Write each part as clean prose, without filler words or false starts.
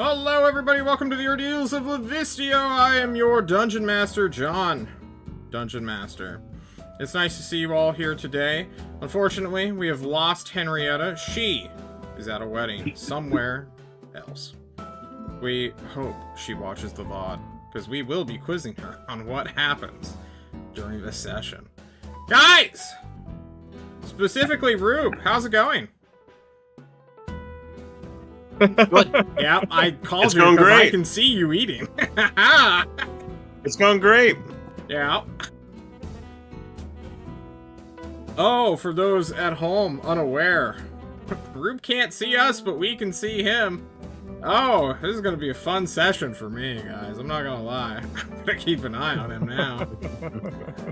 Hello everybody, welcome to the Ordeals of Livistio. I am your Dungeon Master, John. Dungeon Master. It's nice to see you all here today. Unfortunately, we have lost Henrietta. She is at a wedding somewhere else. We hope she watches the VOD, because we will be quizzing her on what happens during this session. Guys! Specifically, Rube, how's it going? Good. Yeah, I called It's you going because I great. can see you eating. It's going great. Yeah. Oh, for those at home unaware, Rube can't see us, but we can see him. Oh, this is going to be a fun session for me, guys. I'm not going to lie. I'm going to keep an eye on him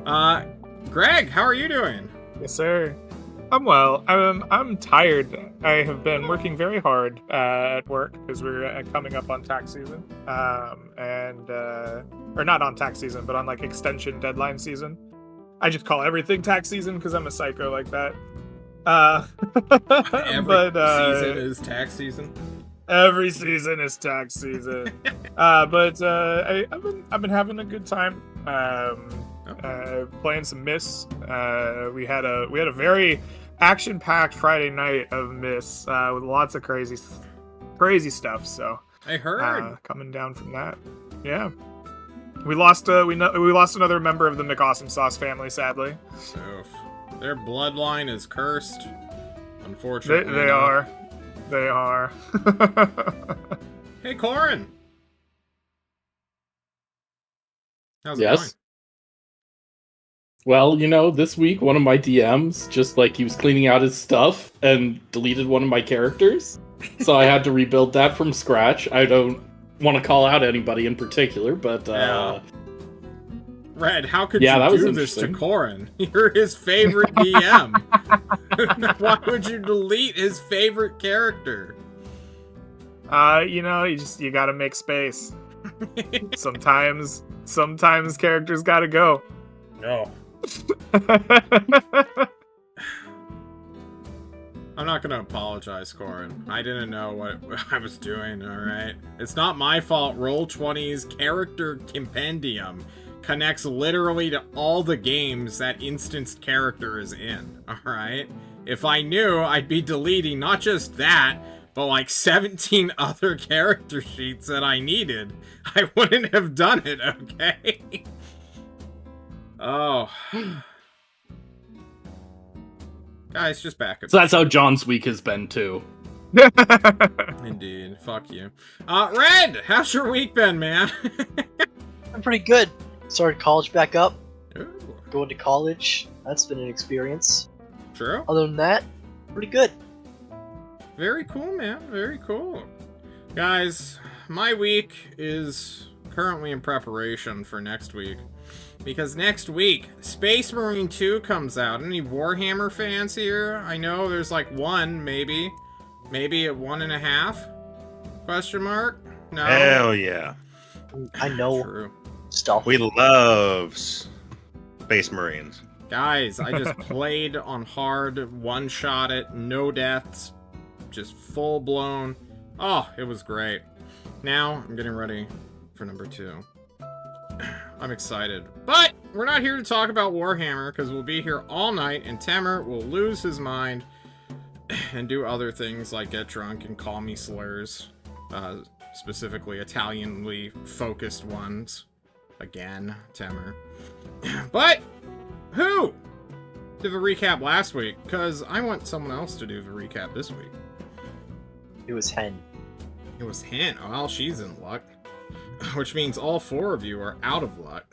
now. Greg, how are you doing? Yes, sir. I'm well. I'm tired. I have been working very hard at work because we're coming up on tax season, or not on tax season, but on like extension deadline season. I just call everything tax season because I'm a psycho like that. Every season is tax season. Every season is tax season. I've been having a good time. Playing some Miss. We had a very action-packed Friday night of Miss with lots of crazy stuff. So I heard coming down from that, yeah. We lost another member of the McAwesome Sauce family, sadly. Oof. Their bloodline is cursed. Unfortunately, They are. They are. Hey, Corin. How's it Yes. going? Well, this week one of my DMs just he was cleaning out his stuff and deleted one of my characters. So I had to rebuild that from scratch. I don't want to call out anybody in particular, but Yeah. Red, how could Yeah, that you was do this to interesting. Corin? You're his favorite DM. Why would you delete his favorite character? You gotta make space. Sometimes characters gotta go. No. I'm not gonna apologize, Corin. I didn't know what I was doing, alright? It's not my fault Roll20's character compendium connects literally to all the games that instanced character is in, alright? If I knew, I'd be deleting not just that, but like 17 other character sheets that I needed. I wouldn't have done it, okay? Oh. Guys, just back up. so that's how John's week has been too. Indeed. Fuck you. Red, how's your week been, man? I'm pretty good. Started college back up. Ooh, Going to college. That's been an experience. true. Other than that, pretty good. Very cool, man. Very cool. Guys, my week is currently in preparation for next week. Because next week, Space Marine 2 comes out. Any Warhammer fans here? I know there's like one, maybe. Maybe at 1.5? Question mark? No? Hell yeah. I know True. stuff. We love Space Marines. Guys, I just played on hard, one-shot it, no deaths, just full-blown. Oh, it was great. Now, I'm getting ready for number 2. I'm excited. But, we're not here to talk about Warhammer, because we'll be here all night, and Temer will lose his mind and do other things like get drunk and call me slurs. Specifically, Italianly focused ones. Again, Temer. But, who did the recap last week? Because I want someone else to do the recap this week. It was Hen. It was Hen. Oh, well, she's in luck. Which means all 4 of you are out of luck.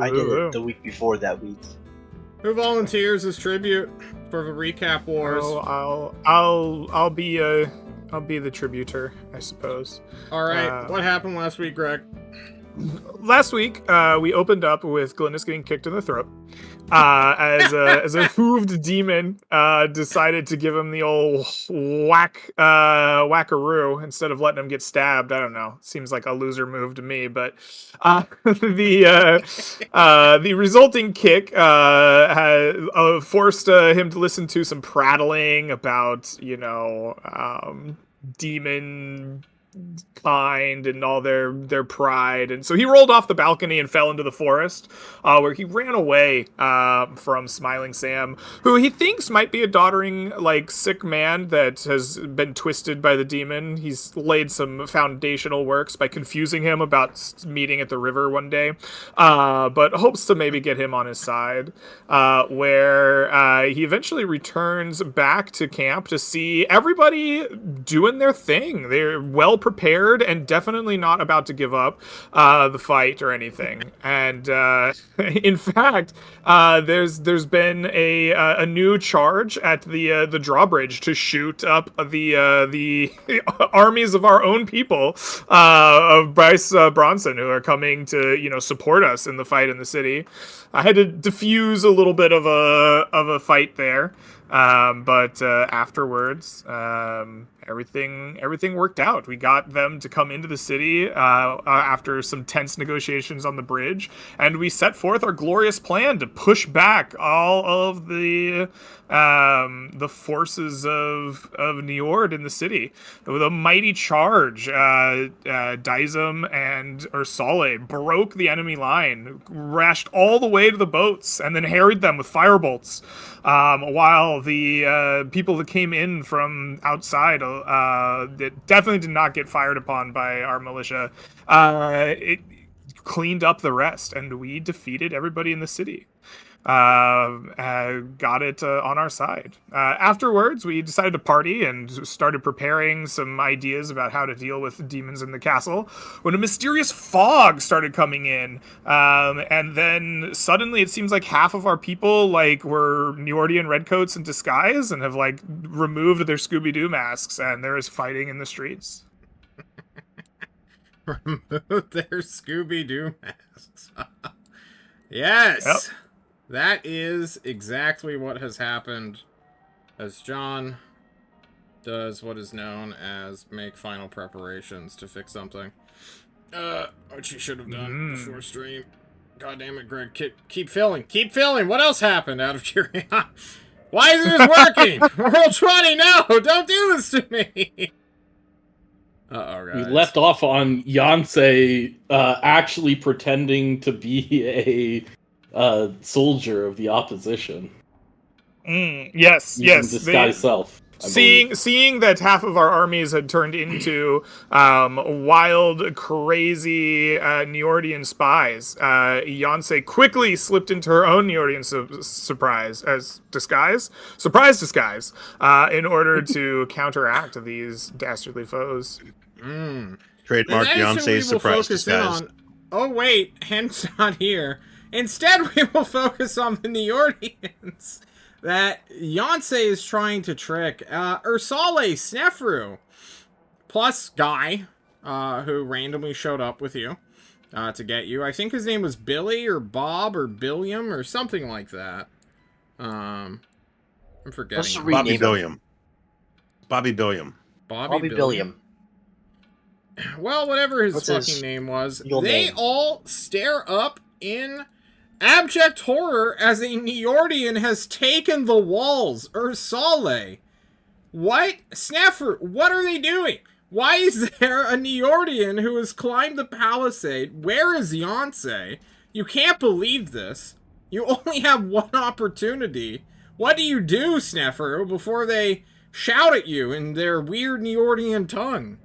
I did it the week before that week. Who volunteers as tribute for the recap wars? Oh, I'll be the tributor, I suppose. Alright, what happened last week, Greg? Last week, we opened up with Glynis getting kicked in the throat. As a hooved demon decided to give him the old whackaroo instead of letting him get stabbed. I don't know. Seems like a loser move to me, but the resulting kick forced him to listen to some prattling about demon kind and all their pride. And so he rolled off the balcony and fell into the forest, where he ran away from Smiling Sam, who he thinks might be a doddering, like, sick man that has been twisted by the demon. He's laid some foundational works by confusing him about meeting at the river one day, but hopes to maybe get him on his side, where he eventually returns back to camp to see everybody doing their thing. They're well prepared and definitely not about to give up the fight or anything. And in fact, there's been a new charge at the drawbridge to shoot up the armies of our own people of Bryce Bronson, who are coming to support us in the fight in the city. I had to diffuse a little bit of a fight there. But afterwards, everything worked out. We got them to come into the city after some tense negotiations on the bridge, and we set forth our glorious plan to push back all of the forces of Niord in the city with a mighty charge. Dizem and Ursale broke the enemy line, rushed all the way to the boats, and then harried them with firebolts. While the people that came in from outside that definitely did not get fired upon by our militia, it cleaned up the rest, and we defeated everybody in the city. Got it on our side. Afterwards, we decided to party and started preparing some ideas about how to deal with demons in the castle, when a mysterious fog started coming in, and then suddenly it seems like half of our people were Neordian redcoats in disguise and have removed their Scooby-Doo masks, and there is fighting in the streets. Remove their Scooby-Doo masks. Yes! Yep. That is exactly what has happened as John does what is known as make final preparations to fix something. Which he should have done before stream. God damn it, Greg. Keep filling. Keep filling. What else happened out of curiosity? Why isn't this working? Roll 20, no! Don't do this to me! Uh-oh, guys. We left off on Yancey actually pretending to be a soldier of the opposition. Yes. Disguise self. Seeing that half of our armies had turned into wild, crazy Neordian spies, Yancey quickly slipped into her own Neordian surprise disguise, in order to counteract these dastardly foes. Trademark Yancey's surprise disguise. Oh wait, Hen's not here. Instead, we will focus on the Neordians that Yancey is trying to trick. Ursale, Snefru, plus Guy, who randomly showed up with you to get you. I think his name was Billy or Bob or Billiam or something like that. I'm forgetting. Bobby Billiam. Bobby Billiam. Bobby Billiam. Well, whatever his fucking name was, they all stare up in abject horror as a Neordian has taken the walls. Ursale. What? Sneffer, what are they doing? Why is there a Neordian who has climbed the palisade? Where is Yancey? You can't believe this. You only have one opportunity. What do you do, Sneffer, before they shout at you in their weird Neordian tongue?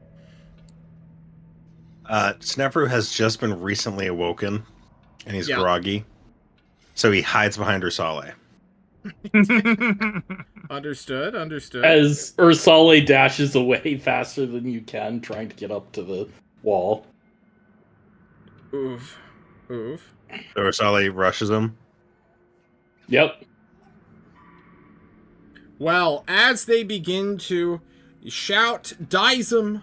Snefru has just been recently awoken, and he's groggy, so he hides behind Ursale. Understood. As Ursale dashes away faster than you can, trying to get up to the wall. Oof. So Ursale rushes him. Yep. Well, as they begin to shout Dizem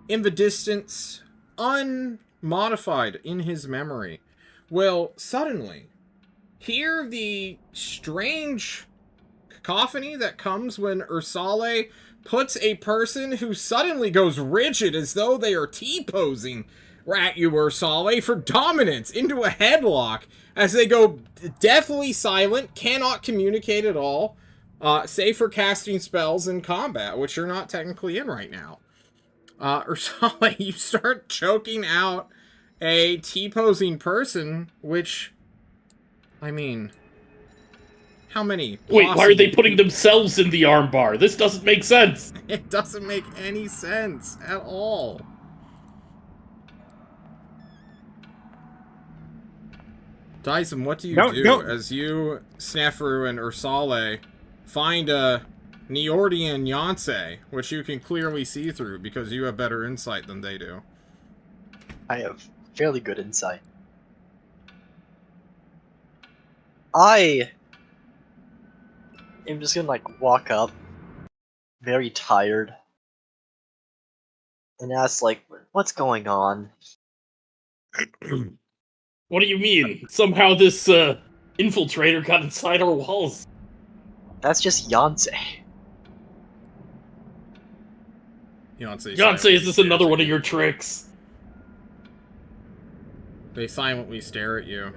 in the distance, unmodified in his memory, will suddenly hear the strange cacophony that comes when Ursale puts a person who suddenly goes rigid as though they are T-posing at you, Ursale, for dominance into a headlock as they go deathly silent, cannot communicate at all, save for casting spells in combat, which you're not technically in right now. Ursala, you start choking out a T-posing person, which, I mean, how many? Wait, why are they possible putting people- themselves in the armbar? This doesn't make sense. It doesn't make any sense at all. Dyson, what do you do No. as you, Snefru, and Ursale find a Neordian Yonsei, which you can clearly see through because you have better insight than they do? I have fairly good insight. I am just gonna like walk up, very tired, and ask like, "What's going on?" What do you mean? Somehow this infiltrator got inside our walls. That's just Yonsei. Yonsei, is this another one of your tricks? They silently stare at you,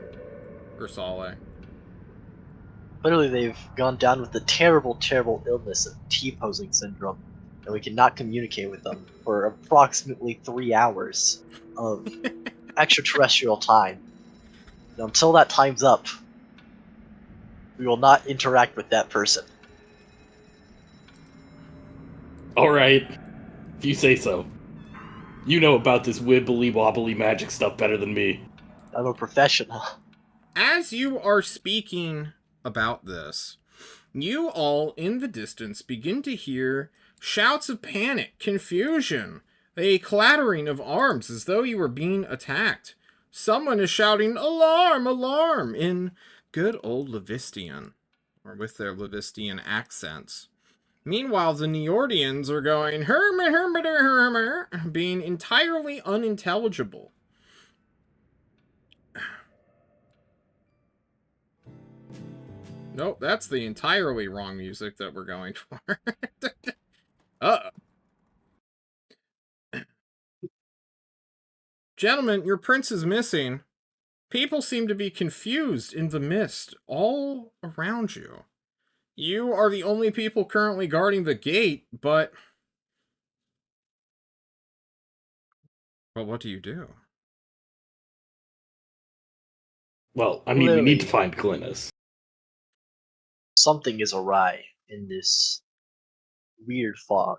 Ursale. Literally, they've gone down with the terrible, terrible illness of T-posing syndrome, and we cannot communicate with them for approximately 3 hours of extraterrestrial time. And until that time's up, we will not interact with that person. Alright, if you say so. You know about this wibbly-wobbly magic stuff better than me. I'm a professional. As you are speaking about this, you all in the distance begin to hear shouts of panic, confusion, a clattering of arms as though you were being attacked. Someone is shouting, "Alarm! Alarm!" in good old Livistian, or with their Livistian accents. Meanwhile, the Neordians are going, "Hermit, hermit, hermit," being entirely unintelligible. Nope, that's the entirely wrong music that we're going for. Gentlemen, your prince is missing. People seem to be confused in the mist all around you. You are the only people currently guarding the gate, but what do you do? Well, I mean, we Lily. need to find Glynis. Something is awry in this weird fog.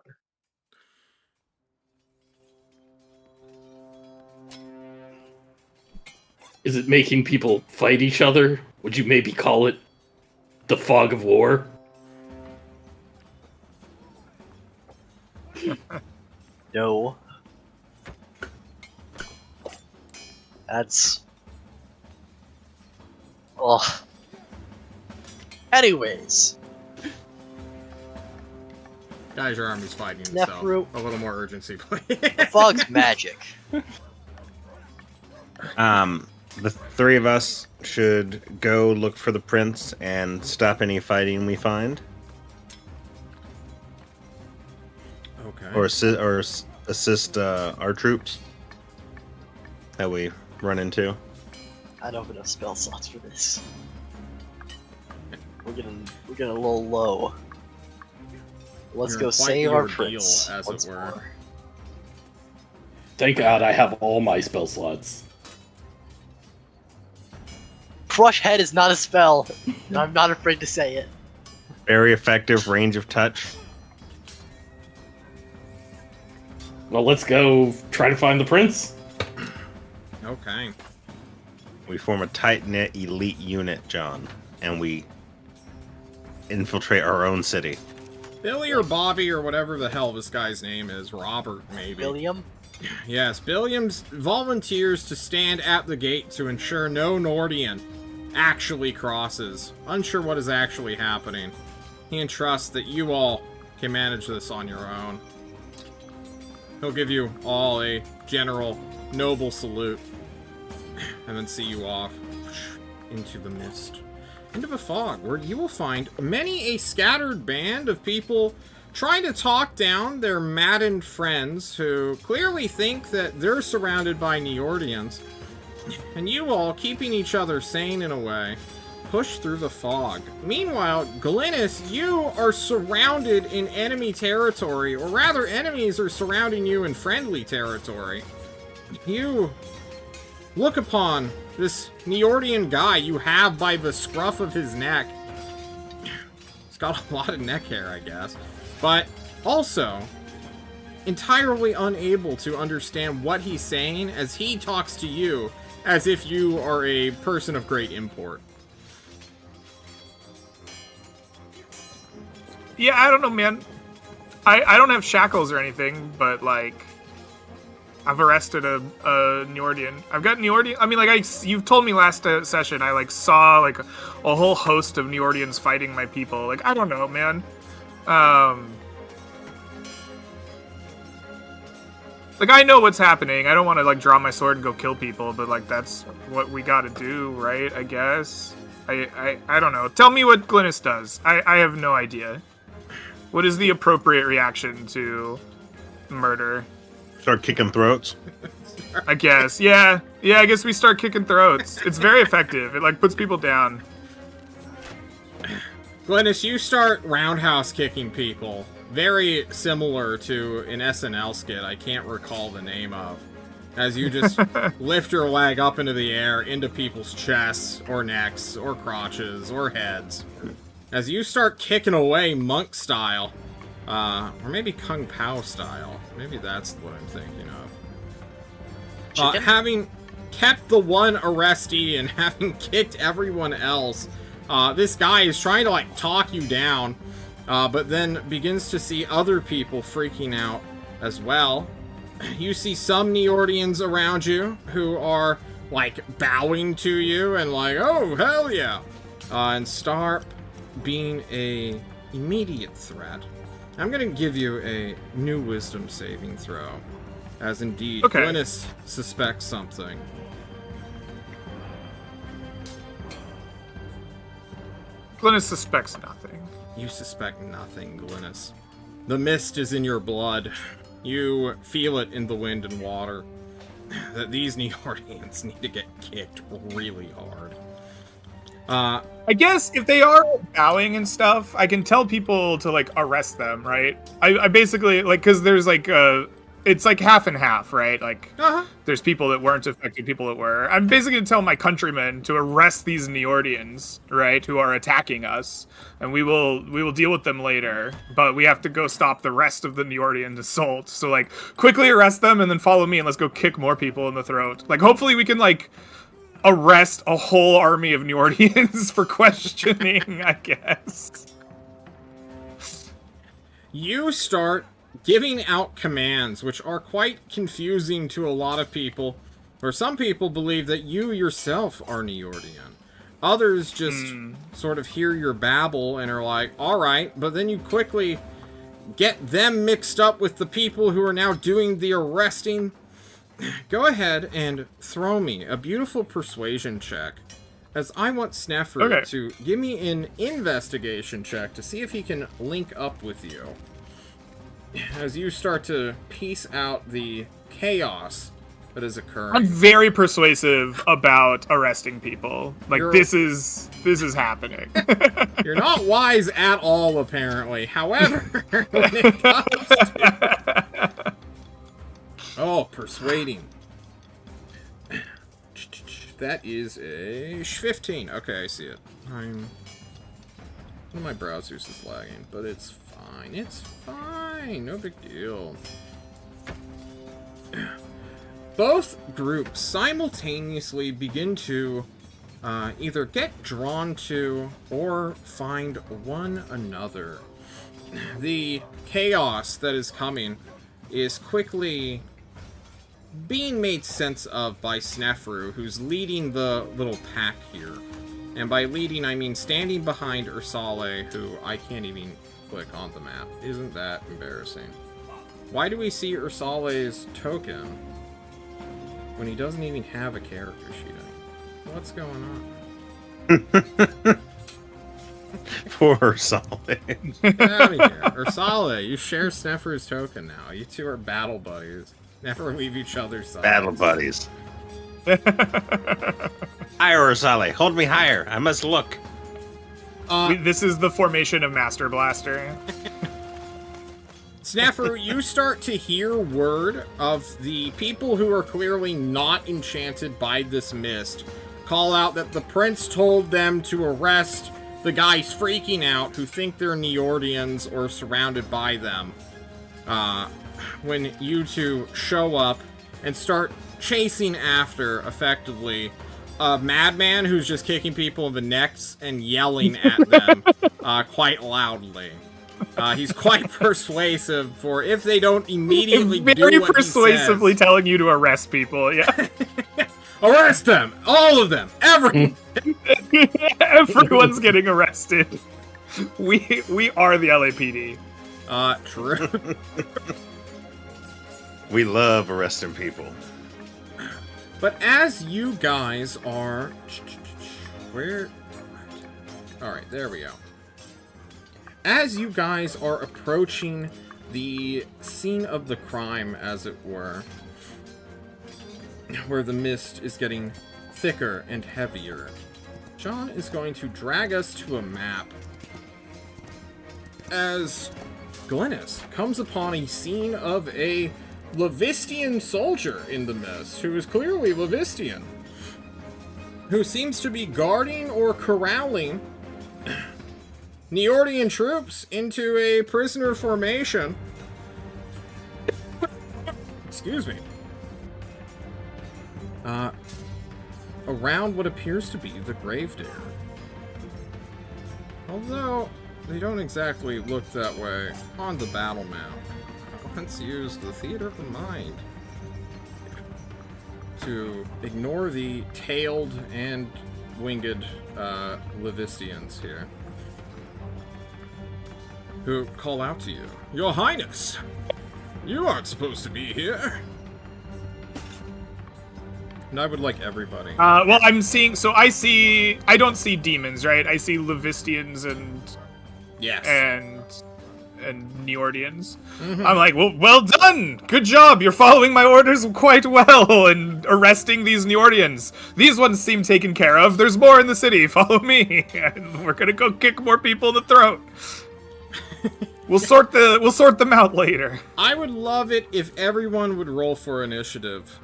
Is it making people fight each other? Would you maybe call it the fog of war? No. That's... Ugh. Anyways. Guys, your army's fighting itself. Nefru. A little more urgency, please. The fog's magic. The three of us should go look for the prince and stop any fighting we find, Okay. or assist our troops that we run into. I don't have enough spell slots for this. We're getting a little low. Let's You're go in quite save the our ordeal, prince as it once were. more. Thank God I have all my spell slots. Crush head is not a spell, and I'm not afraid to say it. Very effective range of touch. Well, let's go try to find the prince. Okay. We form a tight-knit elite unit, John, and we infiltrate our own city. Billy or Bobby or whatever the hell this guy's name is, Robert maybe. William? Yes, Billiams volunteers to stand at the gate to ensure no Nordian actually crosses. Unsure what is actually happening. He entrusts that you all can manage this on your own. He'll give you all a general, noble salute, and then see you off into the mist, into the fog, where you will find many a scattered band of people trying to talk down their maddened friends who clearly think that they're surrounded by Neordians, and you all keeping each other sane in a way, push through the fog. Meanwhile, Glynis, you are surrounded in enemy territory, or rather, enemies are surrounding you in friendly territory. You look upon this Neordian guy you have by the scruff of his neck. He's got a lot of neck hair, I guess. But also, entirely unable to understand what he's saying as he talks to you as if you are a person of great import. Yeah, I don't know, man. I don't have shackles or anything, but, like, I've arrested a Neordian. I've got Neordian. I mean, like, you've told me last session, I, like, saw, like, a whole host of Neordians fighting my people. Like, I don't know, man. Like, I know what's happening. I don't want to, like, draw my sword and go kill people, but, like, that's what we gotta do, right? I guess. I don't know. Tell me what Glynis does. I have no idea. What is the appropriate reaction to murder? Start kicking throats. I guess. Yeah, I guess we start kicking throats. It's very effective. It, like, puts people down. Glynis, you start roundhouse kicking people. Very similar to an SNL skit I can't recall the name of. As you just lift your leg up into the air, into people's chests, or necks, or crotches, or heads. As you start kicking away monk style. Or maybe Kung Pao style. Maybe that's what I'm thinking of. Having kept the one arrestee and having kicked everyone else, this guy is trying to, like, talk you down. But then begins to see other people freaking out as well. You see some Neordians around you who are, like, bowing to you and like, oh, hell yeah. And start being a immediate threat. I'm going to give you a new wisdom saving throw. As indeed, okay. Glynis suspects something. Glynis suspects nothing. You suspect nothing, Glynis. The mist is in your blood. You feel it in the wind and water. That these Neordians need to get kicked really hard. I guess if they are bowing and stuff, I can tell people to, like, arrest them, right? I basically, like, because there's, like, it's, like, half and half, right? Like, there's people that weren't affected, people that were. I'm basically going to tell my countrymen to arrest these Neordians, right, who are attacking us, and we will deal with them later, but we have to go stop the rest of the Neordian assault. So, like, quickly arrest them, and then follow me, and let's go kick more people in the throat. Like, hopefully we can, like, arrest a whole army of Neordians for questioning, I guess. You start giving out commands, which are quite confusing to a lot of people, or some people believe that you yourself are Neordian. Others just sort of hear your babble and are like, alright, but then you quickly get them mixed up with the people who are now doing the arresting. Go ahead and throw me a beautiful persuasion check, as I want Snefru to give me an investigation check to see if he can link up with you. As you start to piece out the chaos that is occurring. I'm very persuasive about arresting people. Like, this is happening. You're not wise at all, apparently. However, when it comes to... Oh, persuading. That is a 15. Okay, I see it. One of my browsers is lagging, but it's fine. It's fine. No big deal. Both groups simultaneously begin to either get drawn to or find one another. The chaos that is coming is quickly being made sense of by Snefru, who's leading the little pack here. And by leading, I mean standing behind Ursale, who I can't even click on the map. Isn't that embarrassing? Why do we see Ursale's token when he doesn't even have a character sheet? What's going on? Poor Ursale. Get out of here. Ursale, you share Snefru's token now. You two are battle buddies. Never leave each other's sides. Battle buddies. Higher, Sally. Hold me higher. I must look. This is the formation of Master Blaster. Snafu, you start to hear word of the people who are clearly not enchanted by this mist call out that the prince told them to arrest the guys freaking out who think they're Neordians or surrounded by them. When you two show up and start chasing after, effectively, a madman who's just kicking people in the necks and yelling at them quite loudly. He's quite persuasive for if they don't immediately do Very what persuasively he says. telling you to arrest people, yeah. Arrest them! All of them! Everyone! Everyone's getting arrested. We are the LAPD. True. We love arresting people. But as you guys are... Where... Alright, there we go. As you guys are approaching the scene of the crime, as it were, where the mist is getting thicker and heavier, John is going to drag us to a map as Glynis comes upon a scene of a Livistian soldier in the mist, who is clearly Livistian, who seems to be guarding or corralling Neordian troops into a prisoner formation. Excuse me. Around what appears to be the Gravedare. Although, they don't exactly look that way on the battle map. Let's use the theater of the mind to ignore the tailed and winged Livistians here, who call out to you, "Your Highness, you aren't supposed to be here." And I would like everybody. Well, I'm seeing. So I don't see demons, right? I see Livistians and Yes. and Neordians. I'm like, well done! Good job! You're following my orders quite well and arresting these Neordians. These ones seem taken care of. There's more in the city. Follow me, and we're gonna go kick more people in the throat. We'll sort them out later. I would love it if everyone would roll for initiative,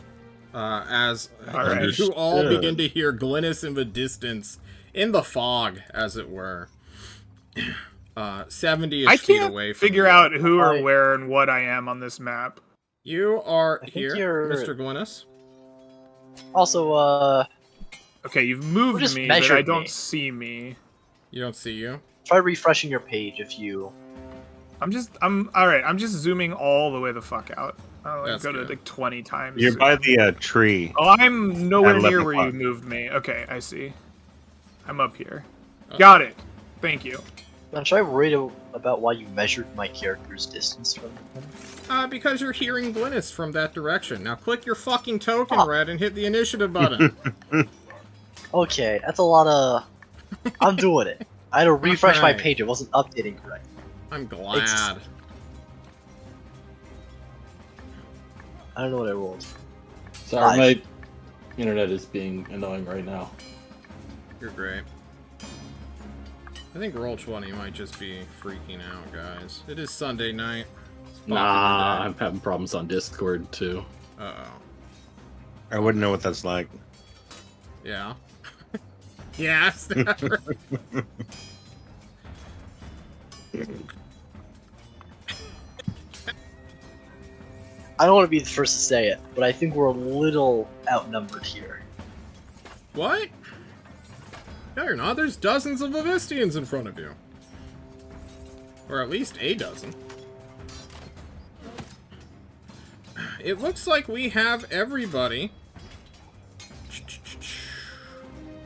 as right. you all begin to hear Glynis in the distance, in the fog, as it were. 70-ish I feet can't away from figure you. out who or where and what I am on this map. You are think here, you're- Mr. Glynis. Also, Okay, you've moved just me, but I measured don't me. see me. You don't see you? try refreshing your page if you. I'm alright. I'm just zooming all the way the fuck out. I'll That's go to good. like 20 times. You're by the tree. Oh, I'm nowhere At near 11 where you o'clock. moved me. Okay, I see. I'm up here. Oh. Got it. Thank you. I'm trying to read about why you measured my character's distance from him. Because you're hearing Glynis from that direction. Now click your fucking token, Ah. Red, and hit the initiative button. Okay, that's a lot of. I'm doing it. I had to refresh my Alright. page. It wasn't updating correctly. I'm glad. I don't know what I rolled. Sorry, my internet is being annoying right now. You're great. I think Roll20 might just be freaking out, guys. It is Sunday night. It's Nah, popular I'm having problems on Discord too. day. Uh-oh. I wouldn't know what that's like. Yeah. Yes, that's right. I don't want to be the first to say it, but I think we're a little outnumbered here. What? No, you're not. There's dozens of Livistians in front of you. Or at least a dozen. It looks like we have everybody.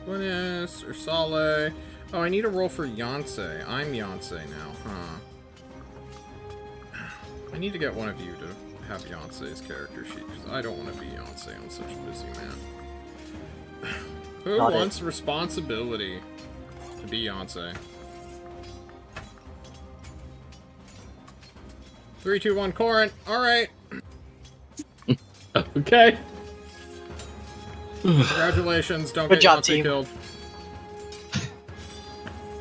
Glynis, Ursale. Oh, I need a roll for Yonsei. I'm Yonsei now, huh? I need to get one of you to have Yonsei's character sheet, because I don't want to be Yonsei. I'm such a busy man. Who Not it. wants responsibility to be Yonsei? 3, 2, 1, Corin. All right. Okay. Congratulations, don't Good get job, Yonsei team. killed.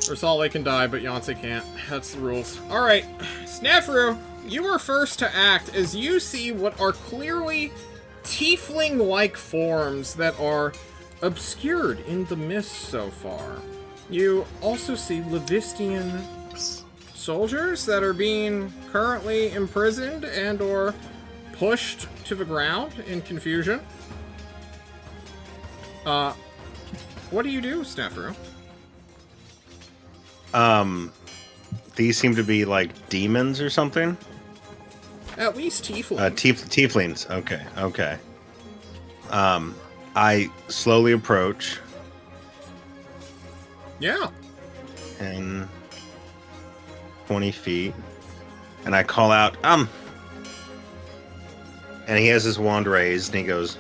Or Salt Lake can die, but Yonsei can't. That's the rules. Alright, Snafu, you are first to act as you see what are clearly tiefling-like forms that are obscured in the mist so far. You also see Livistian soldiers that are being currently imprisoned and or pushed to the ground in confusion. What do you do, Snafu? These seem to be like demons or something. At least tiefling. Tieflings. Okay. I slowly approach. Yeah. 10, 20 feet, and I call out, and he has his wand raised, and he goes,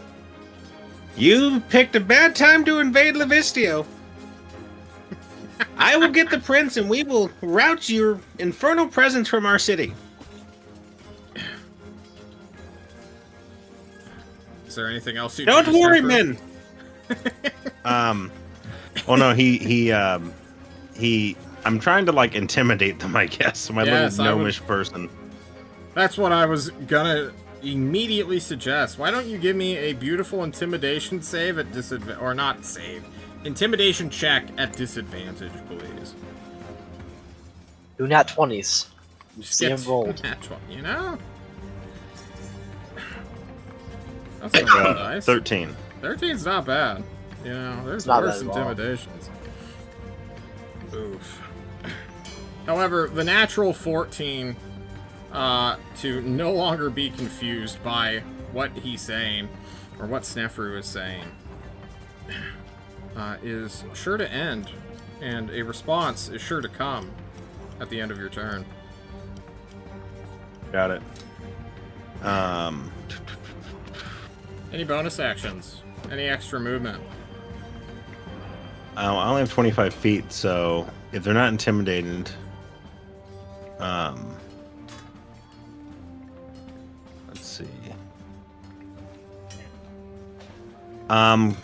"You picked a bad time to invade Livistio. I will get the prince, and we will rout your infernal presence from our city." Is there anything else you Don't do, worry, Snafu? men. Oh no, he. I'm trying to like intimidate them, I guess. My Yes, little gnomish person. That's what I was gonna immediately suggest. Why don't you give me a beautiful intimidation save at disadvantage, or not save, intimidation check at disadvantage, please. Do not 20s. Just See get him rolled. natural, you know? That's not nice. 13. 13's not bad. You know, there's It's not worse bad at all. intimidations. Oof. However, the natural 14 to no longer be confused by what he's saying, or what Snafu is saying, is sure to end, and a response is sure to come at the end of your turn. Got it. Any bonus actions? Any extra movement? I only have 25 feet, so if they're not intimidated, let's see. Can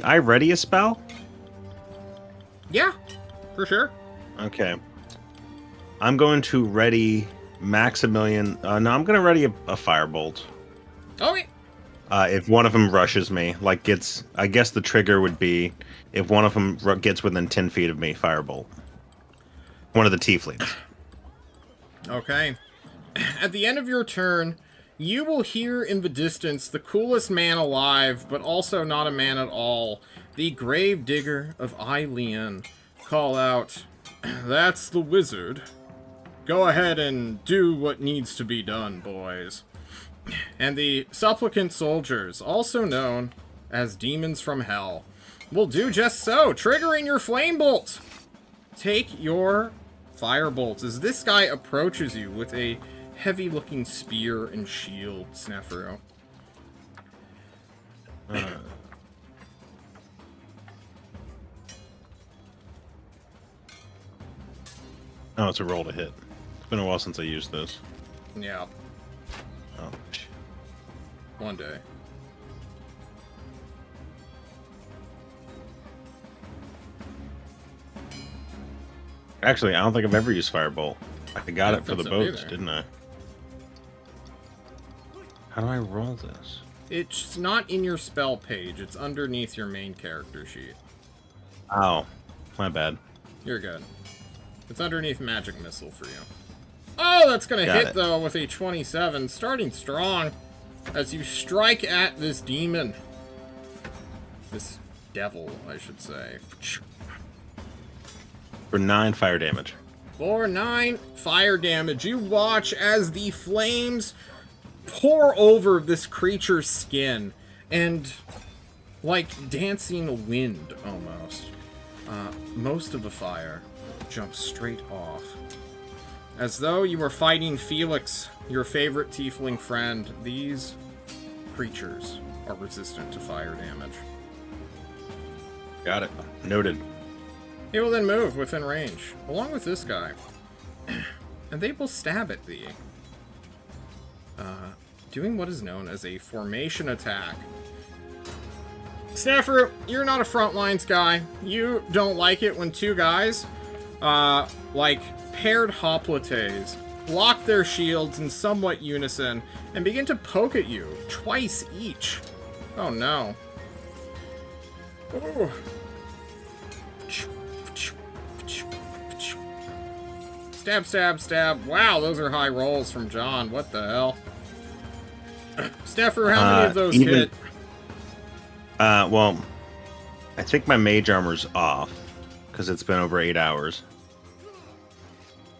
I ready a spell? Yeah, for sure. Okay. I'm going to ready Maximilian. No, I'm going to ready a firebolt. Okay. If one of them rushes me, like gets, I guess the trigger would be if one of them gets within 10 feet of me, firebolt. One of the tieflings. Okay. At the end of your turn, you will hear in the distance the coolest man alive, but also not a man at all, the grave digger of Eileen, call out, "That's the wizard. Go ahead and do what needs to be done, boys." And the supplicant soldiers, also known as demons from hell, will do just so, triggering your flame bolt. Take your firebolt as this guy approaches you with a heavy-looking spear and shield, Snafu. Oh, it's a roll to hit. It's been a while since I used this. Yeah, Oh, shit. one day. Actually, I don't think I've ever used firebolt. I got I it for don't the think so boats, either. didn't I? How do I roll this? It's not in your spell page. It's underneath your main character sheet. Oh, my bad. You're good. It's underneath Magic Missile for you. Oh, that's gonna Got hit, it. though, with a 27. Starting strong as you strike at this demon. This devil, I should say. For 9 fire damage. For 9 fire damage, you watch as the flames pour over this creature's skin, and like dancing wind almost, most of the fire jumps straight off. As though you were fighting Felix, your favorite tiefling friend, these creatures are resistant to fire damage. Got it. Noted. He will then move within range, along with this guy, and they will stab at thee, doing what is known as a formation attack. Snefru, you're not a front lines guy. You don't like it when two guys, like paired hoplites, block their shields in somewhat unison and begin to poke at you twice each. Oh no. Ooh. Stab, stab, stab. Wow, those are high rolls from John. What the hell? Snefru, how many of those hit? Well, I think my mage armor's off because it's been over 8 hours.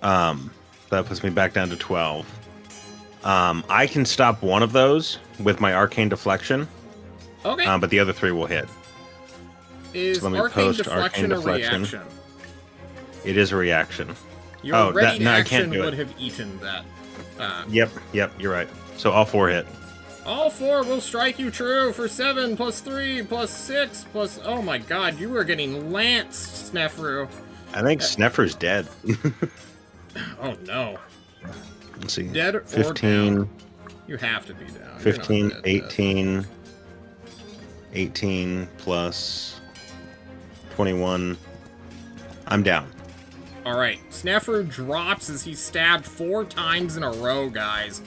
That puts me back down to 12. I can stop one of those with my arcane deflection. Okay. But the other 3 will hit. Is So let me arcane post deflection arcane a deflection. reaction? It is a reaction. Your ready no, I action can't do would it. have eaten that. Yep, you're right. So all 4 hit. All 4 will strike you true for 7 plus 3 plus 6 plus... Oh my god, you are getting lanced, Snefru. I think Snefru's dead. Oh no. Let's see. Dead or 15, down? You have to be down. You're not 15, dead, 18, 18 plus 21. I'm down. Alright, Snefru drops as he's stabbed 4 times in a row, guys.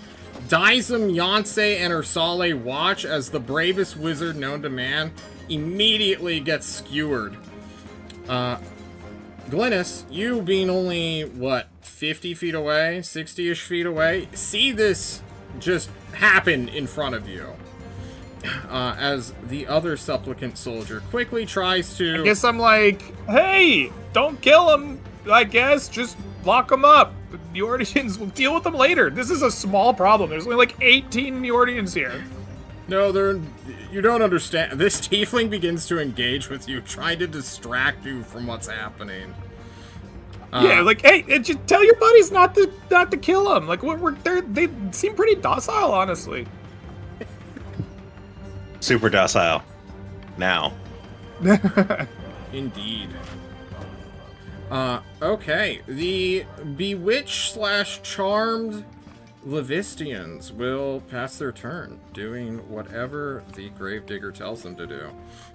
Daisum, Yonsei, and Ursale watch as the bravest wizard known to man immediately gets skewered. Glynis, you being only, what, 50 feet away? 60-ish feet away? See this just happen in front of you. As the other supplicant soldier quickly tries to... I guess I'm like, hey, don't kill him, I guess. Just lock him up. The Ordeals will deal with them later. This is a small problem. There's only like 18 Ordeals here. No, you don't understand. This tiefling begins to engage with you, trying to distract you from what's happening. Yeah, like, hey, just tell your buddies not to kill him. Like, they seem pretty docile, honestly. Super docile. Now. Indeed. Okay. The bewitched/charmed Livistians will pass their turn, doing whatever the Gravedigger tells them to do.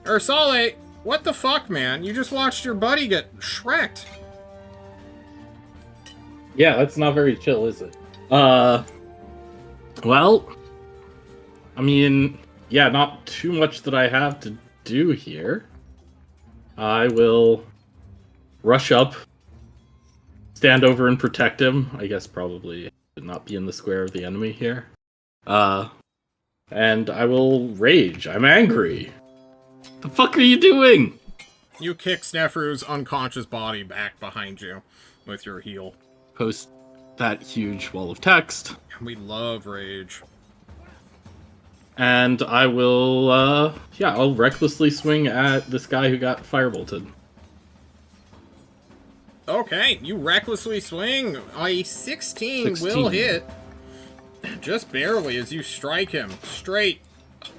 Ursale, what the fuck, man? You just watched your buddy get shreked. Yeah, that's not very chill, is it? Well, I mean, yeah, not too much that I have to do here. I will rush up, stand over and protect him. I guess probably not be in the square of the enemy here. And I will rage. I'm angry. The fuck are you doing? You kick Snefru's unconscious body back behind you with your heel. Post that huge wall of text. We love rage. And I will, I'll recklessly swing at this guy who got firebolted. Okay, you recklessly swing. A 16 will hit. Just barely as you strike him straight.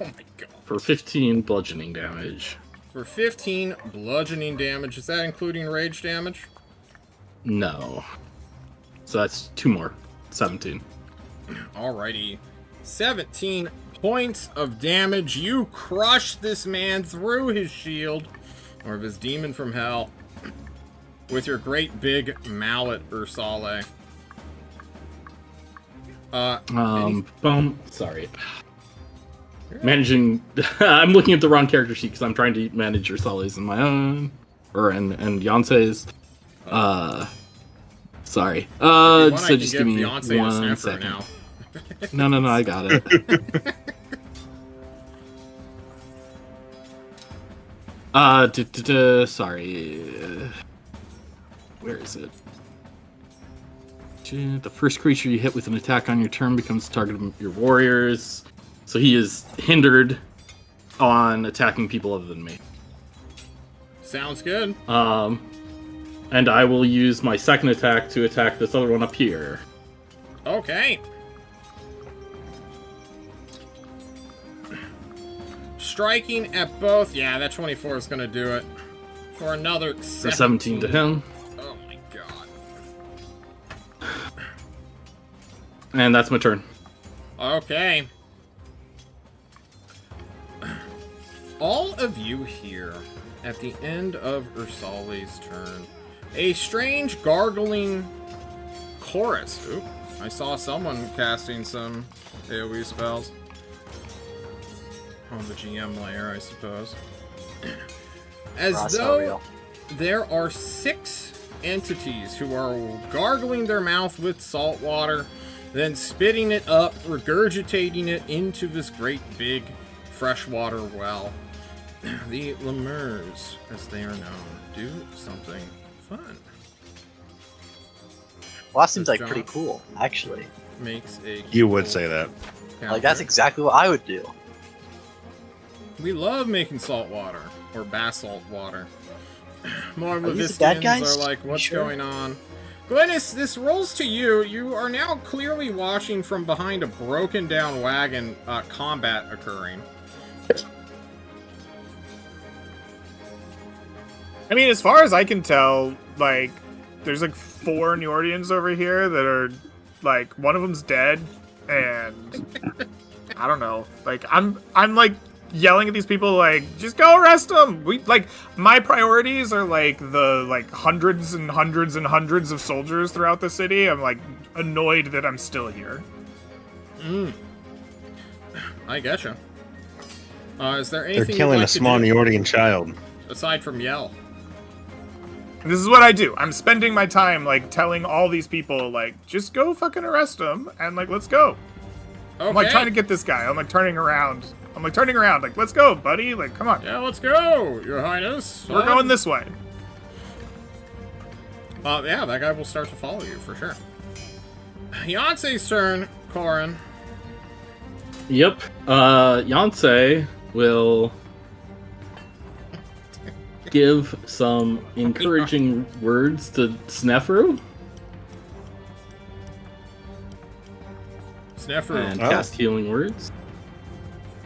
Oh my god. For 15 bludgeoning damage. For 15 bludgeoning damage. Is that including rage damage? No. So that's 2 more. 17. Alrighty. 17 points of damage. You crush this man through his shield, or his demon from hell, with your great big mallet, Ursale. Sorry. Managing... I'm looking at the wrong character sheet because I'm trying to manage Ursale's and my own. And Yonsei's. Sorry. So just give me 1 second. Now. No, I got it. Sorry. Where is it? The first creature you hit with an attack on your turn becomes the target of your warriors. So he is hindered on attacking people other than me. Sounds good. And I will use my second attack to attack this other one up here. Okay. Striking at both. Yeah, that 24 is going to do it. For another 17 to him. Oh my god. And that's my turn. Okay. all of you here at the end of Ursali's turn. A strange gargling chorus. Oop, I saw someone casting some AoE spells. On the GM layer, I suppose. As Ross, though real. there are 6 entities who are gargling their mouth with salt water, then spitting it up, regurgitating it into this great big freshwater well. The Lemurs, as they are known, do something fun. Well, that seems like John pretty cool, actually. Makes a You would cool say that. Like, that's counter. exactly what I would do. We love making salt water, or basalt water. More Are these the bad Livistians guys? are like, You what's sure? going on? Glennis, this rolls to you. You are now clearly watching from behind a broken down wagon combat occurring. I mean, as far as I can tell, like, there's like 4 Neordians over here that are, like, one of them's dead, and I don't know. Like, I'm like yelling at these people, like, just go arrest them. We like my priorities are like the hundreds and hundreds and hundreds of soldiers throughout the city. I'm like annoyed that I'm still here. I getcha. Is there They're anything killing you'd a like to small do, Neordian child. aside from yell? This is what I do. I'm spending my time like telling all these people like just go fucking arrest them and like let's go. Okay. I'm like trying to get this guy. I'm like turning around. Like let's go, buddy. Like come on. Yeah, let's go, Your Highness. We're going this way. Yeah, that guy will start to follow you for sure. Yancey's turn, Corin. Yep. Yancey will give some encouraging words to Snefru Snefru. and Oh. cast healing words.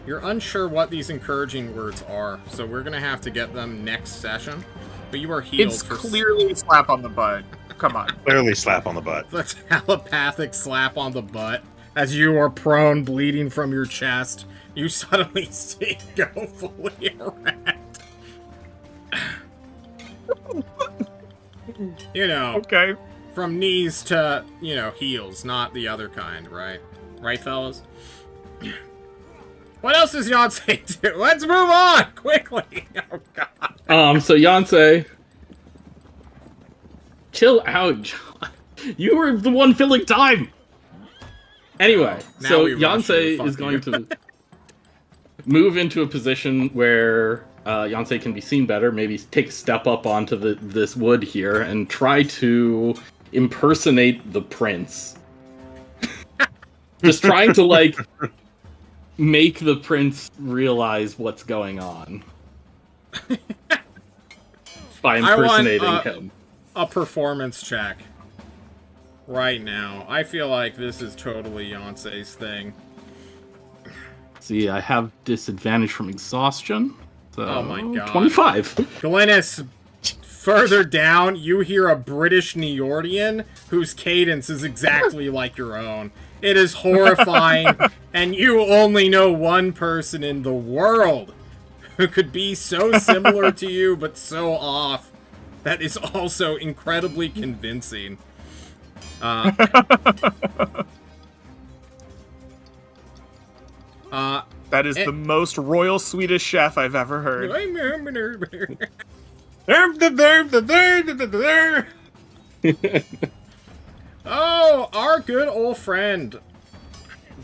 You're unsure what these encouraging words are, so we're gonna have to get them next session. But you are healed It's for clearly a slap on the butt. Come on. Clearly slap on the butt. the telepathic slap on the butt as you are prone, bleeding from your chest. You suddenly see go fully erect. You know, Okay. from knees to, heels, not the other kind, right? Right, fellas? What else does Yancey do? Let's move on quickly. Oh God. So Yancey, chill out, John. You were the one filling time. Anyway, Now so we rush Yancey you, fuck is going you. to move into a position where Yancey can be seen better. Maybe take a step up onto this wood here and try to impersonate the prince. Just trying to like make the prince realize what's going on by impersonating him. A performance check. Right now. I feel like this is totally Yancey's thing. See, I have disadvantage from exhaustion. So Oh my God. 25. Glennis, further down, you hear a British Neordian whose cadence is exactly like your own. It is horrifying, and you only know one person in the world who could be so similar to you, but so off. That is also incredibly convincing. That is the most royal Swedish chef I've ever heard. Oh, our good old friend,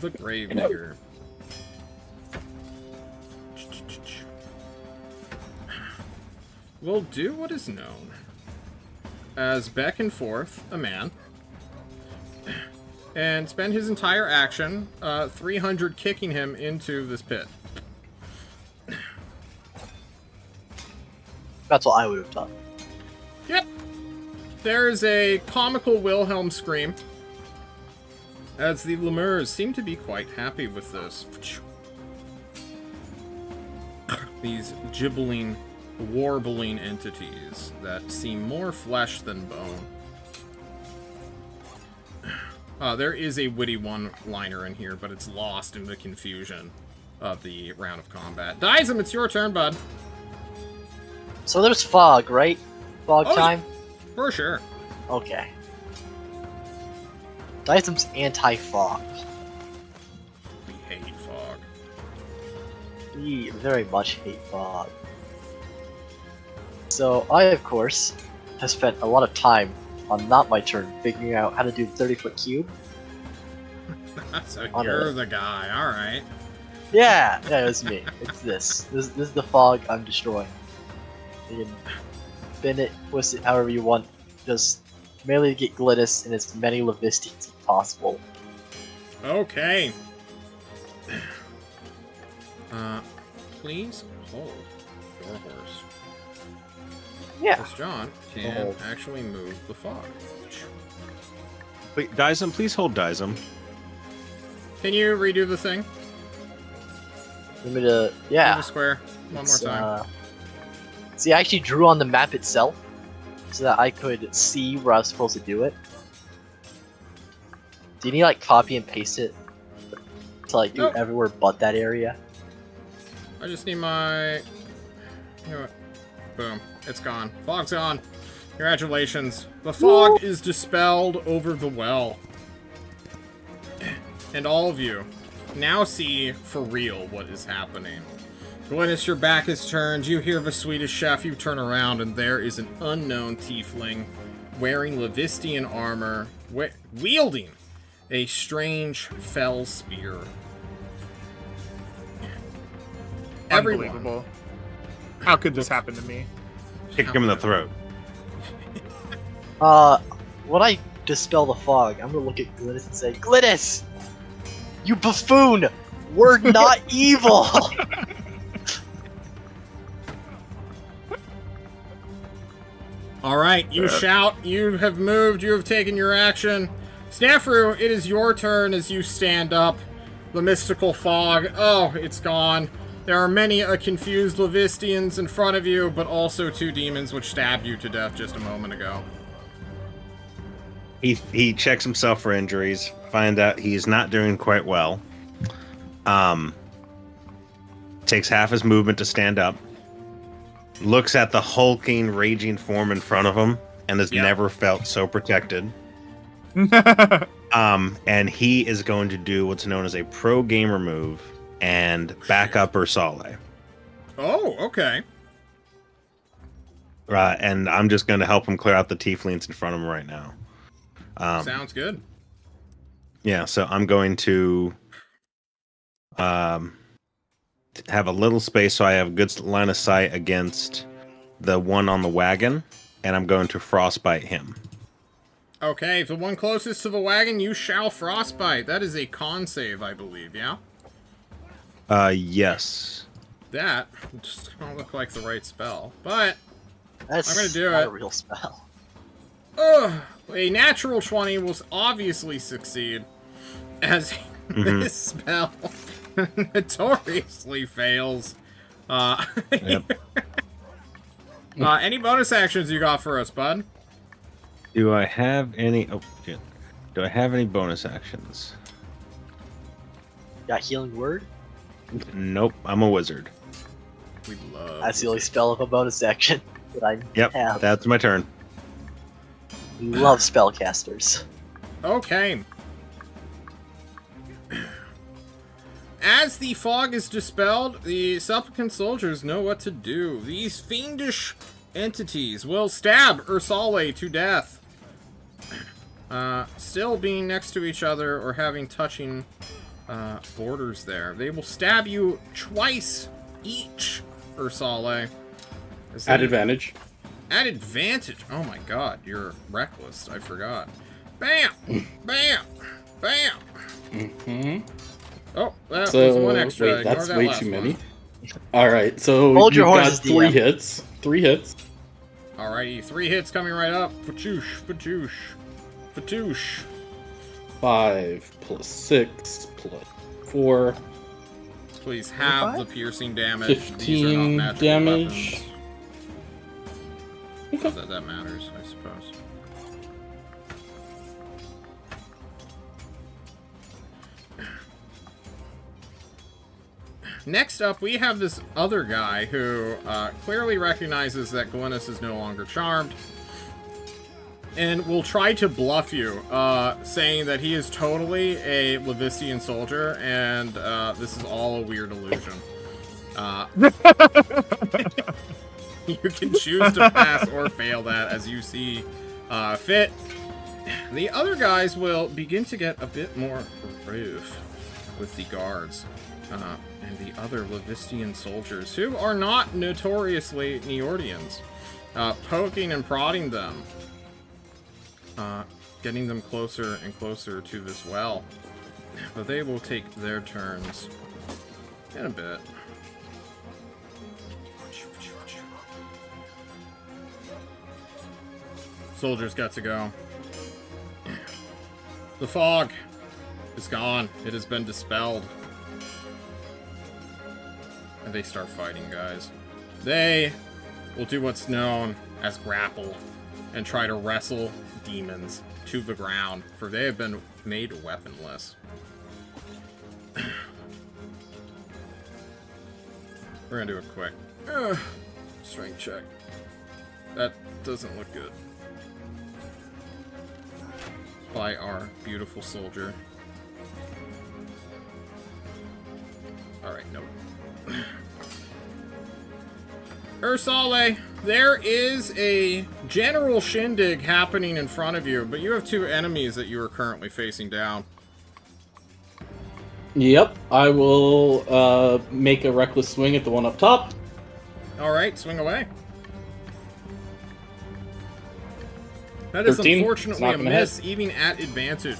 the Gravedigger. Will do what is known as beckon forth a man and spend his entire action 300 kicking him into this pit. That's what I would have done. Yep. There's a comical Wilhelm scream as the Lemurs seem to be quite happy with this. These gibbling, warbling entities that seem more flesh than bone. There is a witty one-liner in here, but it's lost in the confusion of the round of combat. Dizem, it's your turn, bud. So there's fog, right? Fog Oh, time? For sure. Okay. Dysum's anti-fog. We hate fog. We very much hate fog. So I, of course, have spent a lot of time on not my turn figuring out how to do the 30-foot cube. So On you're it. the guy. All right. Yeah, it was me. It's this. This is the fog I'm destroying. You can spin it, twist it however you want. Just merely get Glidus and as many Livistians as possible. Okay. Please hold your horse. Yeah. Because John can Hold. actually move the fog. Wait, Dizem, please hold Dizem. Can you redo the thing? Want me to? Do Yeah. the square one more It's, time. See, I actually drew on the map itself so that I could see where I was supposed to do it. Do you need like copy and paste it to like do Nope. everywhere but that area? I just need my... You know what? Boom. It's gone. Fog's gone. Congratulations. The fog is dispelled over the well. And all of you now see for real what is happening. Glynis, your back is turned. You hear the Swedish chef. You turn around, and there is an unknown tiefling wearing Livistian armor, wielding a strange fell spear. Everyone. Unbelievable. How could this happen to me? Kick him in the throat. When I dispel the fog, I'm gonna look at Glidus and say, Glidus! You buffoon! We're not evil! All right, you shout. You have moved. You have taken your action. Snafu, it is your turn as you stand up. The mystical fog. Oh, it's gone. There are many confused Livistians in front of you, but also two demons which stabbed you to death just a moment ago. He checks himself for injuries, find out he's not doing quite well. Takes half his movement to stand up. Looks at the hulking, raging form in front of him, and has never felt so protected. And he is going to do what's known as a pro gamer move and back up Ursale. Oh, okay. And I'm just going to help him clear out the tieflings in front of him right now. Sounds good. Yeah, so I'm going to have a little space so I have good line of sight against the one on the wagon, and I'm going to frostbite him. Okay, the one closest to the wagon, you shall frostbite. That is a con save, I believe, yeah? Yes. That just don't look like the right spell, but That's I'm gonna do not it. a real spell. ugh, a natural 20 will obviously succeed, as this spell notoriously fails. Yep. Any bonus actions you got for us, bud? Do I have any... Oh, shit. Do I have any bonus actions? Got healing word? Nope, I'm a wizard. We love That's the only spell of a bonus action that I Yep, have. that's my turn. We love spellcasters. Okay. As the fog is dispelled, the supplicant soldiers know what to do. These fiendish entities will stab Ursale to death. Still being next to each other or having touching borders there. They will stab you twice each, Ursale. At advantage. At advantage. Oh my god, you're reckless. I forgot. Bam! Bam! Bam! Mm-hmm. Oh, that So was one extra. wait, Ignore that's that way last too one. many. All right, so Hold your you've horses, got three DM. hits. 3 hits. Alrighty, 3 hits coming right up. Fatoosh, fatoosh, fatoosh. 5 plus 6 plus 4. Please have 25? the piercing damage. 15 These are not magical damage. weapons. Okay. That matters, I suppose. Next up, we have this other guy who clearly recognizes that Glynis is no longer charmed, and will try to bluff you, saying that he is totally a Livistian soldier, and this is all a weird illusion. You can choose to pass or fail that as you see fit. The other guys will begin to get a bit more rough with the guards and the other Livistian soldiers, who are not notoriously Neordians, poking and prodding them, getting them closer and closer to this well. But they will take their turns in a bit. Soldiers got to go. The fog is gone. It has been dispelled. And they start fighting, guys. They will do what's known as grapple and try to wrestle demons to the ground, for they have been made weaponless. We're gonna do a quick strength check. That doesn't look good. By our beautiful soldier. Alright, nope. Ursale, there is a general shindig happening in front of you, but you have two enemies that you are currently facing down. Yep, I will make a reckless swing at the one up top. Alright, swing away. That is 13. unfortunately a It's not miss, even at advantage.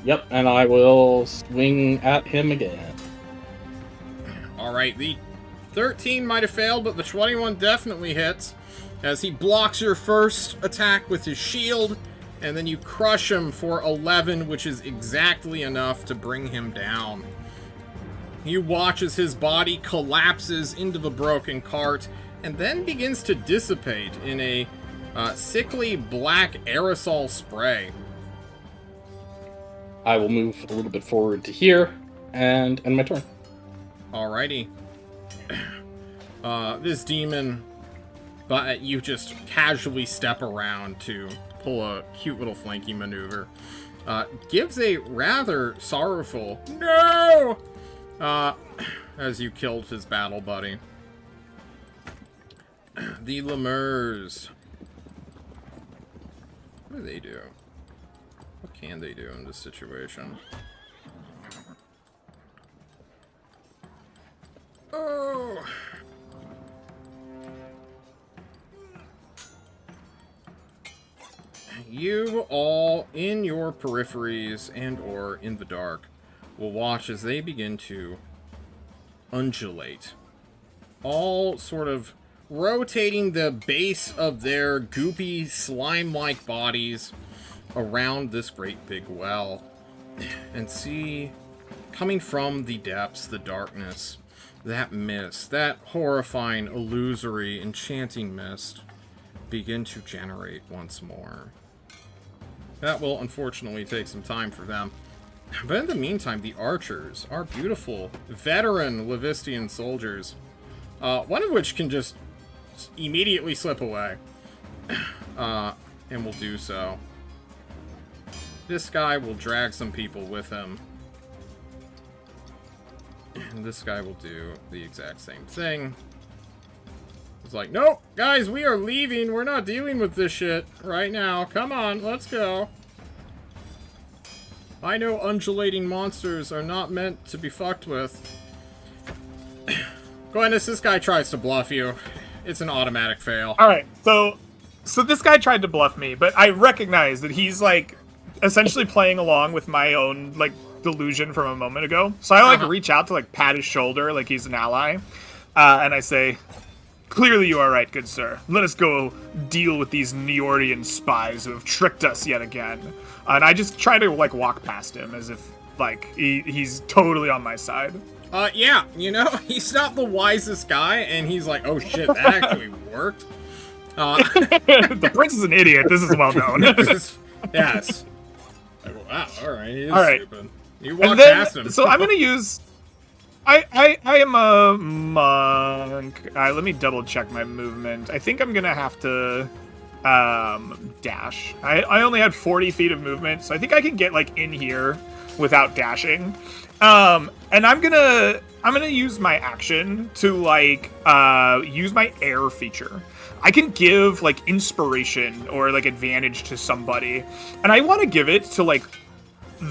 Yep, and I will swing at him again. Alright, the 13 might have failed, but the 21 definitely hits, as he blocks your first attack with his shield, and then you crush him for 11, which is exactly enough to bring him down. You watch as his body collapses into the broken cart, and then begins to dissipate in a sickly black aerosol spray. I will move a little bit forward to here, and end my turn. Alrighty. This demon, but you just casually step around to pull a cute little flanky maneuver. Gives a rather sorrowful no as you killed his battle buddy. The Lemurs. What do they do? What can they do in this situation? Oh! You all, in your peripheries and or in the dark, will watch as they begin to undulate. All sort of rotating the base of their goopy, slime-like bodies around this great big well. And see, coming from the depths, the darkness, that mist, that horrifying, illusory, enchanting mist, begin to generate once more. That will unfortunately take some time for them. But in the meantime, the archers, our beautiful, veteran Livistian soldiers, one of which can just immediately slip away, and will do so. This guy will drag some people with him. And this guy will do the exact same thing. It's like, nope, guys, we are leaving. We're not dealing with this shit right now. Come on, let's go. I know undulating monsters are not meant to be fucked with. Glynis, this guy tries to bluff you. It's an automatic fail. Alright, so this guy tried to bluff me, but I recognize that he's, like, essentially playing along with my own, like, delusion from a moment ago. So I, like, reach out to, like, pat his shoulder like he's an ally. And I say, clearly you are right, good sir. Let us go deal with these Neordian spies who have tricked us yet again. And I just try to, like, walk past him as if, like, he's totally on my side. Yeah, you know, he's not the wisest guy, and he's like, oh shit, that actually worked. The prince is an idiot, this is well known. Yes. Like, wow, alright, he is Alright. stupid. You walk past him. So I'm gonna use I am a monk. Let me double check my movement. I think I'm gonna have to dash. I only had 40 feet of movement, so I think I can get like in here without dashing. And I'm gonna use my action to like use my air feature. I can give like inspiration or like advantage to somebody, and I want to give it to like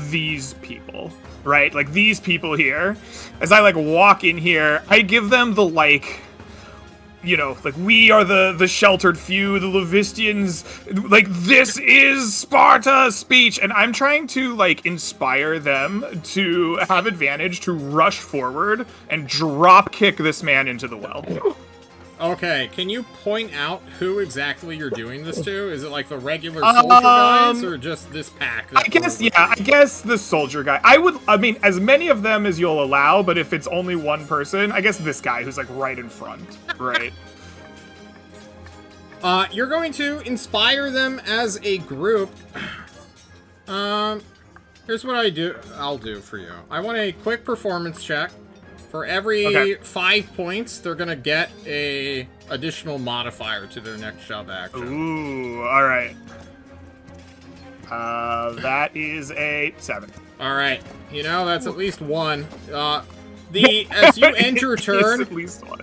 these people, right? Like these people here. As I like walk in here, I give them the like, you know, like we are the sheltered few, the Livistians, like this is Sparta speech, and I'm trying to like inspire them to have advantage to rush forward and drop kick this man into the well. Okay, can you point out who exactly you're doing this to? Is it like the regular soldier guys, or just this pack? I guess the soldier guy. I mean, as many of them as you'll allow, but if it's only one person, I guess this guy who's like right in front, right? You're going to inspire them as a group. Here's what I'll do for you. I want a quick performance check. For every 5 points, they're gonna get a additional modifier to their next shove action. Ooh, all right. That is a 7. All right, you know that's at least 1. As you end your turn, at least 1.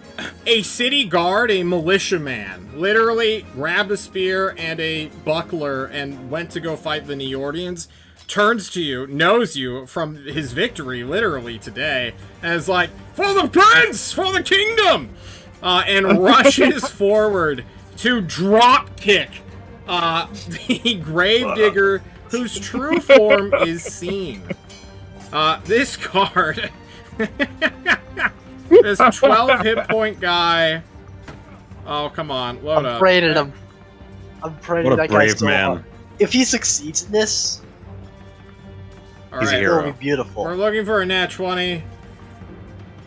A city guard, a militiaman, literally grabbed a spear and a buckler and went to go fight the Neordians. Turns to you, knows you from his victory, literally, today, and is like, for the prince! For the kingdom! And rushes forward to drop kick the gravedigger whose true form is seen. This card, this 12 hit point guy. Oh, come on, load up. I'm praying at him. I'm praying What at a that guy brave so man. hard. If he succeeds in this, All He's a right, hero. it'll be beautiful. we're looking for a nat 20.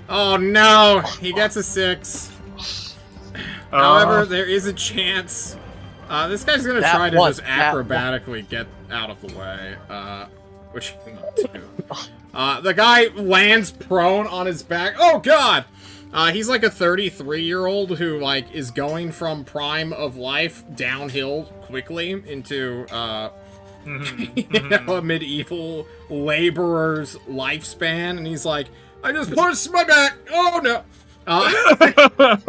Oh no, he gets a 6. However, there is a chance. This guy's gonna try to just acrobatically get out of the way, which he can do. The guy lands prone on his back. Oh god! He's like a 33-year-old who like is going from prime of life downhill quickly into you know, a medieval laborer's lifespan, and he's like, I just punched my back. Oh no!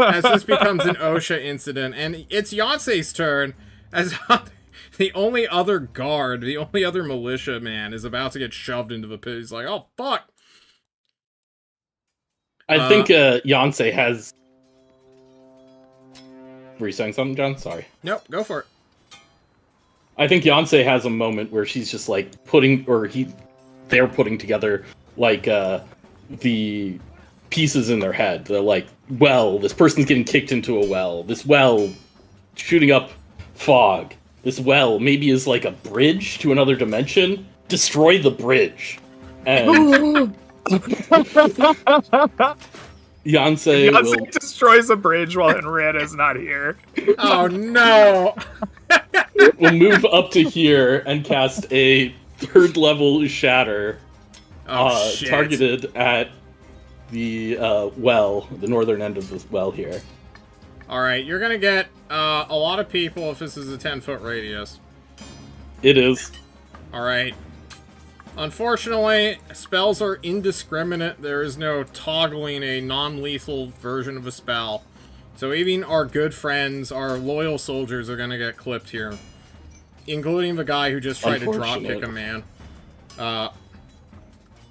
As this becomes an OSHA incident, and it's Yonsei's turn as the only other guard, the only other militia man is about to get shoved into the pit. He's like, oh fuck! I think Yonsei has. Were you saying something, John? Sorry. Nope, go for it. I think Yonsei has a moment where she's just like they're putting together like the pieces in their head. They're like, well, this person's getting kicked into a well. This well shooting up fog. This well maybe is like a bridge to another dimension. Destroy the bridge. And Yonsei will destroys a bridge while Henrietta's not here. Oh no! will move up to here and cast a 3rd level shatter Shit. targeted at the the northern end of this well here. Alright, you're gonna get a lot of people if this is a 10-foot radius. It is. Alright. Unfortunately, spells are indiscriminate. There is no toggling a non-lethal version of a spell. So even our good friends, our loyal soldiers, are gonna get clipped here. Including the guy who just tried to drop kick a man.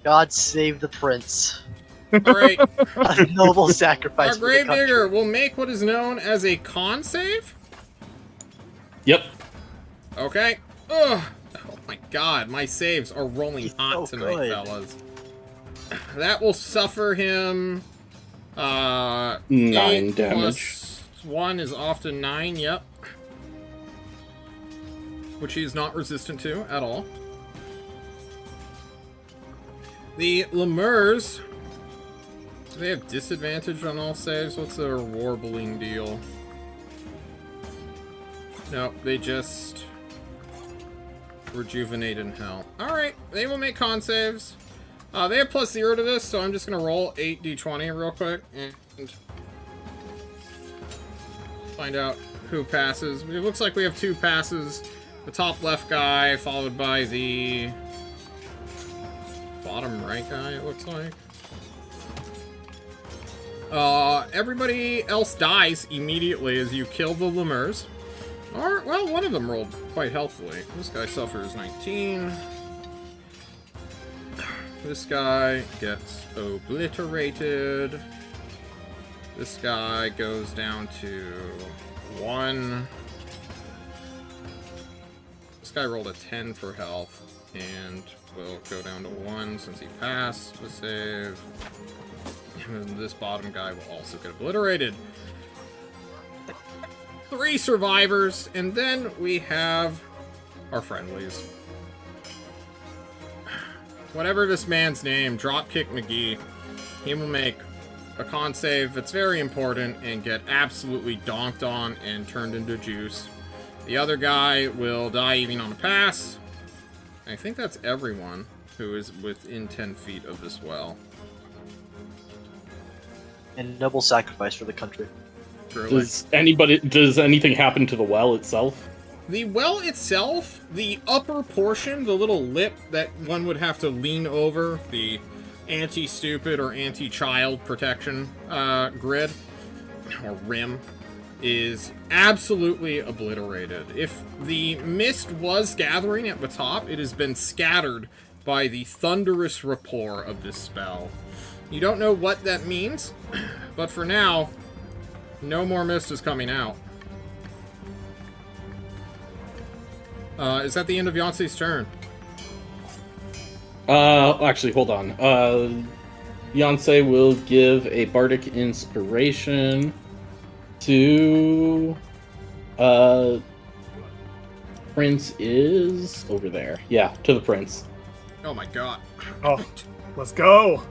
God save the prince. Alright. A noble sacrifice Our for the Gravedigger country. will make what is known as a con save. Yep. Okay. Ugh. Oh my god, my saves are rolling He's hot so tonight, good. fellas. That will suffer him 9 8 damage. plus 1 is often 9, yep. Which he is not resistant to at all. The Lemurs, do they have disadvantage on all saves? What's their warbling deal? No, they just rejuvenate in hell. Alright, they will make con saves. They have +0 to this, so I'm just gonna roll 8d20 real quick and find out who passes. It looks like we have 2 passes. The top left guy, followed by the bottom right guy, it looks like. Everybody else dies immediately as you kill the lemurs. Or, well, one of them rolled quite healthily. This guy suffers 19. This guy gets obliterated. This guy goes down to 1. This guy rolled a 10 for health and will go down to 1 since he passed the save. And this bottom guy will also get obliterated. 3 survivors, and then we have our friendlies. Whatever this man's name, Dropkick McGee, he will make a con save that's very important and get absolutely donked on and turned into juice. The other guy will die even on a pass. I think that's everyone who is within 10 feet of this well. And noble sacrifice for the country. Truly. Does anything happen to the well itself? The well itself, the upper portion, the little lip that one would have to lean over, the anti-stupid or anti-child protection grid, or rim, is absolutely obliterated. If the mist was gathering at the top, it has been scattered by the thunderous rapport of this spell. You don't know what that means, but for now, no more mist is coming out. Is that the end of Yancey's turn? Actually, hold on. Yancey will give a bardic inspiration to Prince is over there. Yeah, to the prince. Oh my god. Oh, let's go.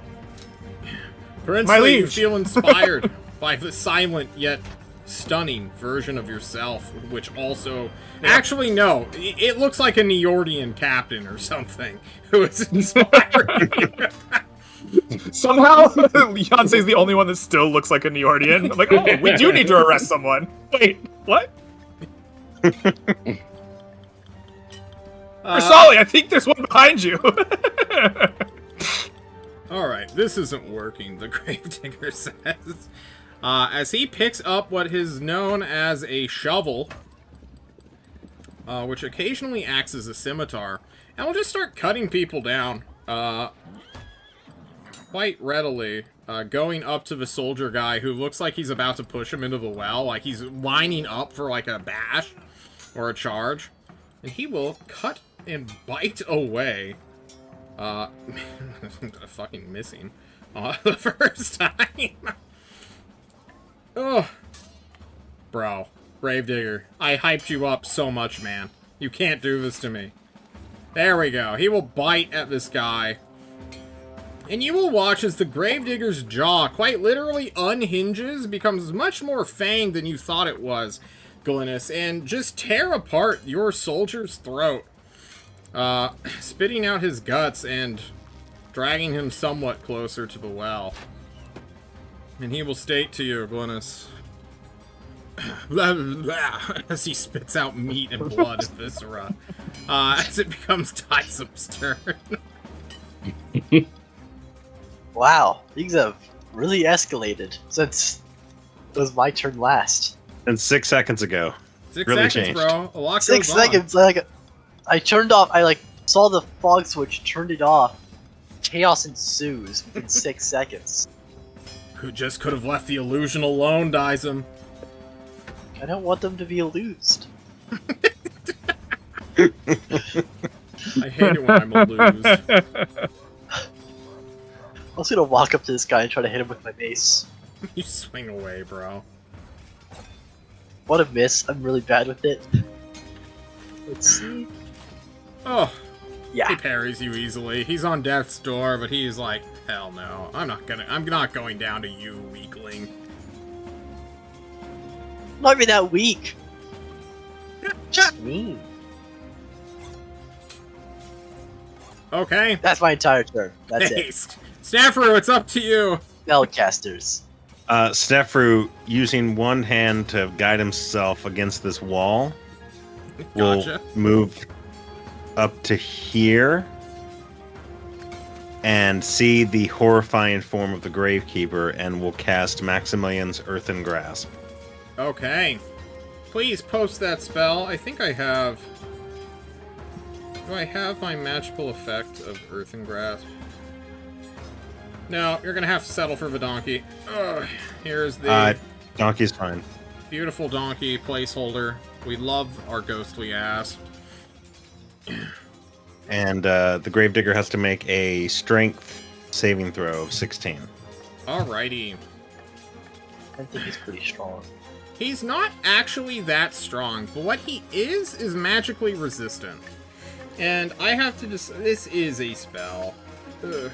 Princely, you feel inspired by the silent yet stunning version of yourself, which also... Yeah. Actually, no. It looks like a Neordian captain or something who is inspiring. Somehow, Beyonce's the only one that still looks like a Neordian. I'm like, oh, we do need to arrest someone. Wait, what? Sally, I think there's one behind you. Alright, this isn't working, the Gravedigger says. As he picks up what is known as a shovel, which occasionally acts as a scimitar, and will just start cutting people down quite readily, going up to the soldier guy who looks like he's about to push him into the well, like he's lining up for like a bash or a charge, and he will cut and bite away. Fucking missing the first time. Oh, bro, Gravedigger, I hyped you up so much, man. You can't do this to me. There we go. He will bite at this guy. And you will watch as the Gravedigger's jaw quite literally unhinges, becomes much more fanged than you thought it was, Glynis, and just tear apart your soldier's throat. Spitting out his guts and dragging him somewhat closer to the well. And he will state to you, Glynis, blah, blah, blah, as he spits out meat and blood and viscera, as it becomes Tysum's turn. Wow, things have really escalated since it was my turn last. And 6 seconds ago. 6 really seconds, changed. bro. A lot 6 goes on. seconds, like, I turned off, I saw the fog switch, turned it off. Chaos ensues within 6 seconds. Who just could have left the illusion alone, Dysum. I don't want them to be illused. I hate it when I'm illused. I was gonna walk up to this guy and try to hit him with my mace. You swing away, bro. What a miss. I'm really bad with it. Let's see. Oh, Yeah. he parries you easily. He's on death's door, but he's like, hell no. I'm not going down to you, weakling. Not even that weak. Just mean. Okay. That's my entire turn. That's it. Haste. Snafru, it's up to you. Spellcasters. Snefru, using one hand to guide himself against this wall, Gotcha. will move up to here and see the horrifying form of the Gravekeeper and will cast Maximilian's Earthen Grasp. Okay. Please post that spell. I think I have... Do I have my magical effect of Earthen Grasp? No, you're gonna have to settle for the donkey. Ugh. Here's the Donkey's fine. beautiful donkey placeholder. We love our ghostly ass. And the Gravedigger has to make a strength saving throw of 16. Alrighty. I think he's pretty strong. He's not actually that strong, but what he is magically resistant. And I have to just... This is a spell. Ugh.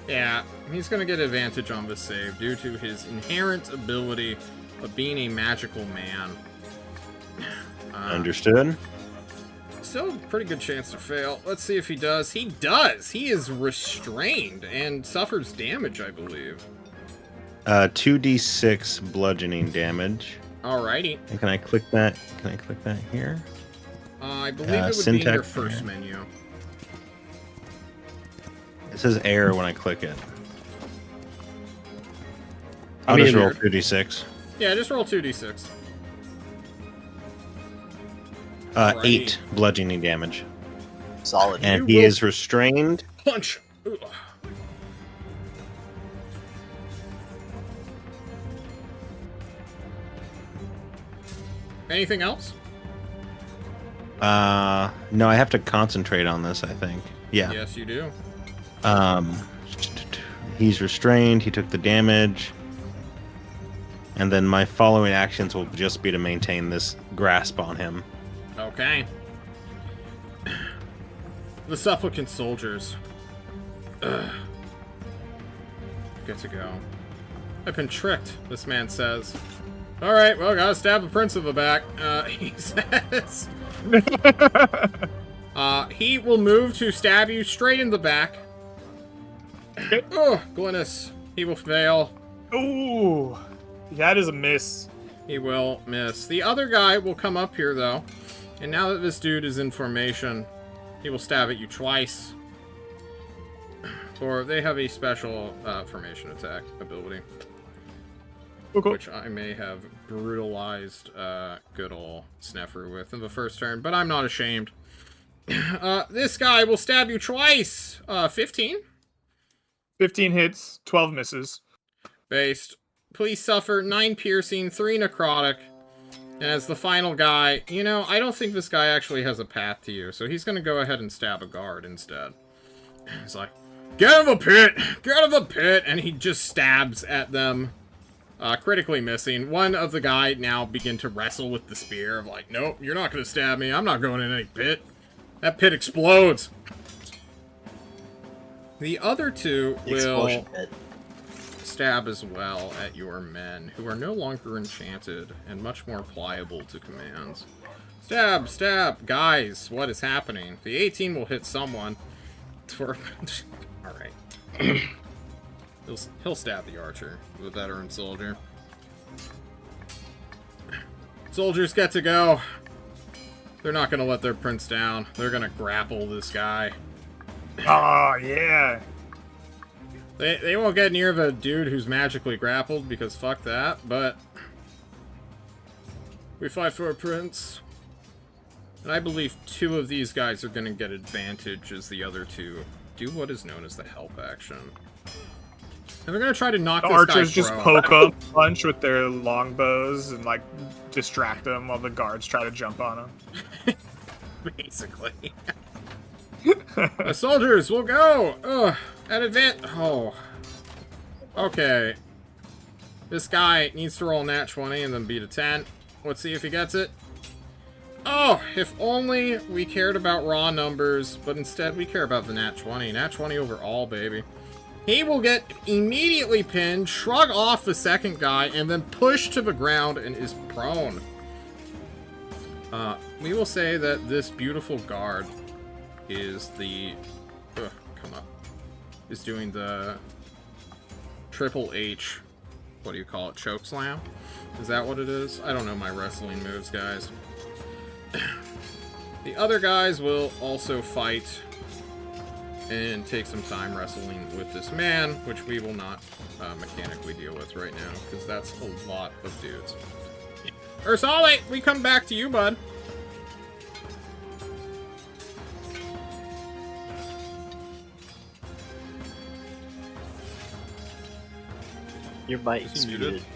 Yeah, he's gonna get advantage on this save due to his inherent ability of being a magical man. Understood. Still a pretty good chance to fail. Let's see if he does. He does! He is restrained and suffers damage, I believe. 2d6 bludgeoning damage. Alrighty. And can I click that? Can I click that here? I believe it would be in your syntax first here. menu. It says error when I click it. I I'll mean, just roll 2d6. Yeah, just roll 2d6. 8 Alrighty. bludgeoning damage. Solid. And You he will- is restrained. Punch! Ugh. Anything else? No, I have to concentrate on this, I think. Yeah. Yes, you do. He's restrained, he took the damage. And then my following actions will just be to maintain this grasp on him. Okay. The supplicant soldiers. Ugh. Good to go. I've been tricked, this man says. Alright, well, gotta stab the prince in the back. He says... he will move to stab you straight in the back. Oh, Glynis. He will fail. Ooh, that is a miss. He will miss. The other guy will come up here, though. And now that this dude is in formation, he will stab at you twice. Or they have a special formation attack ability. Okay. Which I may have brutalized good ol' Snefru with in the first turn, but I'm not ashamed. This guy will stab you twice. 15? 15 hits, 12 misses. Based. Please suffer 9 piercing, 3 necrotic. And as the final guy, you know, I don't think this guy actually has a path to you, so he's gonna go ahead and stab a guard instead. He's like, get out of the pit! Get out of the pit! And he just stabs at them. Critically missing. One of the guy now begin to wrestle with the spear of like, nope, you're not gonna stab me. I'm not going in any pit. That pit explodes. The other two will Explosion pit. stab as well at your men, who are no longer enchanted and much more pliable to commands. Stab, stab, guys, what is happening? The 18 will hit someone. For all right. He'll stab the archer, the veteran soldier. Soldiers get to go. They're not gonna let their prince down. They're gonna grapple this guy. Oh, yeah. They won't get near the dude who's magically grappled, because fuck that, but... we fight for a prince. And I believe 2 of these guys are gonna get advantage as the other 2 do what is known as the help action. And they're gonna try to knock The this guy archers just prone. poke a punch with their longbows and, like, distract them while the guards try to jump on them. Basically. The soldiers will go! Ugh, at oh. Okay. This guy needs to roll nat 20 and then beat a 10. Let's see if he gets it. Oh, if only we cared about raw numbers, but instead we care about the nat 20. Nat 20 over all, baby. He will get immediately pinned, shrug off the second guy, and then push to the ground and is prone. We will say that this beautiful guard is the come up. Is doing the Triple H, what do you call it, choke slam? Is that what it is? I don't know my wrestling moves, guys. The other guys will also fight and take some time wrestling with this man, which we will not mechanically deal with right now, because that's a lot of dudes. Ursale, we come back to you, bud. Your mic Is is he muted? muted.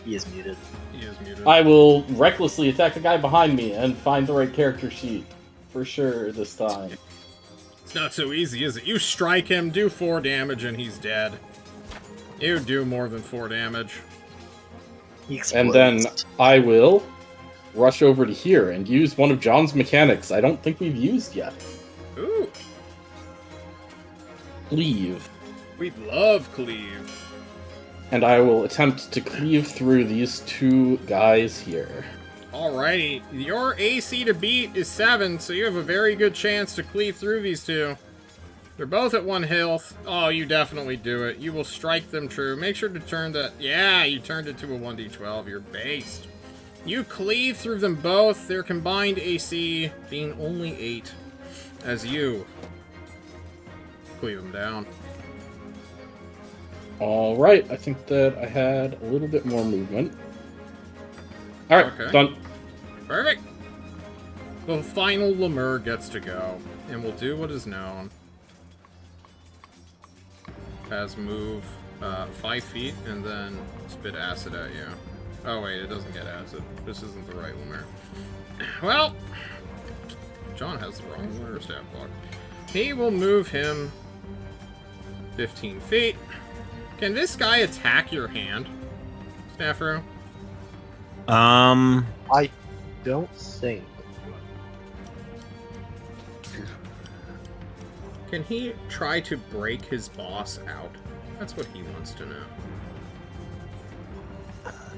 He is muted. He is muted. I will recklessly attack the guy behind me and find the right character sheet. For sure this time. It's not so easy, is it? You strike him, do 4 damage, and he's dead. You do more than 4 damage. He And then explodes. I will rush over to here and use one of John's mechanics I don't think we've used yet. Ooh, Cleave. we love cleave. And I will attempt to cleave through these 2 guys here. Alrighty, your AC to beat is 7, so you have a very good chance to cleave through these 2. They're both at 1 health. Oh, you definitely do it. You will strike them true. Make sure to turn that. Yeah, you turned it to a 1d12. You're based. You cleave through them both, their combined AC being only 8, as you cleave them down. Alright, I think that I had a little bit more movement. Alright, Okay. done. Perfect. The final lemur gets to go, and will do what is known as move 5 feet and then spit acid at you. Oh wait, it doesn't get acid. This isn't the right lemur. Well, John has the wrong lemur stat block. He will move him 15 feet. Can this guy attack your hand, Snafu? I don't think. Can he try to break his boss out? That's what he wants to know.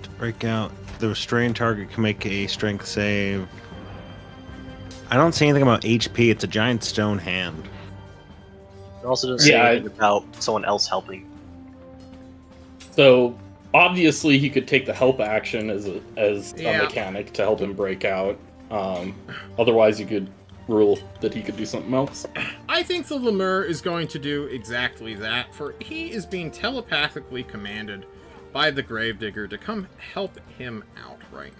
To break out, the restrained target can make a strength save. I don't see anything about HP. It's a giant stone hand. It also doesn't say Yeah, anything about someone else helping. So, obviously he could take the help action as a Yeah. mechanic to help him break out. Otherwise you could rule that he could do something else. I think the lemur is going to do exactly that, for he is being telepathically commanded by the gravedigger to come help him out right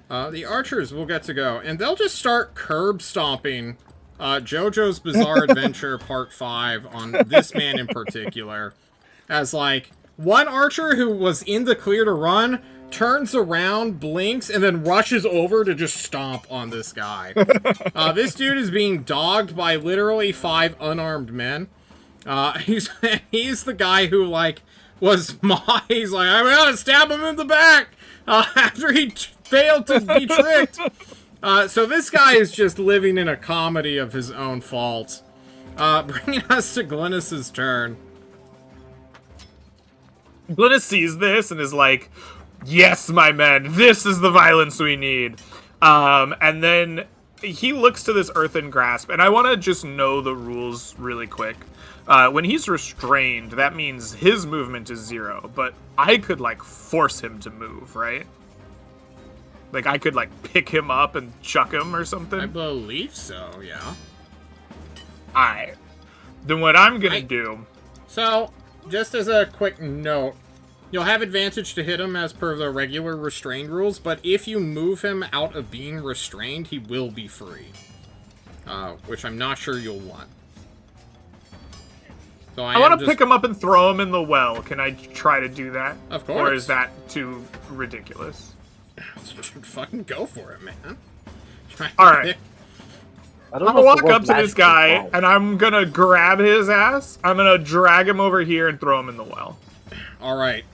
now. The archers will get to go, and they'll just start curb stomping JoJo's Bizarre Adventure Part 5 on this man in particular. As, like, one archer who was in the clear to run turns around, blinks, and then rushes over to just stomp on this guy. This dude is being dogged by literally 5 unarmed men. He's the guy who, like, was he's like, I'm gonna stab him in the back after he failed to be tricked. So this guy is just living in a comedy of his own faults. Bringing us to Glynis's turn. Glynis sees this and is like, yes, my men, this is the violence we need. And then he looks to this earthen grasp, and I want to just know the rules really quick. When he's restrained, that means his movement is 0, but I could, like, force him to move, right? Like, I could, like, pick him up and chuck him or something? I believe so, yeah. Alright. Then what I'm gonna do... So, just as a quick note, you'll have advantage to hit him as per the regular restrained rules, but if you move him out of being restrained, he will be free. Which I'm not sure you'll want. So I want to pick him up and throw him in the well. Can I try to do that? Of course. Or is that too ridiculous? Fucking go for it, man. Alright. I don't I'm know gonna if the walk word up to this magic guy, is wrong. and I'm gonna grab his ass. I'm gonna drag him over here and throw him in the well. Alright.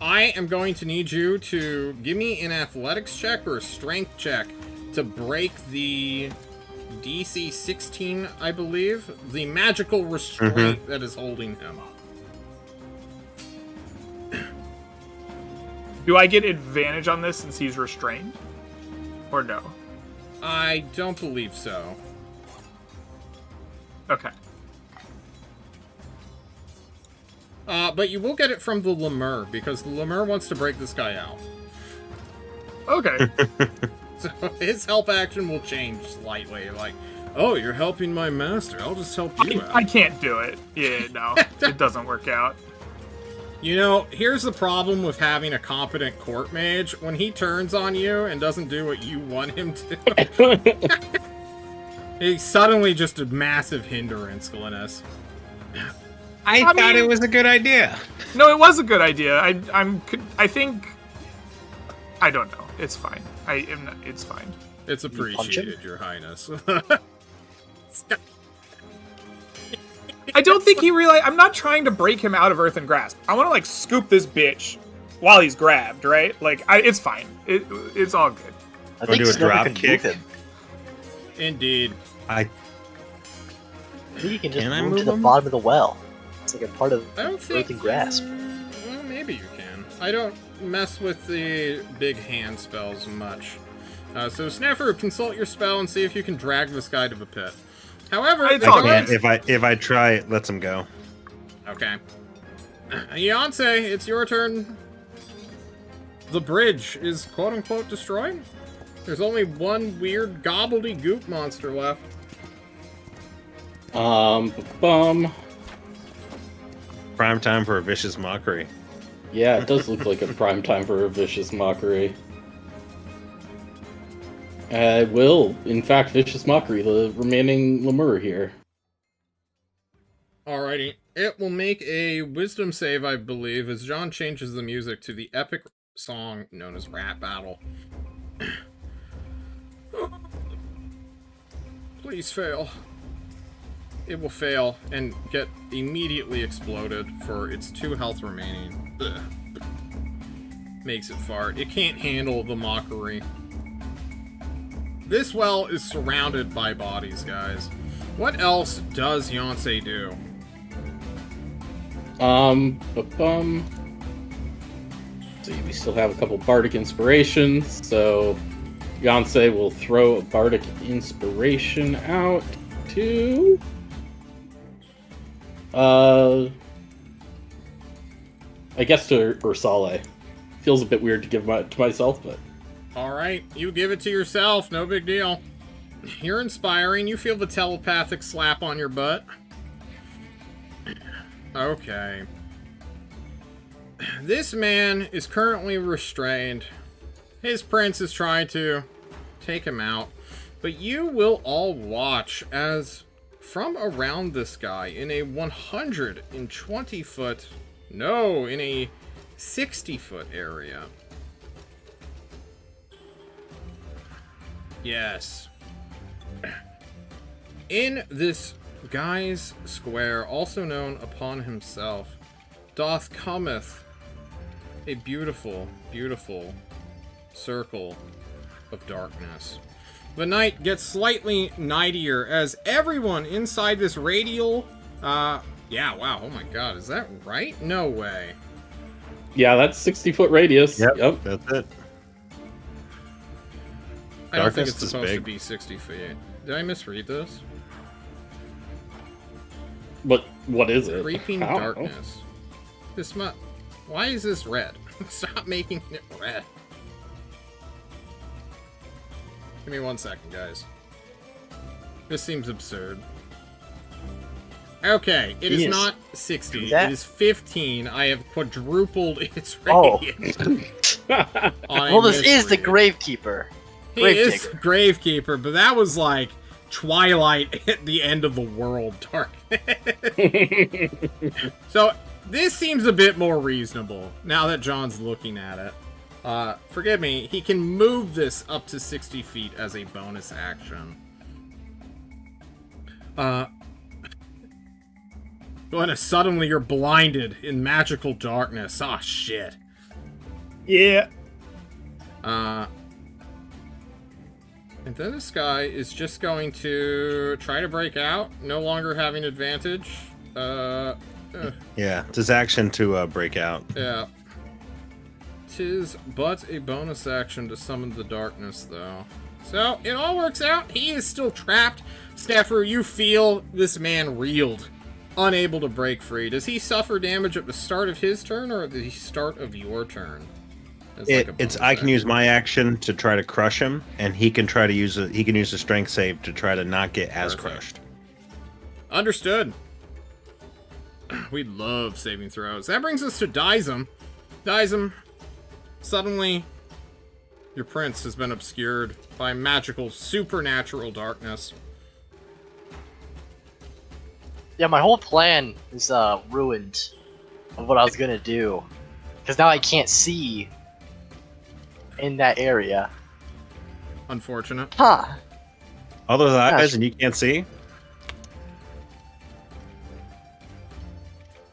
I am going to need you to give me an athletics check or a strength check to break the DC 16, I believe. The magical restraint that is holding him. Do I get advantage on this since he's restrained? Or no? I don't believe so. Okay. But you will get it from the lemur, because the lemur wants to break this guy out. Okay. So his help action will change slightly. Like, oh, you're helping my master. I'll just help you out. I can't do it. Yeah, no. It doesn't work out. You know, here's the problem with having a competent court mage. When he turns on you and doesn't do what you want him to, he's suddenly just a massive hindrance, Glynis. I thought it was a good idea. No, it was a good idea. I think... I don't know. It's fine. It's fine. It's punch him? appreciated, Your Highness. I don't think he realized... I'm not trying to break him out of Earthen Grasp. I want to, like, scoop this bitch while he's grabbed, right? Like, it's fine. It's all good. I think do a Snover drop can kick? move him. Indeed. I think you can just Can I move to move the him? bottom of the well. It's like a part of I don't think... Earthen Grasp. Well, maybe you can. I don't mess with the big hand spells much. So, Snafu, consult your spell and see if you can drag this guy to the pit. However, It's all I good. can't. If I try, it lets him go. Okay. Yancey, it's your turn. The bridge is quote-unquote destroyed. There's only one weird gobbledygook monster left. Bum. Prime time for a vicious mockery. Yeah, it does look like a prime time for a vicious mockery. Will, in fact, vicious mockery, the remaining lemur here. Alrighty. It will make a wisdom save, I believe, as John changes the music to the epic song known as Rat Battle. Please fail. It will fail and get immediately exploded for its 2 health remaining. Ugh. Makes it fart. It can't handle the mockery. This well is surrounded by bodies, guys. What else does Yancey do? See, we still have a couple bardic inspirations, so Yancey will throw a bardic inspiration out to... I guess to Ursale. Feels a bit weird to give to myself, but... Alright, you give it to yourself, no big deal. You're inspiring, you feel the telepathic slap on your butt. Okay. This man is currently restrained. His prince is trying to take him out. But you will all watch as from around this guy in a 120 foot... No, in a 60 foot area. Yes. In this guy's square, also known upon himself, doth cometh a beautiful, beautiful circle of darkness. The night gets slightly nightier as everyone inside this radial, yeah, wow, oh my god, is that right? No way. Yeah, that's 60-foot radius. Yep. That's it. I don't think Darkness it's is supposed to big. be 60 feet. Did I misread this? What is it? Creeping I don't know. darkness. This why is this red? Stop making it red. Give me 1 second, guys. This seems absurd. Okay, it is Yes. not 60. That- It is 15. I have quadrupled its Oh. radius. Well, this is the Gravekeeper. He is Gravedigger. Gravekeeper, but that was like Twilight at the end of the world dark. So this seems a bit more reasonable now that John's looking at it. Forgive me, he can move this up to 60 feet as a bonus action. Glenna, suddenly you're blinded in magical darkness. Ah, shit. Yeah. And then this guy is just going to try to break out, no longer having advantage. Yeah, it's his action to break out. Yeah. 'Tis but a bonus action to summon the darkness, though. So, it all works out. He is still trapped. Staffer, you feel this man reeled, unable to break free. Does he suffer damage at the start of his turn or at the start of your turn? I can use my action to try to crush him, and he can try to use a strength save to try to not get as crushed. Understood. We love saving throws. That brings us to Dizem. Dizem, suddenly your prince has been obscured by magical, supernatural darkness. Yeah, my whole plan is ruined of what I was gonna do. Because now I can't see in that area. Unfortunate. Huh. All those eyes and you can't see?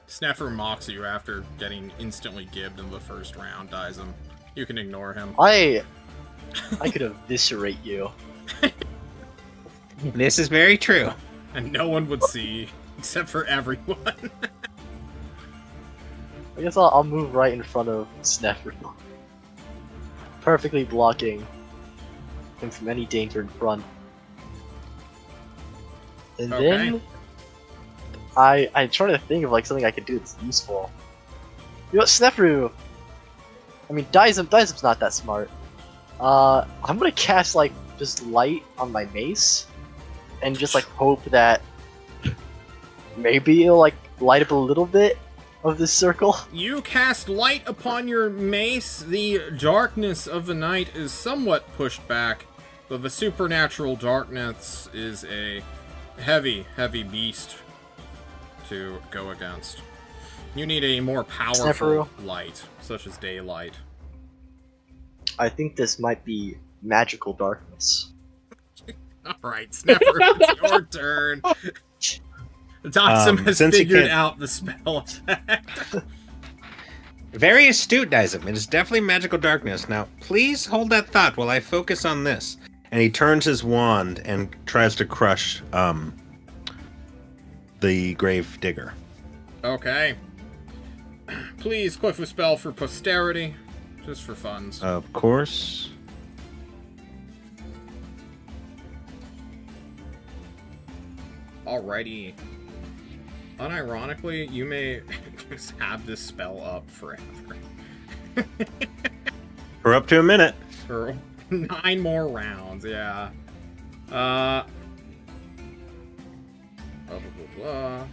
Sneffer mocks you after getting instantly gibbed in the first round, Dizem. You can ignore him. I could eviscerate you. This is very true. And no one would see, except for everyone. I guess I'll move right in front of Sneffer. Perfectly blocking him from any danger in front. And then I try to think of like something I could do that's useful. You know what, Snefru? I mean, Dizem's not that smart. I'm gonna cast like just light on my mace, and just like hope that maybe it'll like light up a little bit of this circle. You cast light upon your mace. The darkness of the night is somewhat pushed back, but the supernatural darkness is a heavy, heavy beast to go against. You need a more powerful light, such as daylight. I think this might be magical darkness. Alright, Sneffer, it's your turn. Dizem has figured out the spell effect. Very astute, Dizem. It is definitely magical darkness. Now, please hold that thought while I focus on this. And he turns his wand and tries to crush the grave digger. Okay. Please click the spell for posterity, just for funds. Of course. Alrighty. Unironically, you may just have this spell up forever. We're up to a minute. For 9 more rounds, yeah. Blah, blah, blah, blah.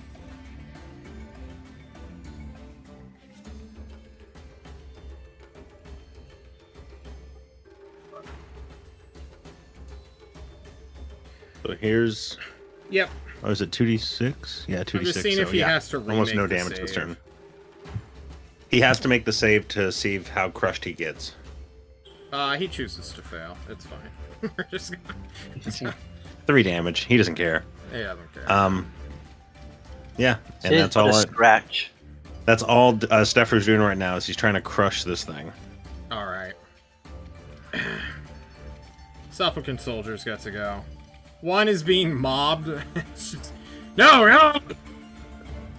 So here's... Yep. Oh, is it 2d6? Yeah, 2d6. I'm just seeing if he has to remake almost no the damage this save. turn. He has to make the save to see how crushed he gets. He chooses to fail. It's fine. We're just gonna... 3 damage. He doesn't care. Yeah, I don't care. Yeah, and that's all. Scratch. That's all Steffer's doing right now is he's trying to crush this thing. All right. Supplicant soldiers got to go. One is being mobbed. It's just, no!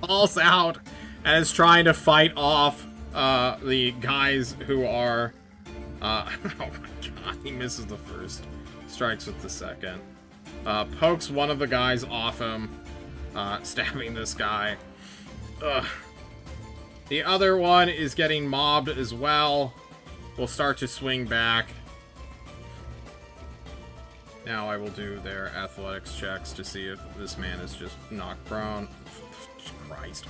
Falls out and is trying to fight off the guys who are. Oh my god! He misses the first. Strikes with the second. Pokes one of the guys off him, stabbing this guy. Ugh. The other one is getting mobbed as well. Will start to swing back. Now I will do their athletics checks to see if this man is just knocked prone. Christ.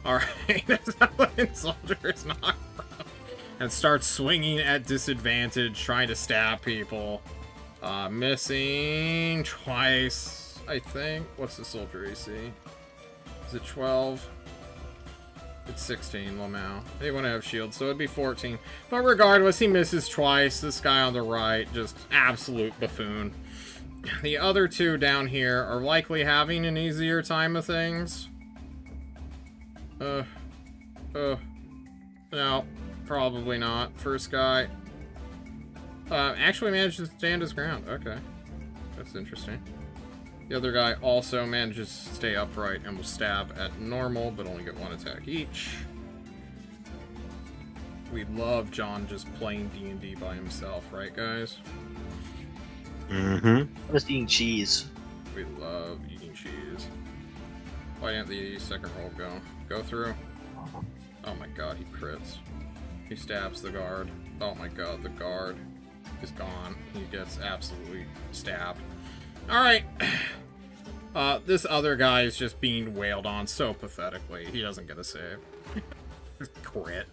Alright, the soldier is knocked prone. And starts swinging at disadvantage, trying to stab people. Missing twice, I think. What's the soldier AC? Is it 12? It's 16, Lamau. They want to have shields, so it'd be 14. But regardless, he misses twice. This guy on the right, just absolute buffoon. The other two down here are likely having an easier time of things. No, probably not. First guy actually managed to stand his ground. Okay, that's interesting. The other guy also manages to stay upright and will stab at normal, but only get 1 attack each. We love John just playing D&D by himself, right, guys? Mm-hmm. I'm just eating cheese. We love eating cheese. Why didn't the second roll go through? Oh my god, he crits. He stabs the guard. Oh my god, the guard is gone. He gets absolutely stabbed. Alright. This other guy is just being wailed on so pathetically. He doesn't get a save. Crit.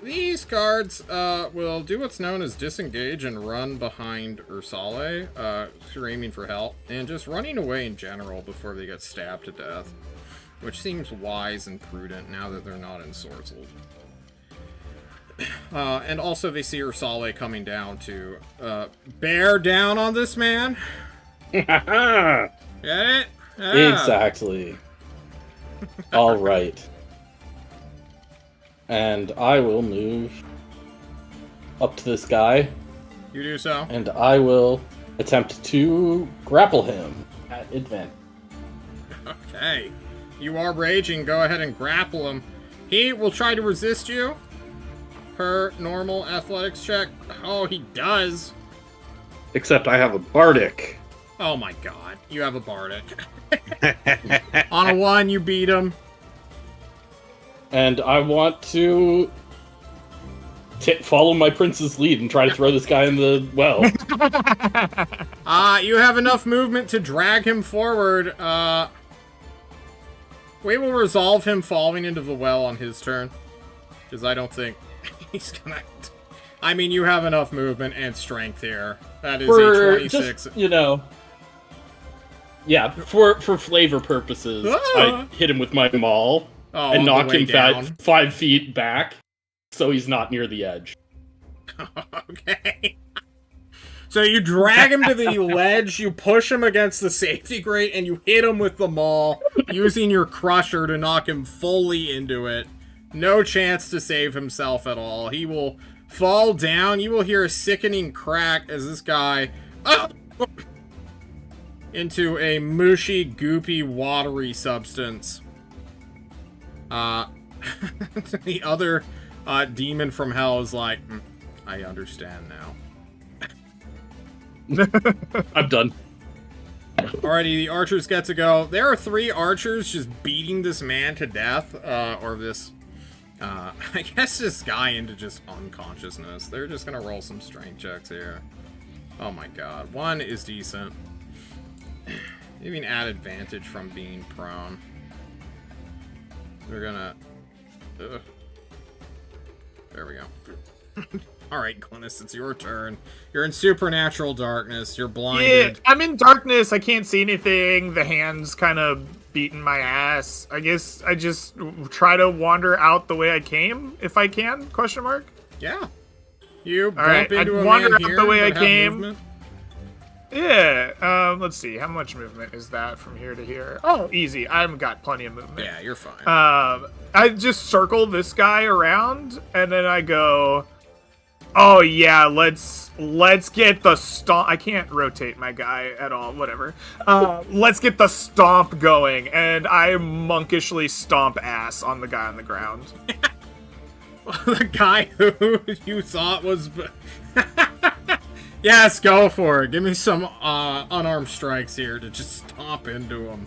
These guards will do what's known as disengage and run behind Ursale, screaming for help, and just running away in general before they get stabbed to death, which seems wise and prudent now that they're not ensorcelled. And also they see Ursale coming down to bear down on this man. Get it? Yeah. Exactly. All right. And I will move up to this guy. You do so. And I will attempt to grapple him at advantage. Okay. You are raging. Go ahead and grapple him. He will try to resist you. Per normal athletics check. Oh, he does. Except I have a bardic. Oh my god. You have a bardic. On a 1, you beat him. And I want to follow my prince's lead and try to throw this guy in the well. You have enough movement to drag him forward. We will resolve him falling into the well on his turn. Because I don't think he's gonna... I mean, you have enough movement and strength here. That is a 26. Just, yeah, for flavor purposes, I hit him with my maul. Oh, and knock him down. 5 feet back, so he's not near the edge. Okay. So you drag him to the ledge, you push him against the safety grate, and you hit him with the maul, using your crusher to knock him fully into it. No chance to save himself at all. He will fall down. You will hear a sickening crack as this guy... into a mushy, goopy, watery substance. The other demon from hell is like, I understand now. I'm done. Alrighty, the archers get to go. There are 3 archers just beating this man to death, or this, I guess this guy into just unconsciousness. They're just gonna roll some strength checks here. Oh my god. 1 is decent. Even add advantage from being prone. We're gonna... There we go. Alright, Glynis, it's your turn. You're in supernatural darkness. You're blinded. Yeah, I'm in darkness. I can't see anything. The hand's kind of beating my ass. I guess I just try to wander out the way I came, if I can, question mark? Yeah. You bump Alright, I'd into a wander man out here, the way I but have Yeah, let's see. How much movement is that from here to here? Oh, easy. I've got plenty of movement. Yeah, you're fine. I just circle this guy around, and then I go, oh yeah, let's get the stomp. I can't rotate my guy at all, whatever. Let's get the stomp going, and I monkishly stomp ass on the guy on the ground. The guy who you thought was... Yes, go for it. Give me some unarmed strikes here to just stomp into him.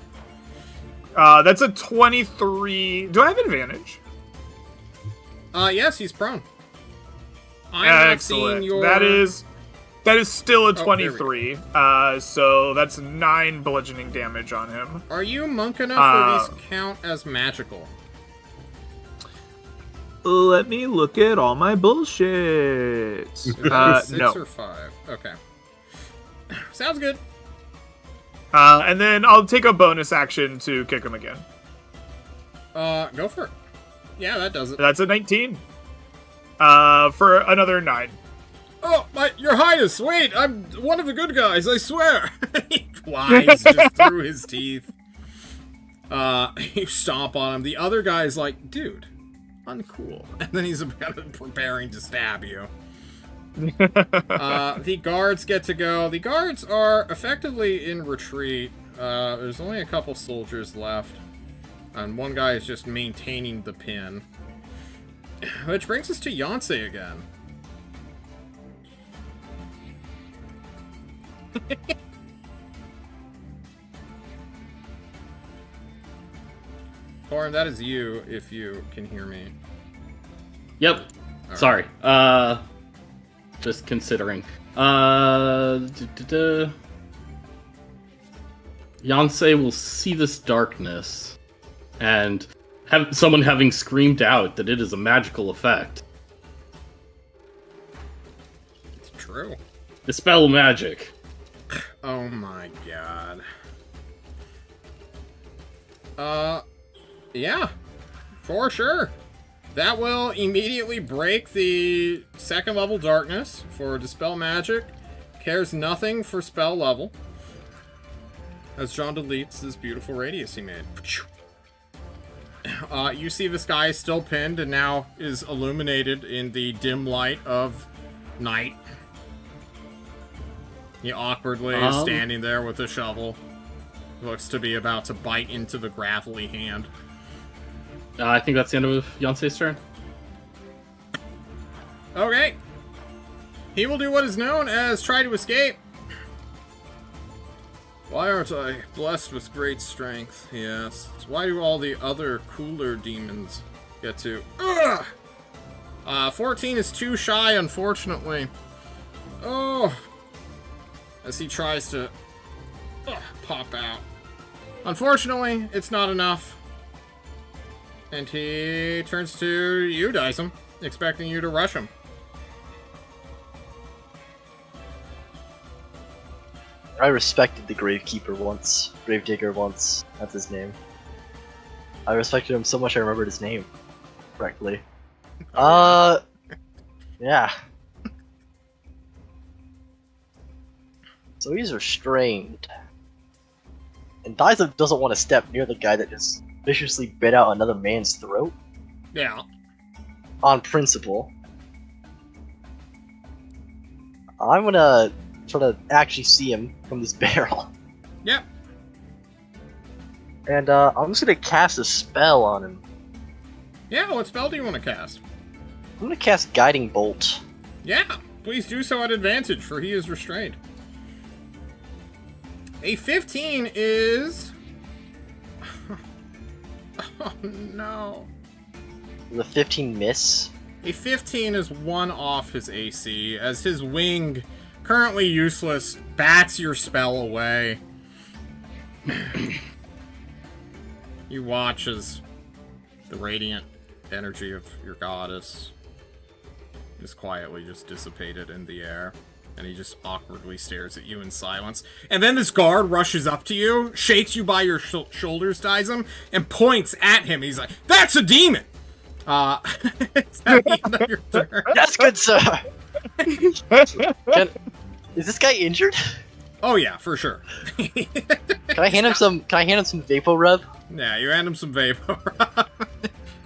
That's a 23. Do I have advantage? Yes, he's prone. I'm not Excellent. seeing your... That is still a there we 23. So that's 9 bludgeoning damage on him. Are you monk enough for these count as magical? Let me look at all my bullshit. 6 No. or 5. Okay. Sounds good. And then I'll take a bonus action to kick him again. Go for it. Yeah, that does it. That's a 19. For another 9. Oh, your highness, wait, I'm one of the good guys, I swear. He flies just through his teeth. You stomp on him. The other guy's like, dude, uncool. And then he's kind of preparing to stab you. The guards get to go. The guards are effectively in retreat. There's only a couple soldiers left. And one guy is just maintaining the pin. Which brings us to Yonsei again. Corin, that is you, if you can hear me. Yep. All Sorry. Just considering. Yancey will see this darkness and have someone having screamed out that it is a magical effect. It's true. Dispel magic. Oh my god. Yeah, for sure. That will immediately break the second level darkness for Dispel Magic. Cares nothing for spell level. As John deletes this beautiful radius he made. You see this guy is still pinned and now is illuminated in the dim light of night. He awkwardly is standing there with a shovel. Looks to be about to bite into the gravelly hand. I think that's the end of Yancey's turn. Okay. He will do what is known as try to escape. Why aren't I blessed with great strength? He asks. Why do all the other cooler demons get to... Ugh! 14 is too shy, unfortunately. Oh. As he tries to pop out. Unfortunately, it's not enough. And he turns to you, Dyson, expecting you to rush him. I respected the Gravekeeper once. Gravedigger once. That's his name. I respected him so much I remembered his name correctly. Yeah. So he's restrained. And Dyson doesn't want to step near the guy that just viciously bit out another man's throat. Yeah. On principle. I'm gonna try to actually see him from this barrel. Yep. And I'm just gonna cast a spell on him. Yeah, what spell do you want to cast? I'm gonna cast Guiding Bolt. Yeah, please do so at advantage, for he is restrained. A 15 is... Oh, no. Will the 15 miss? A 15 is one off his AC, as his wing, currently useless, bats your spell away. You watch as the radiant energy of your goddess is quietly just dissipated in the air. And he just awkwardly stares at you in silence. And then this guard rushes up to you, shakes you by your shoulders, Dyson, and points at him. He's like, "That's a demon!" It's at the end of your turn. That's good, sir! Is this guy injured? Oh yeah, for sure. Can I hand him some Vapor Rub? Yeah, you hand him some vapor.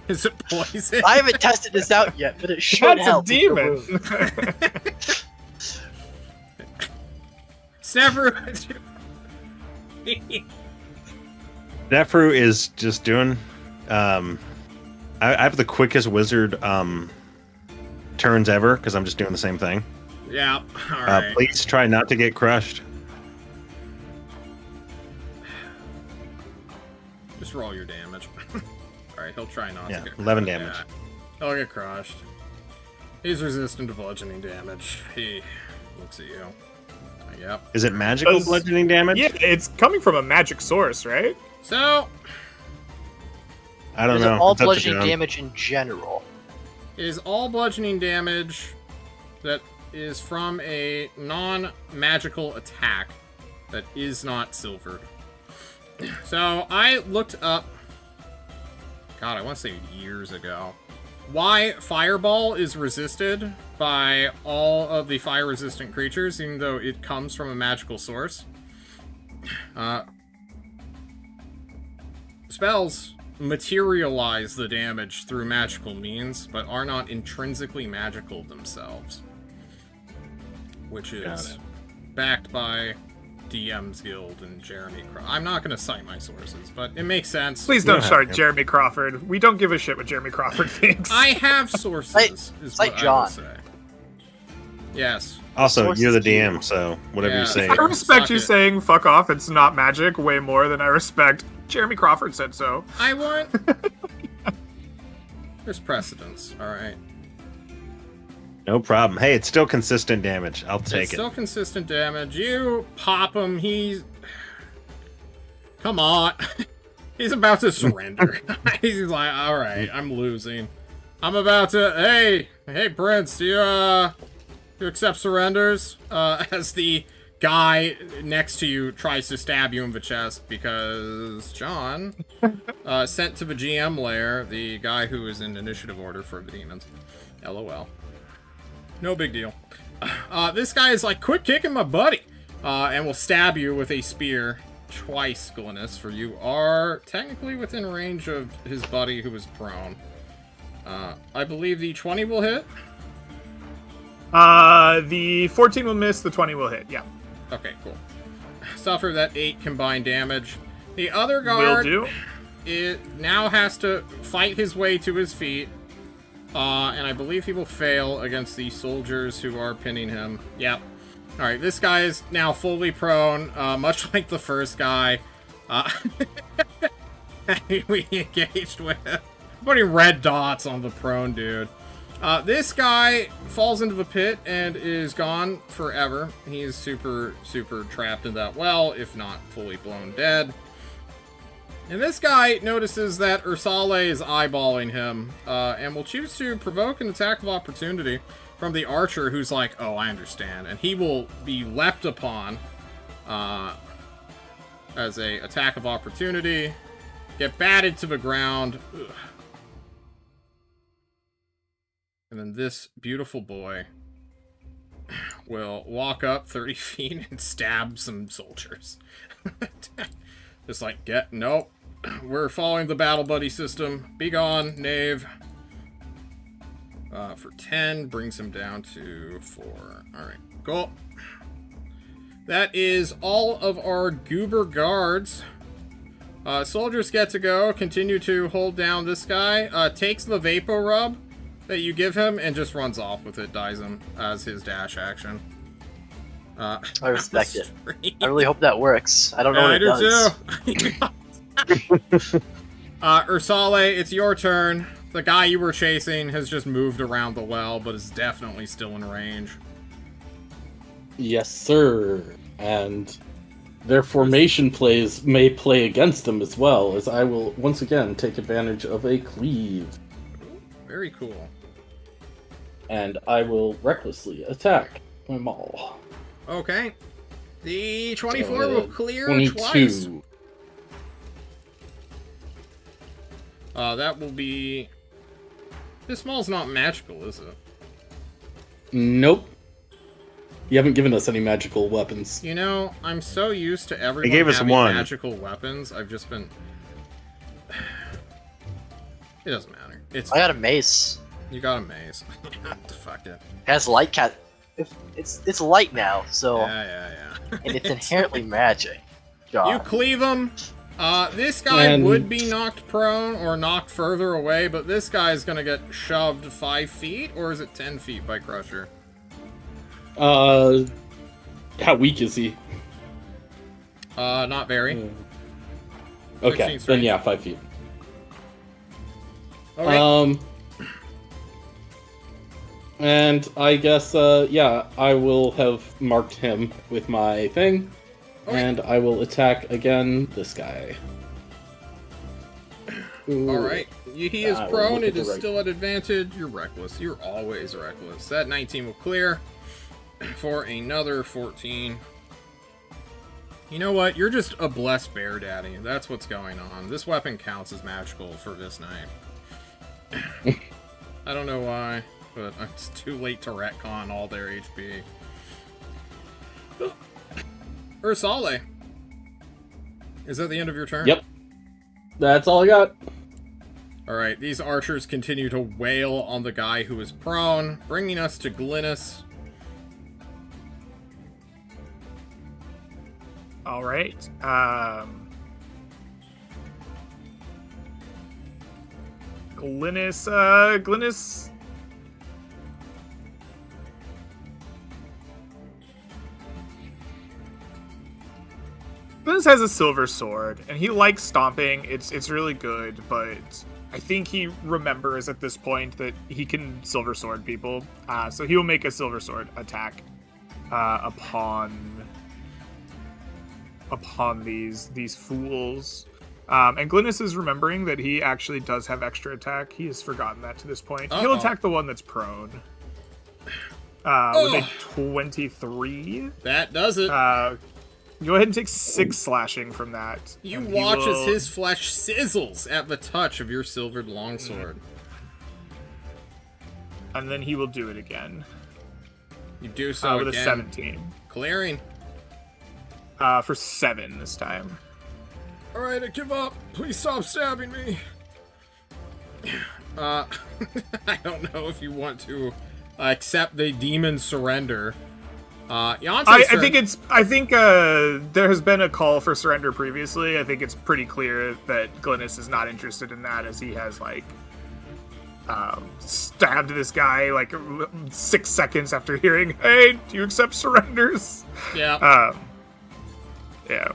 Is it poison? I haven't tested this out yet, but it should That's a help. demon. Snapper. Nefru is just doing. I have the quickest wizard turns ever because I'm just doing the same thing. Yeah. All right. Please try not to get crushed. Just roll your damage. All right, he'll try not Yeah, to get 11 crushed. damage. Yeah. He'll get crushed. He's resistant to bludgeoning damage. He looks at you. Yep. Is it magical bludgeoning damage? Yeah, it's coming from a magic source, right? So, I don't Is know. it all It's up to bludgeoning John. damage in general? it is all bludgeoning damage that is from a non-magical attack that is not silvered. So, I looked up... God, I want to say years ago. Why Fireball is resisted by all of the fire-resistant creatures, even though it comes from a magical source. Spells materialize the damage through magical means, but are not intrinsically magical themselves. Which is backed by DM's Guild and Jeremy Crawford. I'm not going to cite my sources, but it makes sense. Please don't Yeah. start Jeremy Crawford. We don't give a shit what Jeremy Crawford thinks. I have sources, is Cite what I will John. say. Yes. Also, Source you're the is key. DM, so whatever Yeah. you say. I respect Suck you it. saying "fuck off." It's not magic way more than I respect Jeremy Crawford said so. I want. There's precedence. All right. No problem. Hey, it's still consistent damage. I'll take It's it. still consistent damage. You pop him. He's. Come on. He's about to surrender. He's like, all right, I'm losing. I'm about to. Hey, Prince, do you accept surrenders? As the guy next to you tries to stab you in the chest because John, sent to the GM lair, the guy who is in initiative order for the demons. LOL. No big deal. This guy is like, quit kicking my buddy, and will stab you with a spear twice, Glynis, for you are technically within range of his buddy who is prone. I believe the 20 will hit. The 14 will miss, the 20 will hit. Yeah. Okay, cool. Suffer that 8 combined damage. The other Will guard do. it now has to fight his way to his feet. And I believe he will fail against the soldiers who are pinning him. Yep. Alright, this guy is now fully prone, much like the first guy. We engaged with. Putting red dots on the prone dude. This guy falls into the pit and is gone forever. He's super, super trapped in that well, if not fully blown dead. And this guy notices that Ursale is eyeballing him, and will choose to provoke an attack of opportunity from the archer, who's like, oh, I understand. And he will be leapt upon as a attack of opportunity, get batted to the ground. Ugh. And then this beautiful boy will walk up 30 feet and stab some soldiers. Just like, nope. We're following the battle buddy system. Be gone, knave. For 10, brings him down to 4. Alright, cool. That is all of our goober guards. Soldiers get to go. Continue to hold down this guy. Takes the Vapo Rub that you give him and just runs off with it. Dies him as his dash action. I respect it. I really hope that works. I don't know Yeah, what it does. I do too. Ursale, it's your turn. The guy you were chasing has just moved around the well, but is definitely still in range. Yes, sir. And their formation plays may play against them as well, as I will once again take advantage of a cleave. Very cool. And I will recklessly attack my maul. Okay. The 24 will clear 22. twice. That will be... This maul's not magical, is it? Nope. You haven't given us any magical weapons. You know, I'm so used to everyone gave us having one. magical weapons, I've just been... It doesn't matter. It's I got a mace. You got a maze. Fuck it. It has light cat. It's light now, so Yeah. and it's inherently magic. God. You cleave him. This guy And- would be knocked prone or knocked further away, but this guy's gonna get shoved 5 feet, or is it 10 feet by Crusher? How weak is he? Not very. Okay, 16 then strength. yeah, 5 feet. Okay. And I guess, yeah, I will have marked him with my thing, Okay. and I will attack again this guy. Ooh. Alright. He is I will prone. look It at the is right- still at advantage. You're reckless. You're always reckless. That 19 will clear for another 14. You know what? You're just a blessed bear daddy. That's what's going on. This weapon counts as magical for this night. I don't know why, but it's too late to retcon all their HP. Ursale. Is that the end of your turn? Yep. That's all I got. Alright, these archers continue to wail on the guy who is prone, bringing us to Glynis. All right. Glynis. Glynis has a silver sword, and he likes stomping. It's really good, but I think he remembers at this point that he can silver sword people. So he will make a silver sword attack upon these fools. And Glynis is remembering that he actually does have extra attack. He has forgotten that to this point. He'll attack the one that's prone. With a 23. That does it. Go ahead and take 6 slashing from that. You watch as his flesh sizzles at the touch of your silvered longsword. And then he will do it again. You do so with again. a 17. Clearing. For 7 this time. Alright, I give up. Please stop stabbing me. I don't know if you want to accept the demon's surrender. I think there has been a call for surrender previously. I think it's pretty clear that Glynis is not interested in that, as he has stabbed this guy 6 seconds after hearing, "Hey, do you accept surrenders?" Yeah. Yeah.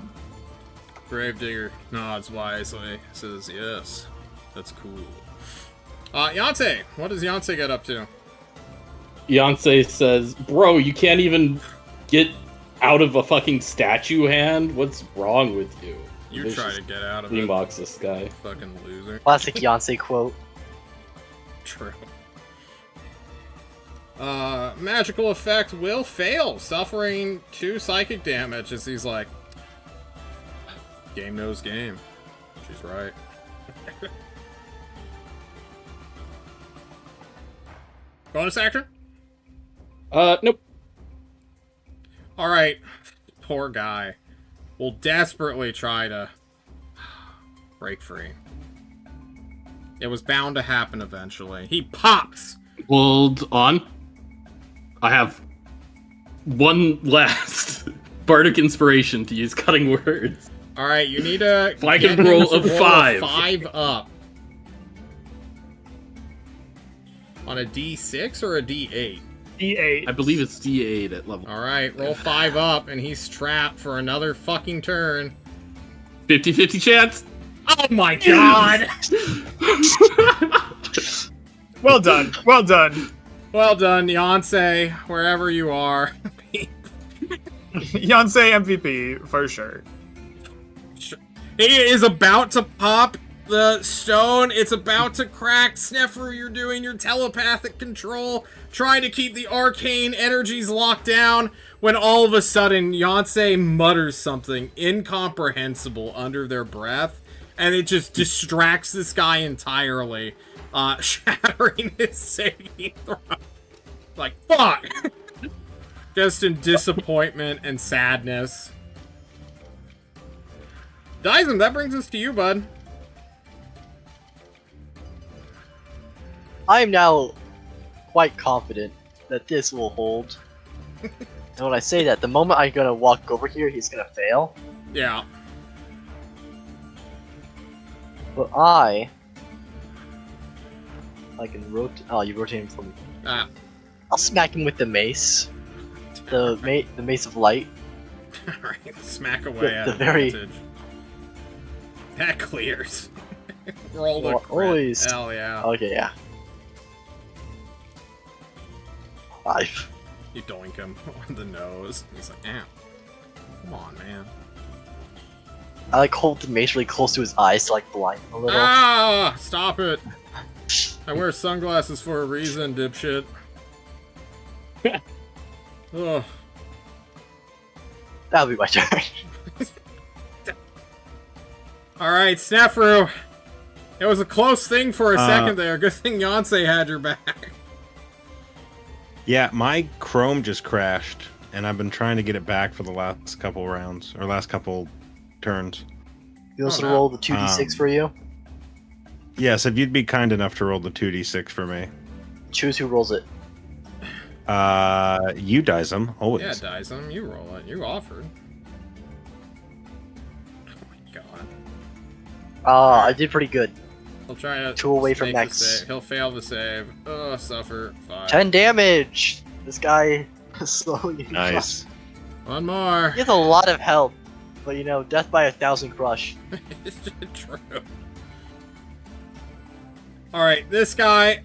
Gravedigger nods wisely, says yes. That's cool. Yonsei, what does Yonsei get up to? Yonsei says, "Bro, you can't even get out of a fucking statue hand? What's wrong with you?" You try to get out of it. Box this guy. Fucking loser. Classic Yonsei quote. True. Magical effect will fail, suffering 2 psychic damage as he's like, game knows game. She's right. Bonus action? Nope. Alright. Poor guy. Will desperately try to break free. It was bound to happen eventually. He pops! Hold on. I have one last bardic inspiration to use cutting words. Alright, you need to If I can roll a 5. 5 up. On a D6 or a D8? D8. I believe it's D8 at level. Alright, roll 5 up, and he's trapped for another fucking turn. 50-50 chance. Oh my god! Well done. Well done. Well done, Yonsei, wherever you are. Yonsei MVP, for sure. He is about to pop the stone. It's about to crack. Snefru, you're doing your telepathic control, trying to keep the arcane energies locked down, when all of a sudden Yonsei mutters something incomprehensible under their breath, and it just distracts this guy entirely, shattering his saving throw. Like, fuck! Just in disappointment and sadness. Dyson, that brings us to you, bud. I am now quite confident that this will hold. And when I say that, the moment I'm gonna walk over here, he's gonna fail. Yeah. But I can rotate. Oh, you rotate him for me. Ah. I'll smack him with the mace. The mace of light. Alright, smack away at the very- advantage. That clears. Roll the Well, crit. always- Hell yeah. Okay, yeah. 5. You doink him on the nose. He's like, ow. Come on, man. I hold the mace really close to his eyes to blind him a little. Ah! Stop it! I wear sunglasses for a reason, dipshit. Ugh. That'll be my turn. Alright, Snefru. It was a close thing for a second there. Good thing Yonsei had your back. Yeah, my Chrome just crashed, and I've been trying to get it back for the last couple rounds, or last couple turns. You also Oh, no. roll the 2d6 for you. Yes, if you'd be kind enough to roll the 2d6 for me. Choose who rolls it. You dice them, always. Yeah, Dyson, you roll it. You offered. Oh my god. I did pretty good. He'll try to 2 away from make the max. save. He'll fail the save. Oh, suffer. 5. 10 damage! This guy is slowly getting Nice. One more. He has a lot of health. But you know, death by 1,000 crush. It's true. Alright, this guy...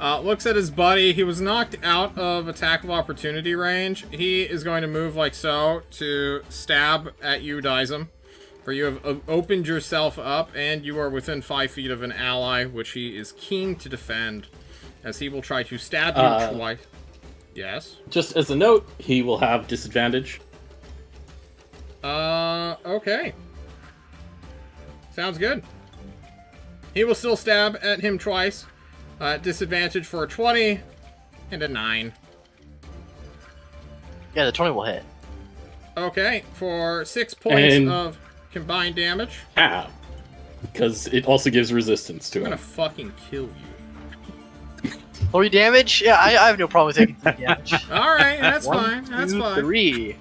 looks at his buddy. He was knocked out of attack of opportunity range. He is going to move like so to stab at you, Dizem. For you have opened yourself up, and you are within 5 feet of an ally, which he is keen to defend, as he will try to stab you twice. Yes? Just as a note, he will have disadvantage. Okay. Sounds good. He will still stab at him twice. Disadvantage for a 20 and a 9. Yeah, the 20 will hit. Okay, for 6 points And- of combined damage. Yeah. Because it also gives resistance to I'm gonna him. fucking kill you. 3 damage? Yeah, I have no problem with taking 3 damage. Alright, that's 1, fine. That's 2, fine. 3.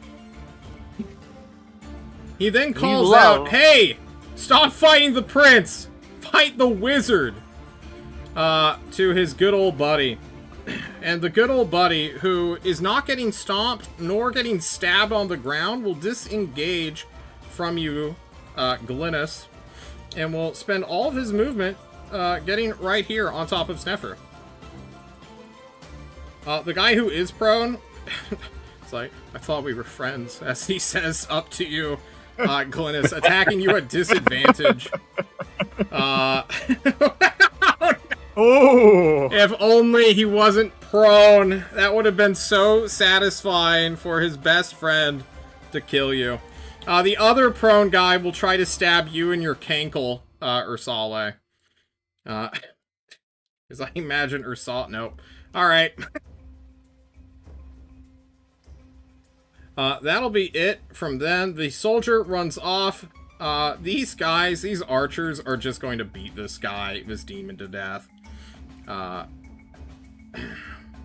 He then calls love- out, "Hey! Stop fighting the prince! Fight the wizard!" To his good old buddy. And the good old buddy, who is not getting stomped nor getting stabbed on the ground, will disengage from you, Glynis, and will spend all of his movement getting right here on top of Sneffer. The guy who is prone, it's like, I thought we were friends, as he says up to you, Glynis, attacking you at disadvantage. Oh! If only he wasn't prone. That would have been so satisfying for his best friend to kill you. The other prone guy will try to stab you in your cankle, Ursale. Because I imagine Ursale... Nope. Alright. That'll be it from then. The soldier runs off. These guys, these archers, are just going to beat this guy, this demon, to death.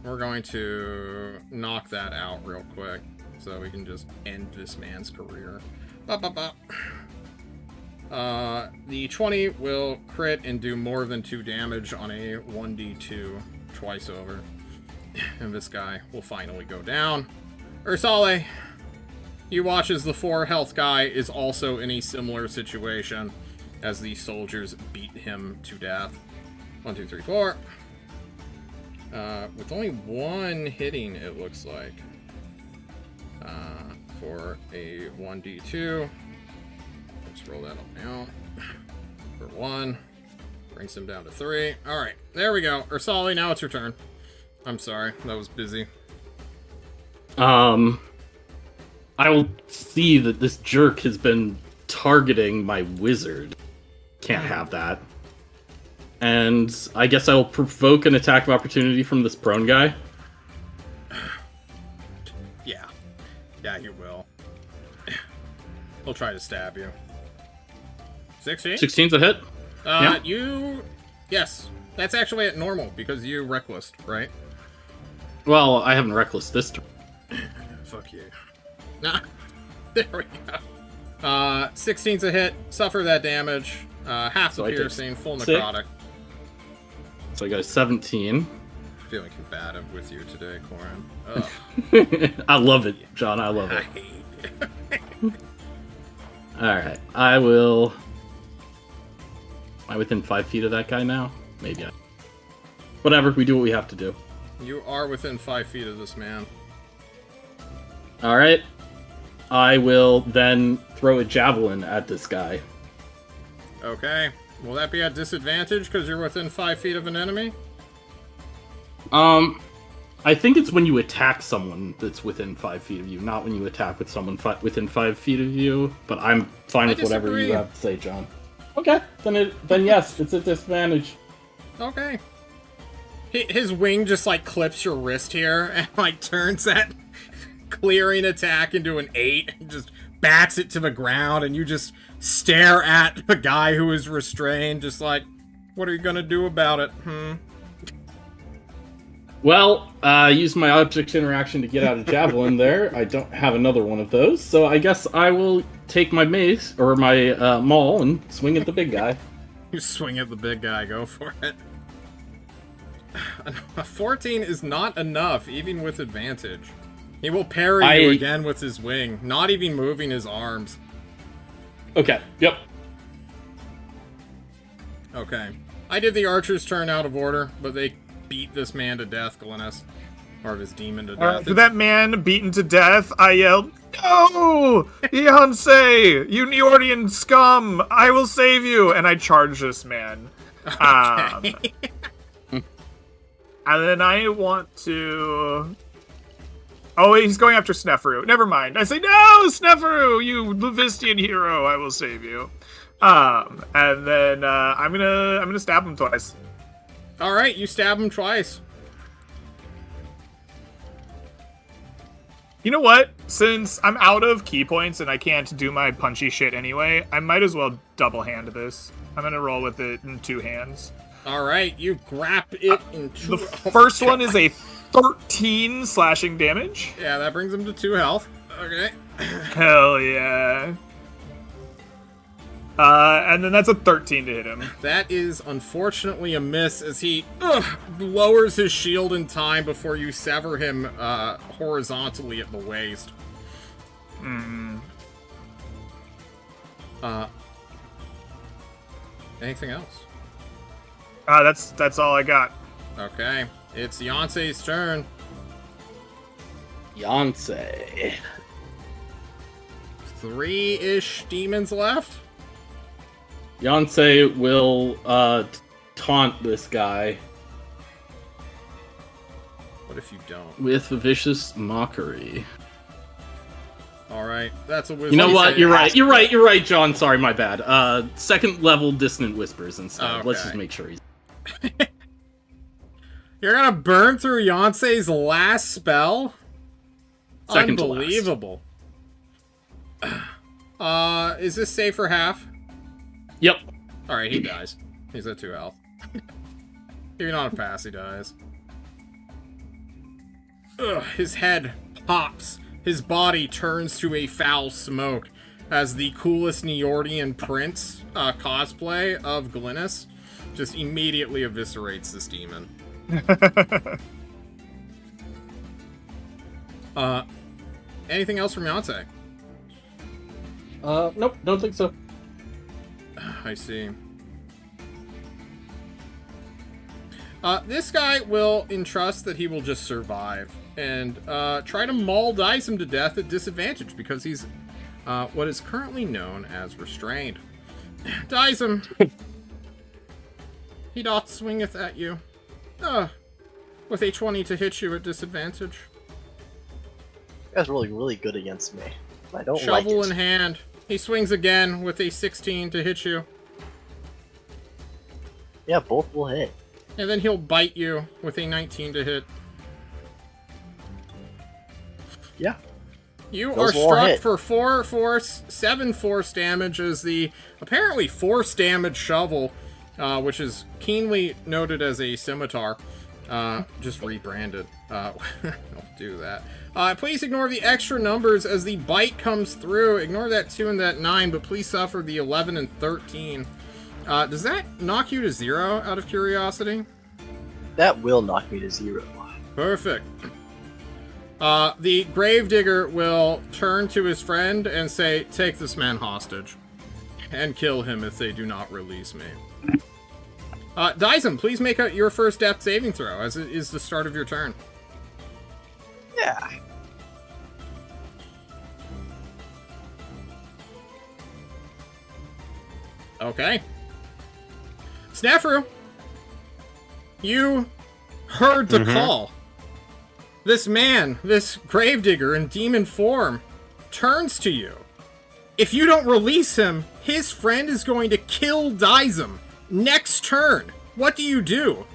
We're going to knock that out real quick, so we can just end this man's career. The 20 will crit and do more than 2 damage on a 1d2 twice over. And this guy will finally go down. Ursale, you watch as the 4 health guy is also in a similar situation as the soldiers beat him to death. 1, 2, 3, 4. With only 1 hitting, it looks like. For a 1d2. Let's roll that up now. For 1. Brings him down to 3. Alright, there we go. Ursale, now it's your turn. I'm sorry, that was busy. I will see that this jerk has been targeting my wizard. Can't have that. And I guess I will provoke an attack of opportunity from this prone guy. Yeah. Yeah, you will. He'll try to stab you. 16? 16's a hit. Yeah. Yes. That's actually at normal, because you reckless, right? Well, I haven't reckless this turn. Fuck you. Nah. There we go. 16's a hit. Suffer that damage. Half So the I take piercing, full 6. necrotic. So I got a 17. Feeling combative with you today, Corin. Ugh. I love it, John. I love I it. hate it. Alright, I will... Am I within 5 feet of that guy now? Maybe. Whatever, we do what we have to do. You are within 5 feet of this man. Alright. I will then throw a javelin at this guy. Okay. Will that be at disadvantage because you're within 5 feet of an enemy? I think it's when you attack someone that's within 5 feet of you, not when you attack with someone within 5 feet of you. But I'm fine with whatever disagree. you have to say, John. Okay, then yes, it's at disadvantage. Okay. His wing just, like, clips your wrist here and, like, turns that clearing attack into an 8 and just bats it to the ground, and you just stare at the guy who is restrained, just like, what are you gonna do about it, Well, I used my object interaction to get out a javelin there. I don't have another one of those, so I guess I will take my mace, or my maul, and swing at the big guy. You swing at the big guy, go for it. A 14 is not enough, even with advantage. He will parry you again with his wing, not even moving his arms. Okay, yep. Okay. I did the archer's turn out of order, but they beat this man to death, Glynis. Or this demon to death. For that man beaten to death, I yelled, "No! Beyonce! You Neordian scum! I will save you!" And I charged this man. Okay. And then I want to... Oh, he's going after Snefru. Never mind. I say, "No, Snefru! You Livistian hero! I will save you." And then I'm gonna stab him twice. Alright, you stab him twice. You know what? Since I'm out of key points and I can't do my punchy shit anyway, I might as well double hand this. I'm gonna roll with it in 2 hands. Alright, you grab it in 2. The first one is a 13 slashing damage. Yeah, that brings him to 2 health. Okay. Hell yeah. And then that's a 13 to hit him. That is unfortunately a miss as he lowers his shield in time before you sever him horizontally at the waist. Anything else? That's all I got. Okay, it's Yancey's turn. Yancey. 3-ish demons left. Yancey will taunt this guy What if you don't? with a vicious mockery. Alright, that's a wisdom. You know what? save. You're right, John. Sorry, my bad. Second level dissonant whispers instead. Okay. Let's just make sure he's... You're gonna burn through Yancey's last spell? Second to last. Unbelievable. Is this safe for half? Yep. Alright, he dies. He's at 2 health. Even on a pass, he dies. Ugh, his head pops. His body turns to a foul smoke as the coolest Neordian prince cosplay of Glynis just immediately eviscerates this demon. Anything else from Yancey? Nope, don't think so. I see. This guy will entrust that he will just survive and try to maul dice him to death at disadvantage because he's what is currently known as restrained. Dice him. He doth swingeth at you. With a 20 to hit you at disadvantage. You guys are really good against me. I don't like Shovel it. in hand. He swings again with a 16 to hit you. Yeah, both will hit. And then he'll bite you with a 19 to hit. Yeah. You Those are will all struck hit. for 4 force, 7 force damage as the apparently force damage shovel, which is keenly noted as a scimitar, just rebranded. I'll do that. Please ignore the extra numbers as the bite comes through. Ignore that 2 and that 9, but please suffer the 11 and 13. Does that knock you to 0 out of curiosity? That will knock me to 0. Perfect. The Gravedigger will turn to his friend and say, "Take this man hostage, and kill him if they do not release me." Dyson, please make your first death saving throw, as it is the start of your turn. Yeah. Okay. Snefru, you heard the call. This man, this Gravedigger in demon form, turns to you. If you don't release him, his friend is going to kill Dizem next turn. What do you do?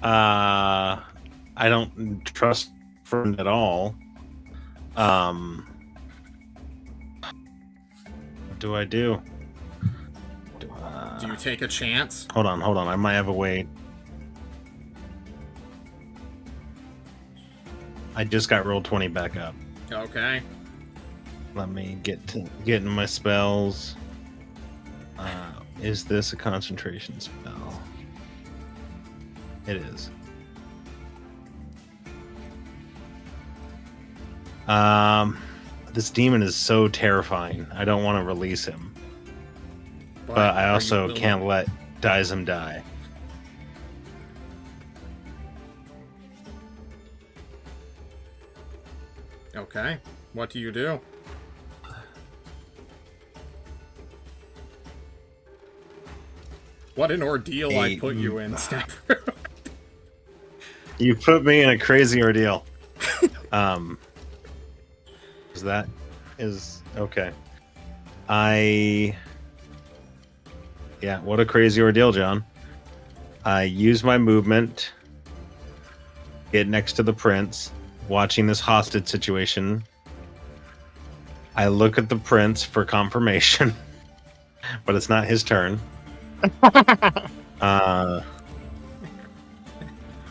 I don't trust friend at all. What do I do? Do you take a chance? Hold on. I might have a way. I just got roll 20 back up. Okay. Let me get in my spells. Is this a concentration spell? It is. This demon is so terrifying. I don't want to release him. But I also can't let Dizem die. Okay. What do you do? What an ordeal I put you in, Snapper. You put me in a crazy ordeal. Is okay. Yeah, what a crazy ordeal, John. I use my movement, get next to the prince, watching this hostage situation. I look at the prince for confirmation, but it's not his turn.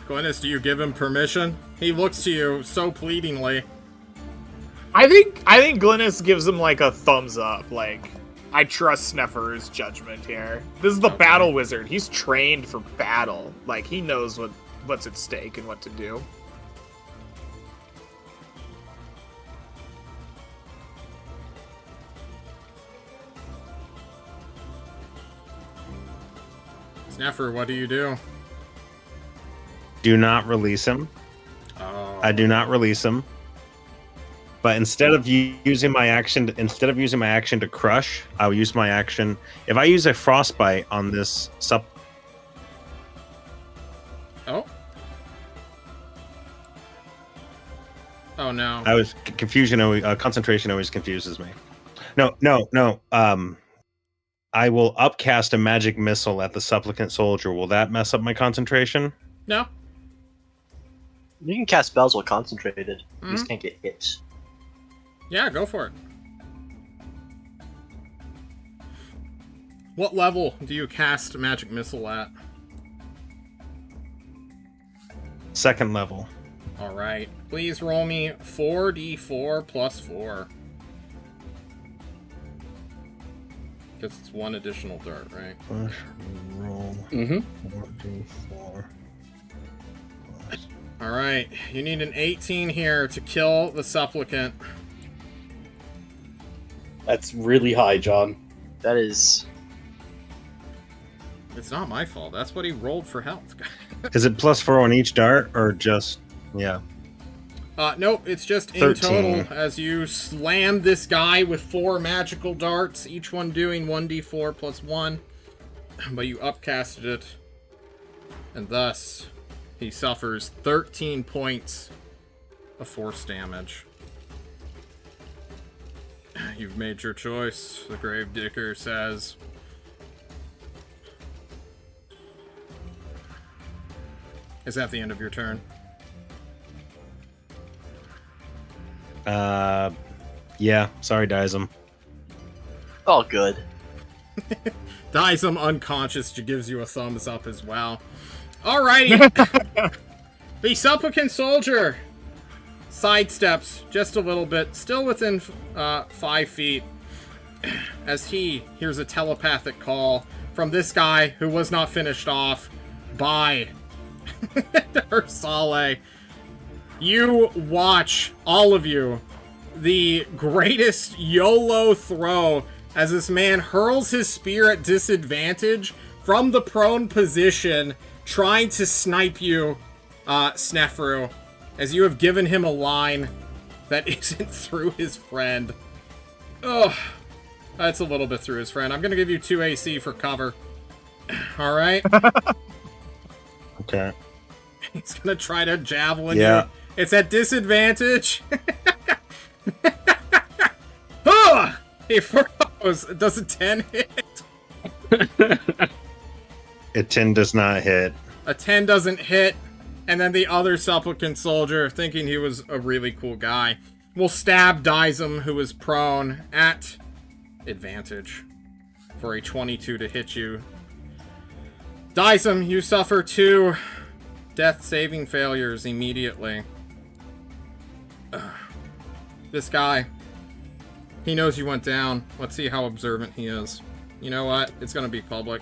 Glynis, do you give him permission? He looks to you so pleadingly. I think Glynis gives him like a thumbs up. Like, I trust Sneffer's judgment here. This is the battle wizard. He's trained for battle. Like, he knows what's at stake and what to do. Sneffer, what do you do? Do not release him. Oh. I do not release him. But instead of using my action to crush, I will use my action. If I use a frostbite on this Oh. Oh no. Concentration always confuses me. No. I will upcast a magic missile at the supplicant soldier. Will that mess up my concentration? No. You can cast spells while concentrated. You just can't get hit. Yeah, go for it. What level do you cast magic missile at? 2nd level. Alright. Please roll me 4d4 plus 4. Because it's one additional dart, right? Push, roll. 4d4. Alright. You need an 18 here to kill the supplicant. That's really high, John. That is... It's not my fault. That's what he rolled for health. Is it +4 on each dart, or just... Yeah. Nope, it's just in 13. total as you slam this guy with 4 magical darts, each one doing 1d4 plus 1. But you upcasted it, and thus he suffers 13 points of force damage. You've made your choice, the Gravedigger says. Is that the end of your turn? Yeah. Sorry, Dizem. All good. Dizem unconscious gives you a thumbs up as well. Alrighty. The supplicant soldier sidesteps just a little bit, still within 5 feet, as he hears a telepathic call from this guy who was not finished off by Ursale. You watch, all of you, the greatest YOLO throw as this man hurls his spear at disadvantage from the prone position, trying to snipe you, Snefru, as you have given him a line that isn't through his friend. Ugh. That's a little bit through his friend. I'm going to give you 2 AC for cover. Alright? Okay. He's going to try to javelin Yeah. you. It's at disadvantage. Oh! He froze. Does a 10 hit? A 10 does not hit. A 10 doesn't hit. And then the other supplicant soldier, thinking he was a really cool guy, will stab Dizem, who is prone, at advantage for a 22 to hit you. Dizem, you suffer 2 death saving failures immediately. This guy, he knows you went down. Let's see how observant he is. You know what? It's going to be public.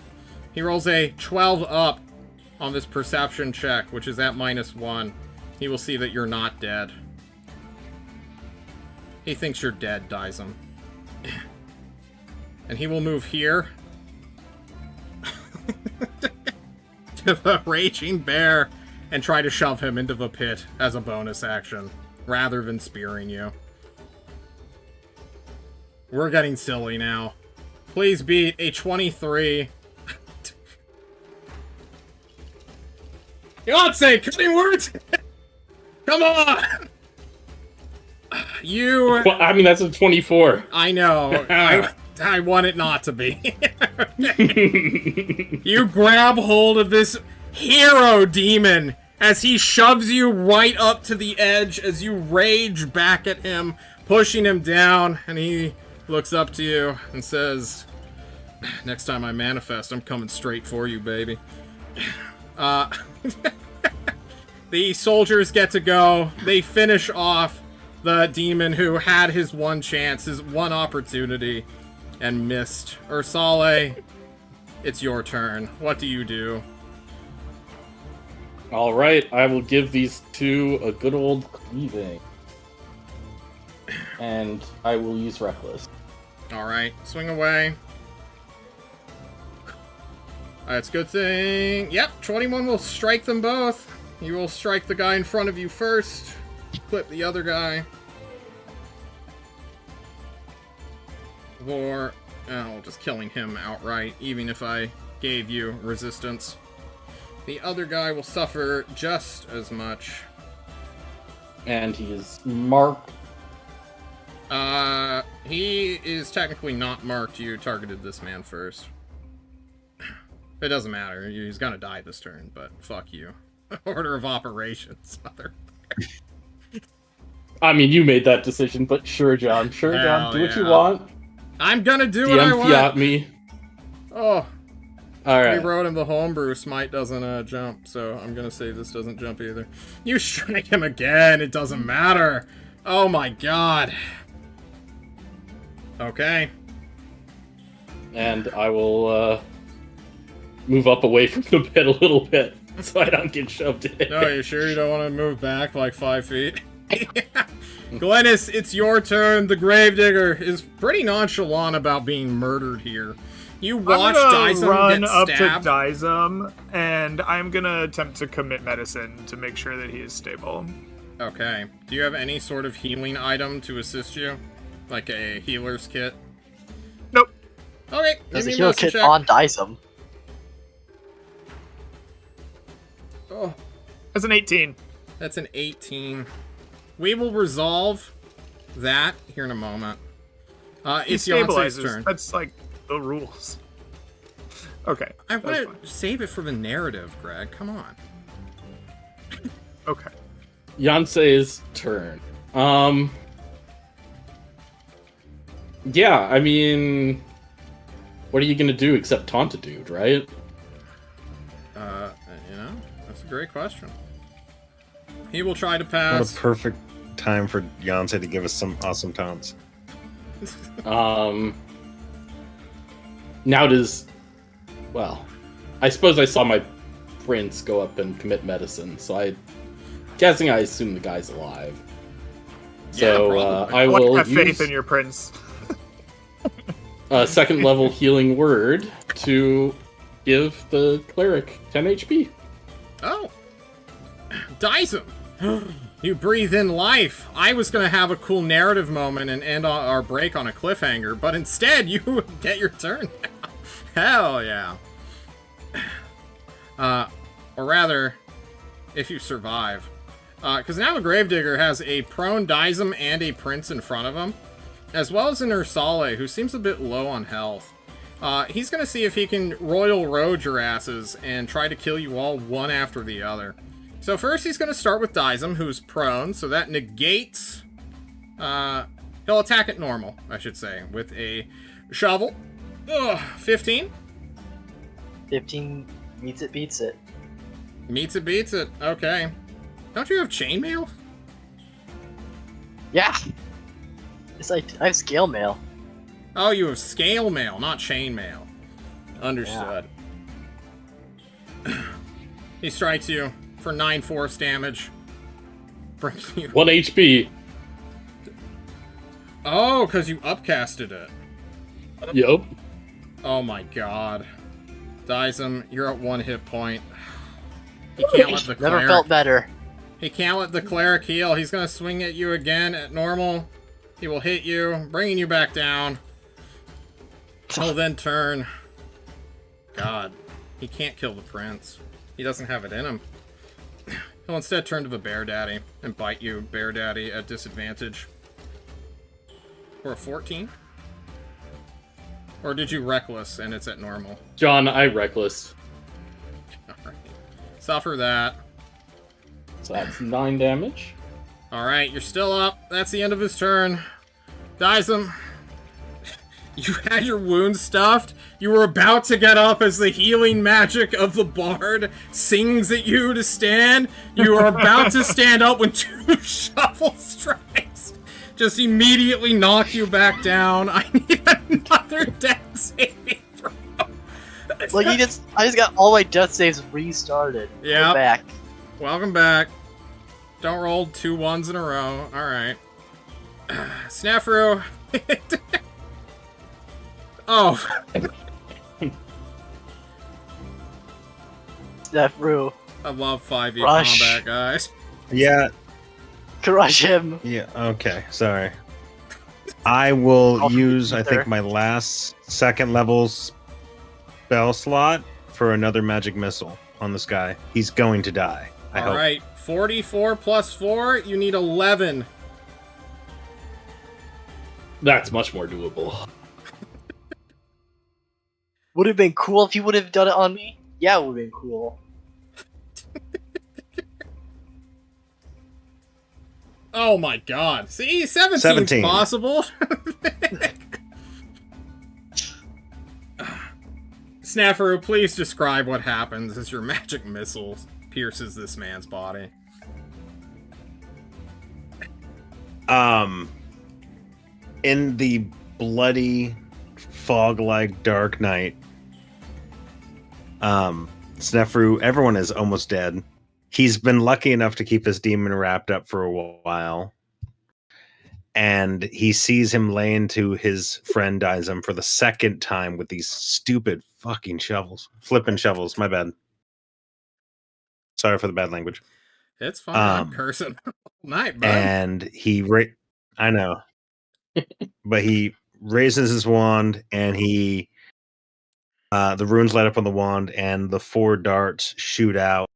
He rolls a 12 up on this perception check, which is at -1. He will see that you're not dead. He thinks you're dead, Dizem. And he will move here. To the Raging Bear and try to shove him into the pit as a bonus action, rather than spearing you. We're getting silly now. Please beat a 23. God's sake, cutting words! Come on! You... Well, I mean, that's a 24. I know. I want it not to be. You grab hold of this hero demon as he shoves you right up to the edge as you rage back at him, pushing him down, and he looks up to you and says, next time I manifest, I'm coming straight for you, baby. The soldiers get to go. They finish off the demon who had his one chance, his one opportunity, and missed. Ursale, it's your turn. What do you do? All right, I will give these two a good old cleaving. And I will use Reckless. Alright, swing away. That's a good thing. Yep, 21 will strike them both. You will strike the guy in front of you first. Clip the other guy. Or, just killing him outright, even if I gave you resistance. The other guy will suffer just as much. And he is marked. He is technically not marked. You targeted this man first. It doesn't matter. He's gonna die this turn, but fuck you. Order of operations, mother. I mean, you made that decision, but sure, John. Sure, John. Do what you yeah. want. I'm gonna do what I DM want. fiat me. Oh. All right. We wrote him the homebrew. Smite doesn't jump, so I'm gonna say this doesn't jump either. You strike him again. It doesn't matter. Oh my god. Okay. And I will move up away from the pit a little bit so I don't get shoved in. No, you sure you don't want to move back like 5 feet? Glennis, it's your turn. The Gravedigger is pretty nonchalant about being murdered here. You watch Dizem run get up stabbed. to Dizem, and I'm gonna attempt to commit medicine to make sure that he is stable. Okay. Do you have any sort of healing item to assist you? Like a healer's kit? Nope. Okay, There's give a me a heal medicine kit check. on Dizem. Oh, That's an 18. that's an 18. We will resolve that here in a moment. He It's Yancey's stabilizes. turn. That's like the rules. Okay. I that's want fine. to save it for the narrative, Greg. Come on. Okay. Yancey's turn. Yeah, I mean, what are you gonna do except taunt a dude, right? That's a great question. He will try to What pass. a perfect time for Yancey to give us some awesome taunts. Now well, I suppose I saw my prince go up and commit medicine, so I assume the guy's alive. So probably. I will have faith use in your prince. a second level healing word to give the cleric 10 HP. Oh. Dizem. You breathe in life. I was going to have a cool narrative moment and end our break on a cliffhanger, but instead you get your turn now. Hell yeah. Or rather, if you survive. Because now the Gravedigger has a prone Dizem and a prince in front of him, as well as an Ursale, who seems a bit low on health. He's going to see if he can Royal Road your asses and try to kill you all one after the other. So first he's going to start with Dizem, who's prone, so that negates... he'll attack at normal, I should say, with a shovel. Ugh, 15? 15 meets it, beats it. Meets it, beats it. Okay. Don't you have chainmail? Yeah! It's like, I have scale mail. Oh, you have scale mail, not chainmail. Understood. He strikes you for 9 force damage. Brings you... 1 HP. Oh, because you upcasted it. Yup. Oh my god. Dizem, you're at 1 hit point. He can't let the Never cleric... felt better. He can't let the cleric heal. He's gonna swing at you again at normal. He will hit you, bringing you back down. He'll then turn. God. He can't kill the prince. He doesn't have it in him. He'll instead turn to the bear daddy and bite you, bear daddy, at disadvantage. For a 14? Or did you reckless and it's at normal? John, I reckless. Alright. Suffer that. So that's 9 damage. Alright, you're still up. That's the end of his turn. Dizem, you had your wounds stuffed. You were about to get up as the healing magic of the bard sings at you to stand. You are about to stand up when 2 shovel strikes just immediately knock you back down. I need another death saving throw. Like I just got all my death saves restarted. Yeah. We're back. Welcome back. Don't roll 2 1s in a row. Alright. Snafu. Oh. Snafu. I love 5e Rush. combat, guys. Yeah. Crush him. Yeah. Okay. Sorry. I will I'll use, I there. think, my last 2nd level spell slot for another magic missile on this guy. He's going to die. I hope. Alright, 44 plus 4, you need 11. That's much more doable. Would have been cool if you would have done it on me. Yeah, it would have been cool. Oh my god. See, 17's 17. possible. Snafu, please describe what happens as your magic missile pierces this man's body. In the bloody, fog-like dark night, Snefru, everyone is almost dead. He's been lucky enough to keep his demon wrapped up for a while. And he sees him laying to his friend Dizem for the 2nd time with these stupid fucking shovels. Flipping shovels, my bad. Sorry for the bad language. It's fine, I'm cursing all night, bud. And he I know. But he raises his wand and he the runes light up on the wand and the 4 darts shoot out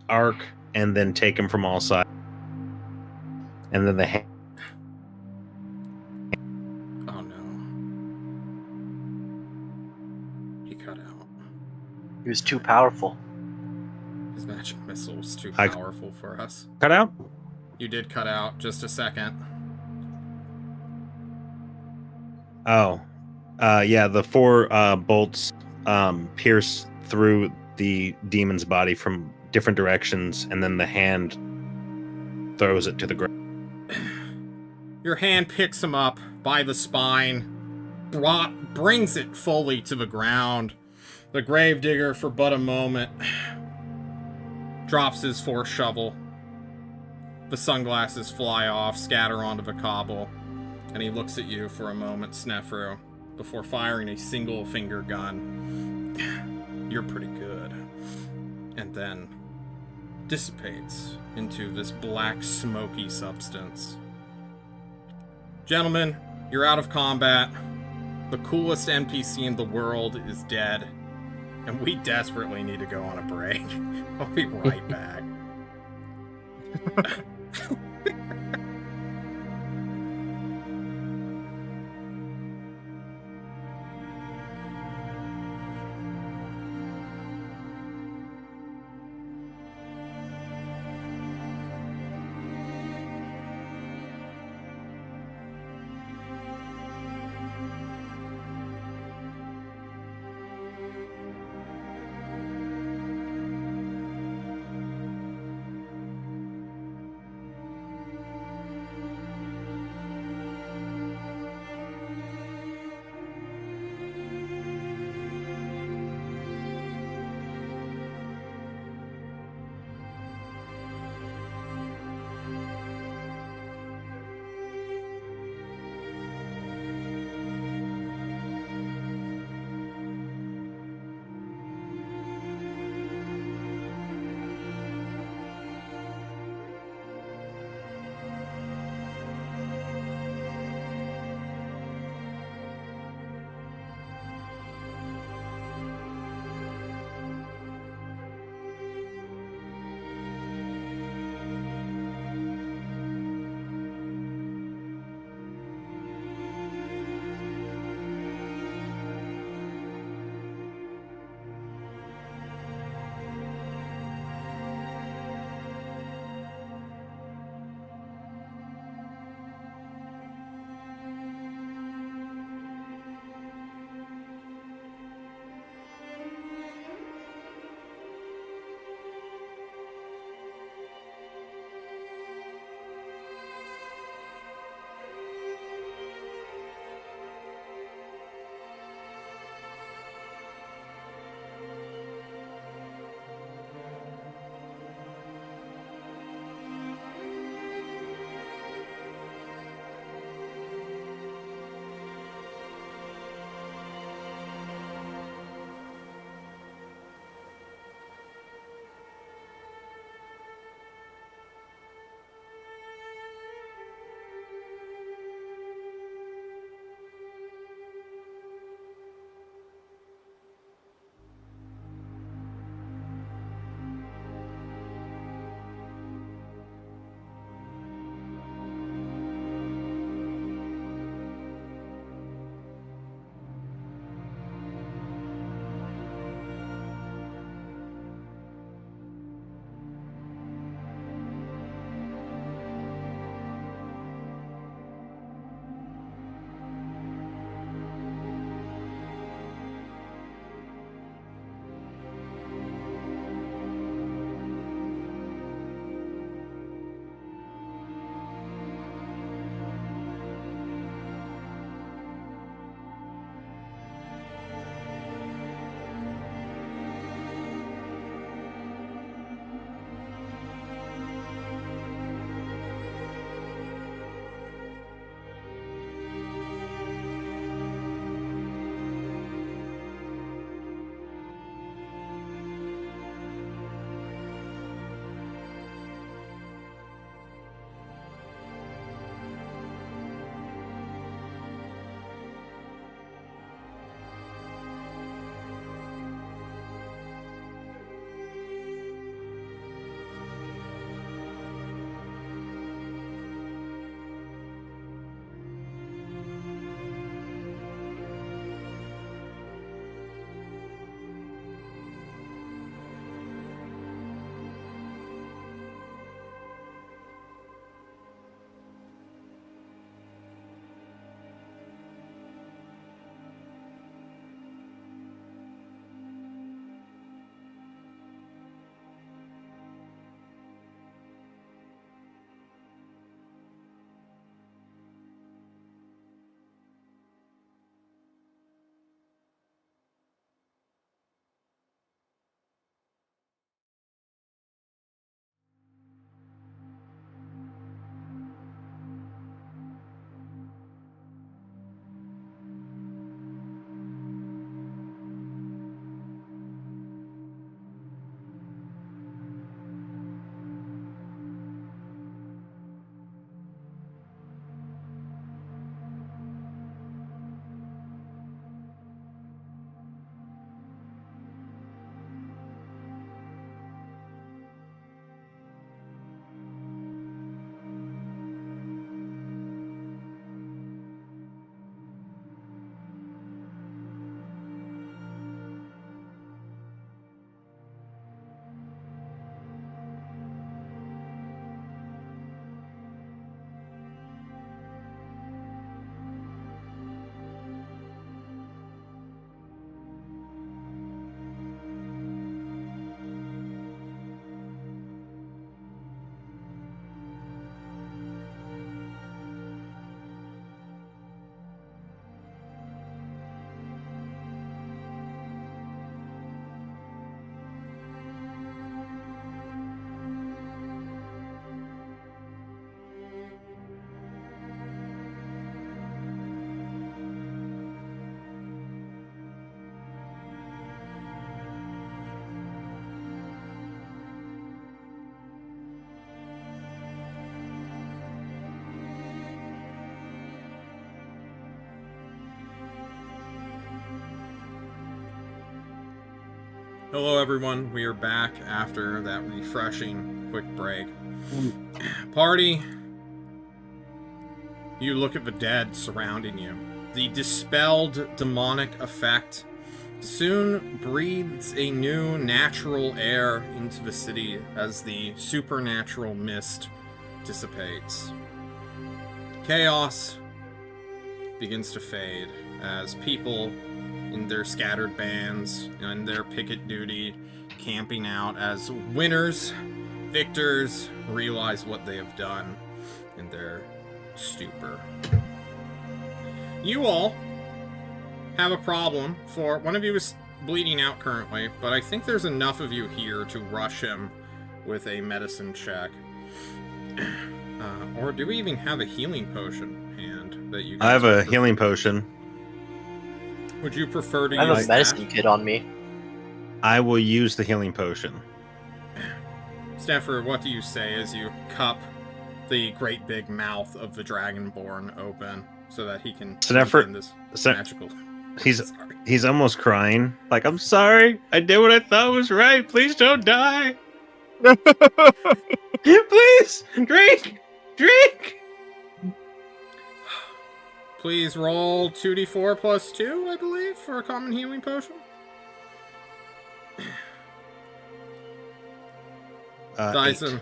arc and then take him from all sides. And then the Oh no. He cut out. He was too powerful. His magic missile was too I- powerful for us. cut out? You did cut out, just a second. Oh. Yeah, the 4 bolts pierce through the demon's body from different directions, and then the hand throws it to the ground. Your hand picks him up by the spine, brings it fully to the ground. The gravedigger, for but a moment, drops his 4th shovel. The sunglasses fly off, scatter onto the cobble, and he looks at you for a moment, Snefru, before firing a single finger gun. You're pretty good. And then dissipates into this black, smoky substance. Gentlemen, you're out of combat. The coolest NPC in the world is dead. And we desperately need to go on a break. I'll be right back. Hello, everyone. We are back after that refreshing quick break. Party, you look at the dead surrounding you. The dispelled demonic effect soon breathes a new natural air into the city as the supernatural mist dissipates. Chaos begins to fade as people in their scattered bands and their picket duty camping out as winners, victors, realize what they have done in their stupor. You all have a problem, for one of you is bleeding out currently, but I think there's enough of you here to rush him with a medicine check. Or do we even have a healing potion hand that you guys I have a would healing potion. Would you prefer to I have use a medicine that? kit on me. I will use the healing potion. Steffer, what do you say as you cup the great big mouth of the Dragonborn open so that he can Steffer- in this Ste- magical... He's Sorry. he's almost crying. Like, I'm sorry. I did what I thought was right. Please don't die. Please drink. Please roll 2d4 plus 2, I believe, for a common healing potion. Dyson, 8.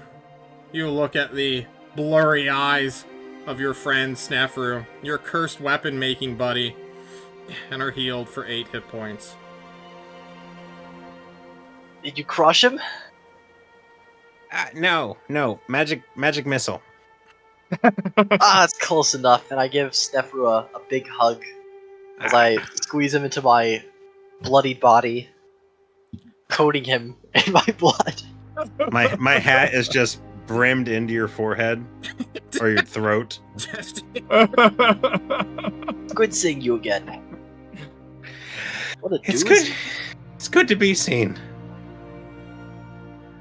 you look at the blurry eyes of your friend Snefru, your cursed weapon-making buddy, and are healed for 8 hit points. Did you crush him? No. Magic missile. It's close enough. And I give Stefru a big hug as I squeeze him into my bloodied body, coating him in my blood. My hat is just brimmed into your forehead or your throat. Good seeing you again. What a It's doozy. good. It's good to be seen.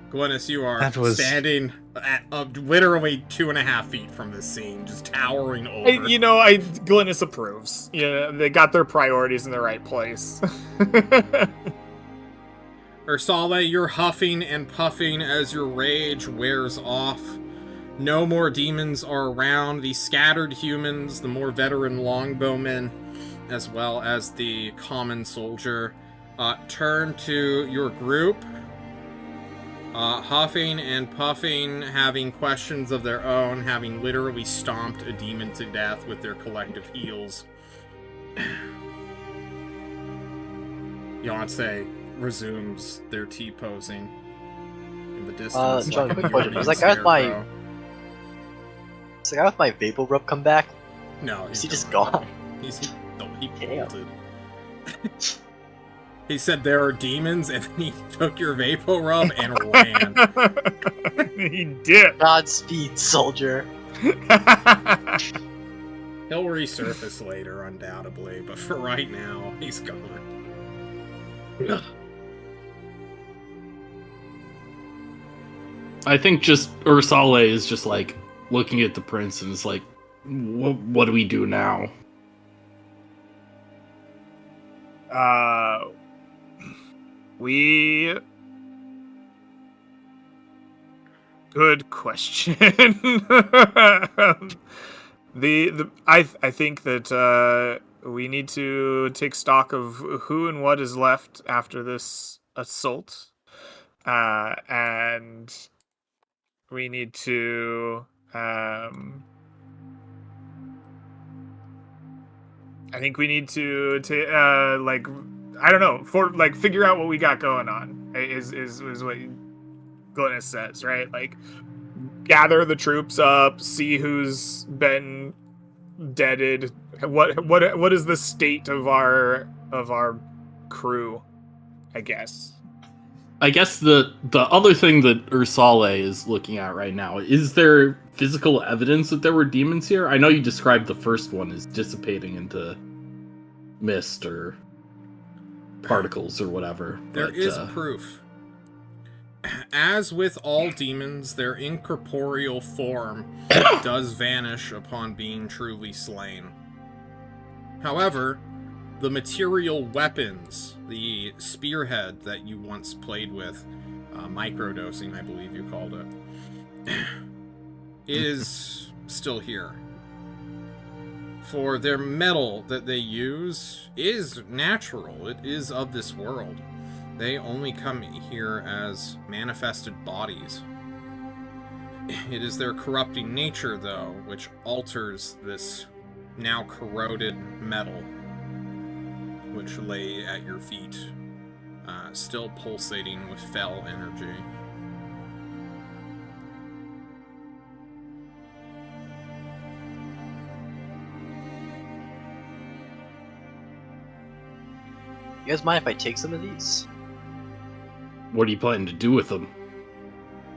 Glynis, you are That was- standing at literally 2.5 feet from this scene, just towering over. Glynis approves. Yeah, they got their priorities in the right place. Ursale, you're huffing and puffing as your rage wears off. No more demons are around. The scattered humans, the more veteran longbowmen, as well as the common soldier, turn to your group, huffing and puffing, having questions of their own, having literally stomped a demon to death with their collective heels. Yonsei resumes their T-posing in the distance. John, like a quick question. bearded Was that guy with my- scarecrow. Does the guy with my vapor rub come back? No, Is he just gone. gone? He Damn. bolted. He said there are demons, and he took your vapor rub and ran. He did. Godspeed, soldier. He'll resurface later, undoubtedly, but for right now, he's gone. I think just Ursale is just like looking at the prince and is like, what do we do now? Good question. I think that we need to take stock of who and what is left after this assault, and we need to. I think we need to I don't know, figure out what we got going on. Is what Glynis says, right? Like, gather the troops up, see who's been deaded. What is the state of our crew? I guess. I guess the other thing that Ursale is looking at right now, is there physical evidence that there were demons here? I know you described the first one as dissipating into mist or particles or whatever. There is proof. As with all demons, their incorporeal form does vanish upon being truly slain. However, the material weapons, the spearhead that you once played with, microdosing, I believe you called it, is still here. For their metal that they use is natural. It is of this world. They only come here as manifested bodies. It is their corrupting nature, though, which alters this now corroded metal, which lay at your feet, still pulsating with fell energy. You guys mind if I take some of these? What are you planning to do with them?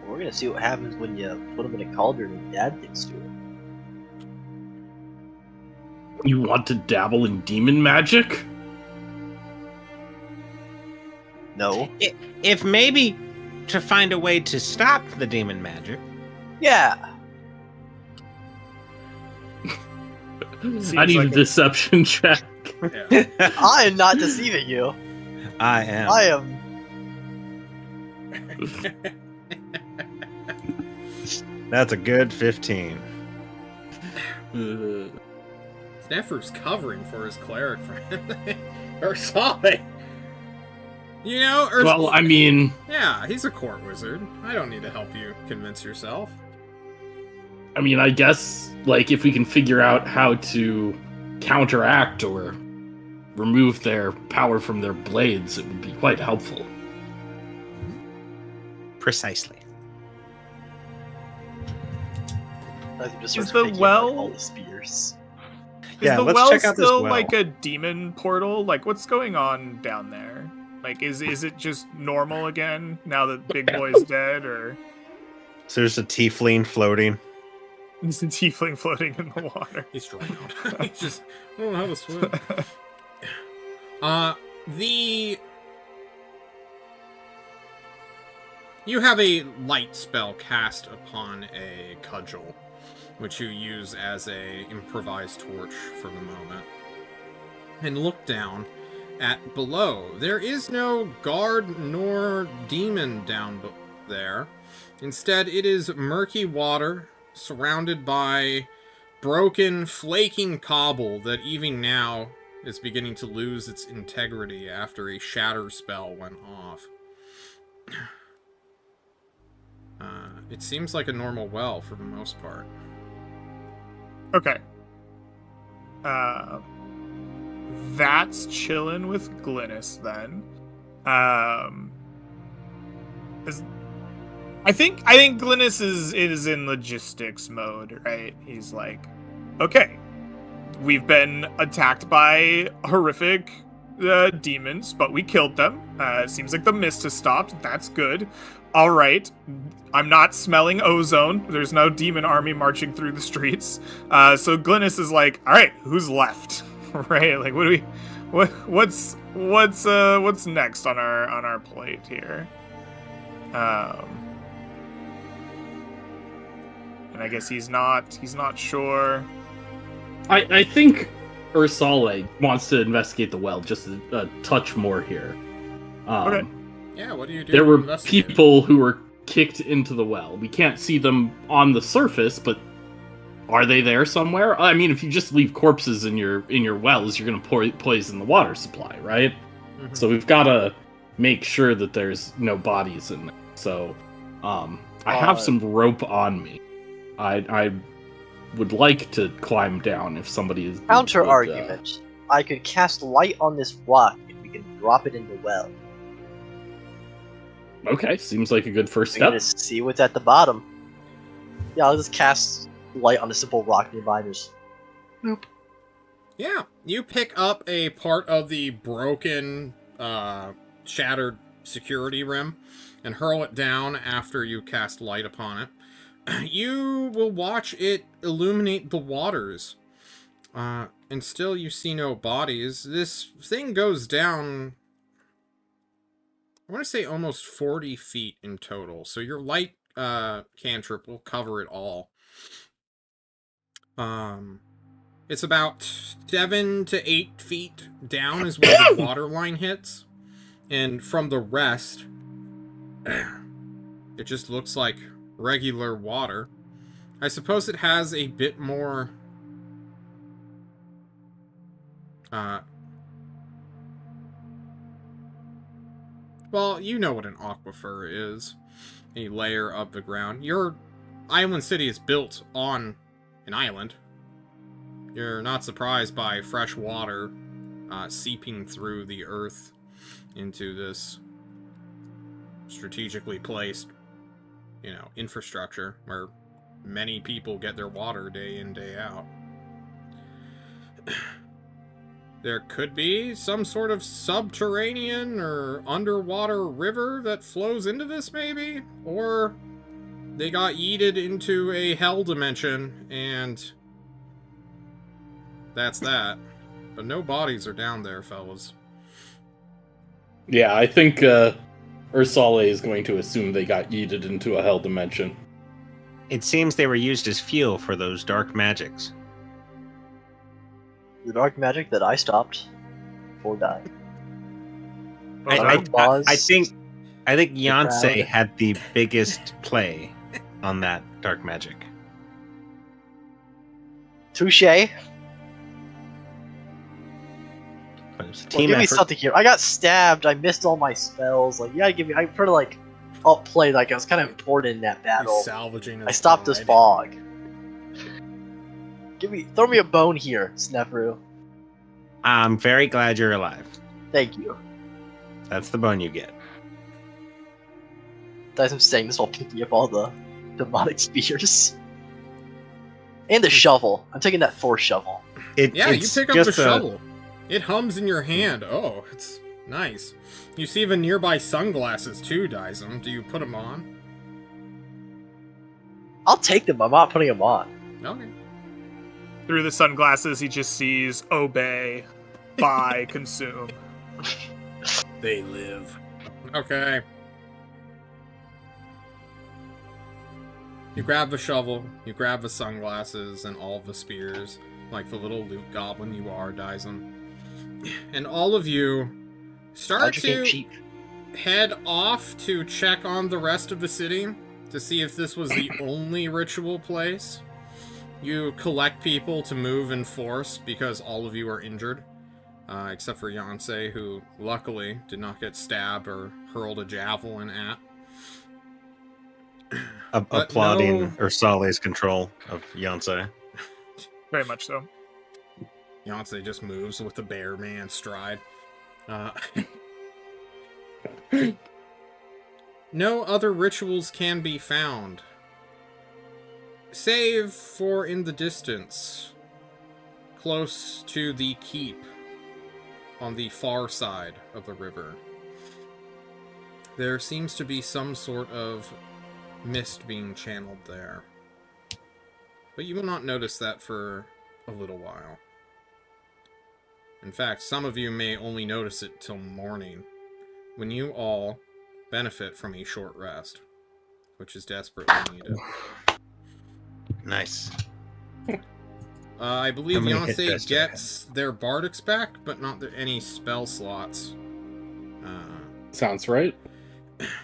We're gonna see what happens when you put them in a cauldron and add things to it. You want to dabble in demon magic? No. If maybe to find a way to stop the demon magic. Yeah. I need a deception check. Yeah. I am not deceiving you. I am. I am. That's a good 15. Snefru's covering for his cleric friend. Ursale. You know, Well, I mean, yeah, he's a court wizard. I don't need to help you convince yourself. I guess, like, if we can figure out how to counteract or remove their power from their blades, it would be quite helpful. Precisely. I just Is starts the picking up, well- like, all the spears. Yeah, Is the let's well check out this still well. like a demon portal? Like, what's going on down there? Like, is it just normal again now that Big Boy's dead, or So there's a tiefling floating. is a tiefling floating in the water? He's drowned. He's just, I don't know how to swim. You have a light spell cast upon a cudgel, which you use as a improvised torch for the moment. And look down at below. There is no guard nor demon down there. Instead, it is murky water surrounded by broken, flaking cobble that even now is beginning to lose its integrity after a shatter spell went off. It seems like a normal well for the most part. Okay. That's chilling with Glynis then. I think Glynis is in logistics mode, right? He's like, okay, we've been attacked by horrific demons, but we killed them. It seems like the mist has stopped. That's good. All right. I'm not smelling ozone. There's no demon army marching through the streets. So Glynis is like, all right, who's left? Right? Like, what's next on our plate here? And I guess he's not sure. I think Ursale wants to investigate the well just a touch more here. Okay. Yeah, what do you do? There to were investigate? people who were kicked into the well. We can't see them on the surface, but are they there somewhere? I mean, if you just leave corpses in your wells, you're going to poison the water supply, right? Mhm. So we've got to make sure that there's no bodies in there. So I have some rope on me. I would like to climb down if somebody is Counter would, argument. I could cast light on this rock if we can drop it in the well. Okay, seems like a good first We step. can just see what's at the bottom. Yeah, I'll just cast light on a simple rock nearby. Just boop. Yeah, you pick up a part of the broken, shattered security rim and hurl it down after you cast light upon it. You will watch it illuminate the waters. And still you see no bodies. This thing goes down, I want to say almost 40 feet in total. So your light cantrip will cover it all. It's about 7 to 8 feet down is where the water line hits. And from the rest, it just looks like regular water. I suppose it has a bit more... well, you know what an aquifer is. A layer of the ground. Your island city is built on an island. You're not surprised by fresh water seeping through the earth into this strategically placed, infrastructure where many people get their water day in, day out. There could be some sort of subterranean or underwater river that flows into this, maybe? Or they got yeeted into a hell dimension, and that's that. But no bodies are down there, fellas. Yeah, I think Ursale is going to assume they got yeeted into a hell dimension. It seems they were used as fuel for those dark magics. The dark magic that I stopped before dying. I think Yonsei crowd. had the biggest play on that dark magic. Touche. But it was a Well, team give me effort. something here. I got stabbed. I missed all my spells. Like, yeah, give me. I pretty like outplayed. Like I was kind of important in that battle. He's salvaging his I stopped this pride. fog. Throw me a bone here, Snefru. I'm very glad you're alive. Thank you. That's the bone you get. As I'm saying this while picking up all the demonic spears. And the shovel. I'm taking that force shovel. Yeah, you it's pick up the just a- shovel. It hums in your hand. Oh, it's nice. You see the nearby sunglasses too, Dizem. Do you put them on? I'll take them. I'm not putting them on. Okay. Through the sunglasses, he just sees obey, buy, consume. They live. Okay. You grab the shovel, you grab the sunglasses, and all the spears, like the little loot goblin you are, Dizem. And all of you start Magic ain't to cheap. head off to check on the rest of the city to see if this was the only ritual place. You collect people to move in force because all of you are injured. Except for Yonsei, who luckily did not get stabbed or hurled a javelin at. But Applauding no- Ursale's control of Yonsei. Very much so. Yonsei just moves with the bear man stride. No other rituals can be found. Save for in the distance, close to the keep, on the far side of the river. There seems to be some sort of mist being channeled there. But you will not notice that for a little while. In fact, some of you may only notice it till morning, when you all benefit from a short rest, which is desperately needed. Nice. I believe How many hit Yonsei dice do I have? gets their Bardic's back, but not any spell slots. Sounds right.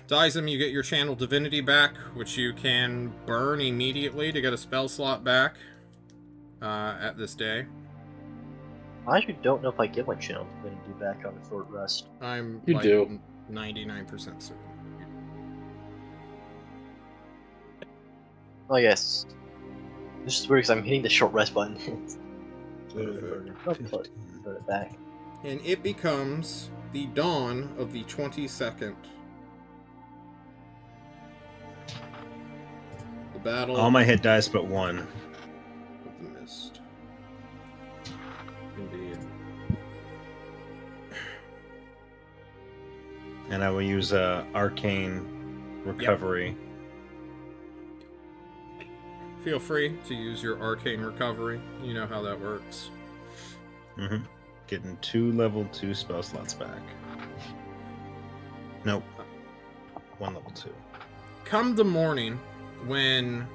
Dizem, you get your Channel Divinity back, which you can burn immediately to get a spell slot back at this day. I actually don't know if I get my channel divinity back on a short rest. I'm You do. 99% certain. Oh yes. This is weird because I'm hitting the short rest button. I'll put it back. And it becomes the dawn of the 22nd. The battle All my hit dice but one. of the mist. Indeed. And I will use arcane recovery. Feel free to use your arcane recovery. You know how that works. Mm-hmm. Getting 2 level 2 spell slots back. Nope. 1 level 2. Come the morning, when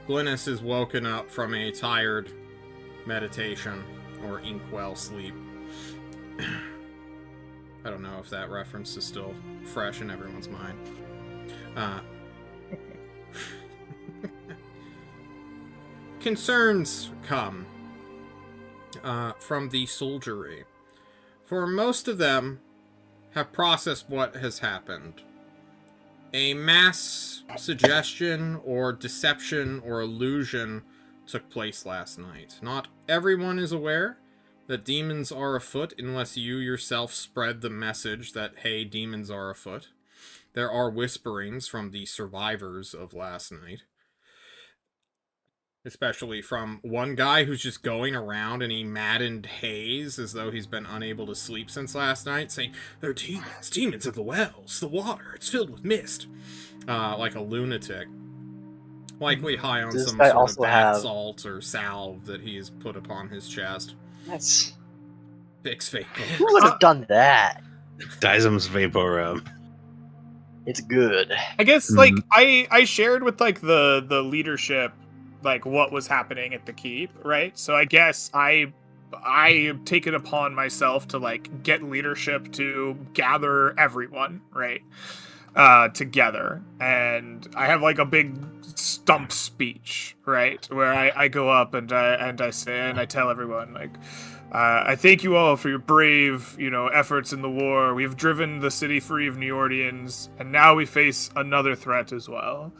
Glynis is woken up from a tired meditation or inkwell sleep. I don't know if that reference is still fresh in everyone's mind. Concerns come from the soldiery. For most of them have processed what has happened. A mass suggestion or deception or illusion took place last night. Not everyone is aware that demons are afoot unless you yourself spread the message that, hey, demons are afoot. There are whisperings from the survivors of last night. Especially from one guy who's just going around in a maddened haze as though he's been unable to sleep since last night, saying, "There are demons of the wells, the water, it's filled with mist." Like a lunatic. Likely high on Does this some guy sort of also bath have- salts or salve that he's put upon his chest. That's... Fix fake. Who would have done that? Dizem's Vapor Rub. It's good. I guess like I shared with like the leadership like what was happening at the keep, right? So I guess I take it upon myself to like get leadership to gather everyone, right? Together. And I have like a big stump speech, right? Where I go up and I say and I tell everyone like I thank you all for your brave, efforts in the war. We've driven the city free of New Orleans, and now we face another threat as well.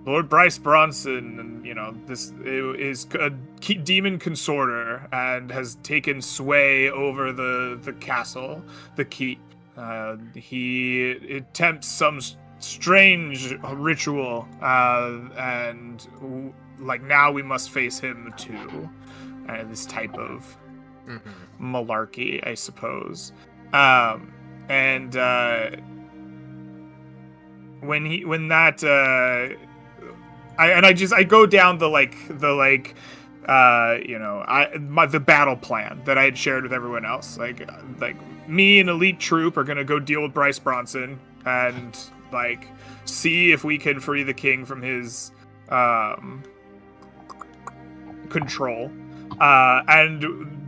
Lord Bryce Bronson, this is a demon consorter and has taken sway over the castle, the keep. He attempts some strange ritual, and like now we must face him too. This type of malarkey, I suppose. When I go down the battle plan that I had shared with everyone else. Like me and elite troop are gonna go deal with Bryce Bronson and like see if we can free the king from his control.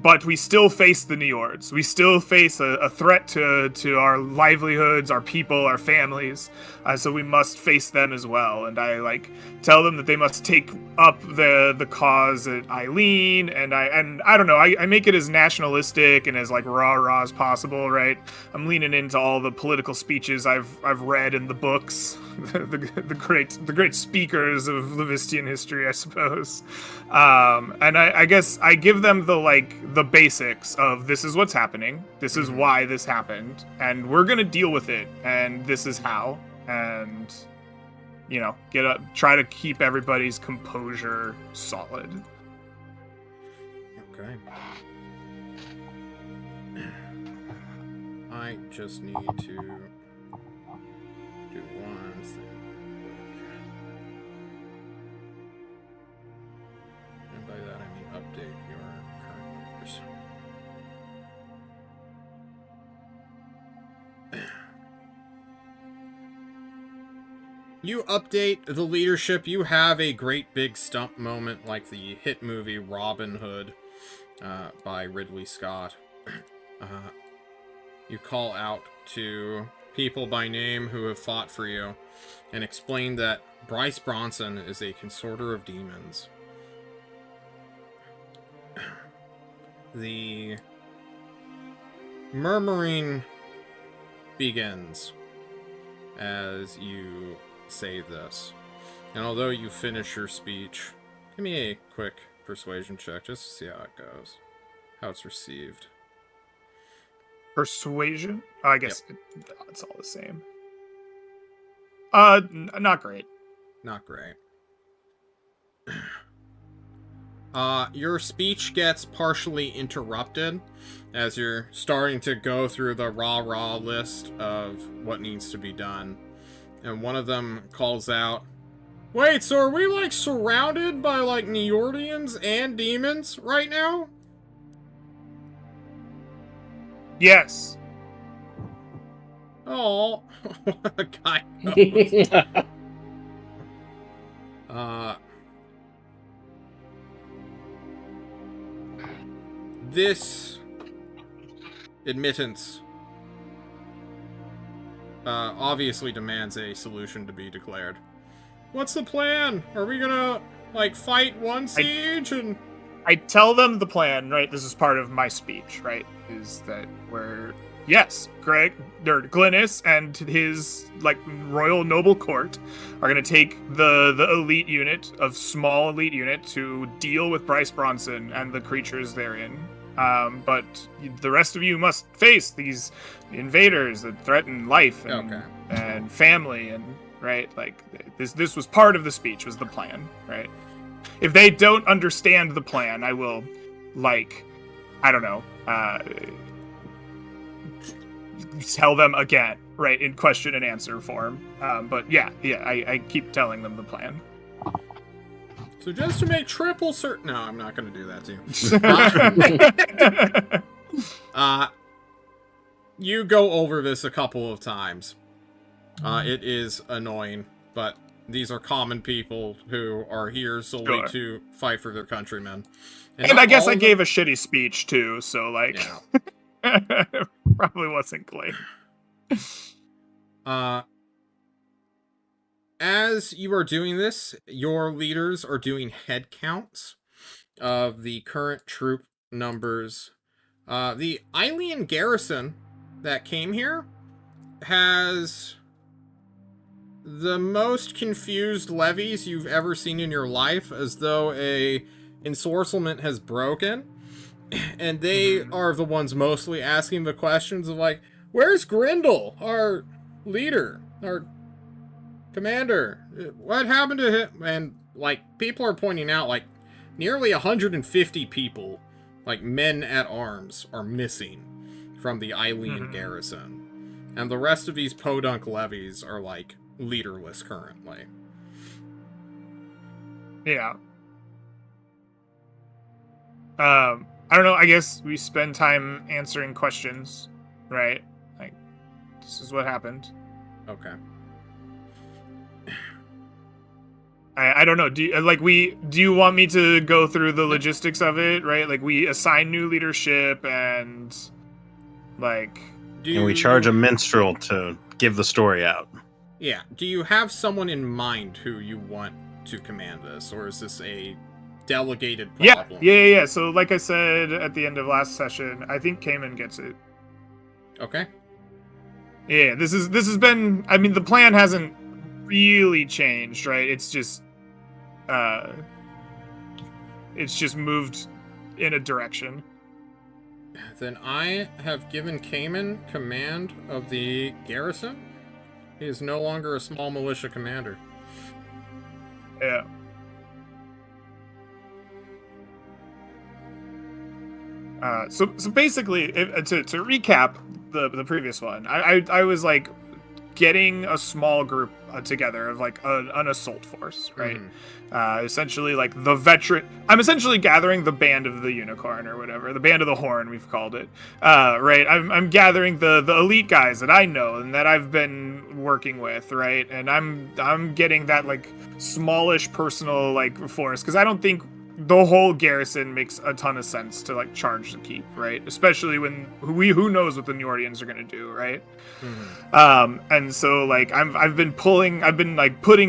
But we still face the Neords. We still face a threat to our livelihoods, our people, our families. So we must face them as well. And I tell them that they must take up the cause at Eileen. And I don't know. I make it as nationalistic and as rah as possible, right? I'm leaning into all the political speeches I've read in the books, the great speakers of Livistian history, I suppose. And I guess I give them the basics of this is what's happening, this is why this happened, and we're gonna deal with it, and this is how, and try to keep everybody's composure solid. Okay. I just need to do one thing. And by that I mean update your current numbers. You update the leadership, you have a great big stump moment like the hit movie Robin Hood by Ridley Scott. You call out to people by name who have fought for you and explain that Bryce Bronson is a consorter of demons. The murmuring begins as you say this. And although you finish your speech, give me a quick persuasion check just to see how it goes. How it's received. Persuasion? I guess it's all the same. Not great. Not great. Your speech gets partially interrupted as you're starting to go through the rah list of what needs to be done. And one of them calls out, "Wait, so are we surrounded by Neordians and demons right now?" Yes. Oh, what a guy. this admittance obviously demands a solution to be declared. What's the plan? Are we gonna, like, fight one siege and... I tell them the plan, right? This is part of my speech, right? Is that yes, Glynis and his, like, royal noble court are going to take the elite unit, small elite unit, to deal with Bryce Bronson and the creatures therein. But the rest of you must face these invaders that threaten life and family, and, right? Like, this was part of the speech, was the plan, right? If they don't understand the plan, I will, like, I don't know, tell them again, right, in question and answer form. But yeah, I keep telling them the plan. So just to make triple certain... No, I'm not going to do that to you. You go over this a couple of times. It is annoying, but these are common people who are here solely to fight for their countrymen. And I guess I gave a shitty speech, too, so, like... Yeah. Probably wasn't clear. As you are doing this, your leaders are doing head counts of the current troop numbers. The Ailean garrison that came here has the most confused levies you've ever seen in your life, as though a ensorcelment has broken. And they are the ones mostly asking the questions of, like, where's Grindel, our leader, our commander? What happened to him? And, like, people are pointing out, like, nearly 150 people, like, men at arms, are missing from the Ailean garrison. And the rest of these podunk levies are, like, leaderless currently. Yeah. I don't know, I guess we spend time answering questions, right? Like, this is what happened. Okay. I don't know, do you want me to go through the logistics of it, right? Like, we assign new leadership and, like... And we charge a minstrel to give the story out. Yeah. Do you have someone in mind who you want to command this, or is this a delegated problem? Yeah. So, like I said at the end of last session, I think Cayman gets it. Okay. Yeah, this has been... I mean, the plan hasn't really changed, right? It's just moved in a direction. Then I have given Cayman command of the garrison. He is no longer a small militia commander. Yeah. So basically, to recap the previous one, I was, like, getting a small group together of, like, an assault force, right? Essentially, like, the veteran... I'm essentially gathering the Band of the Unicorn, or whatever. The Band of the Horn, we've called it. Right? I'm gathering the elite guys that I know and that I've been working with, right? And I'm getting that, like, smallish personal, like, force, because I don't think the whole garrison makes a ton of sense to, like, charge the keep, right? Especially when who knows what the Nordians are gonna do, right? And so, like, I've been putting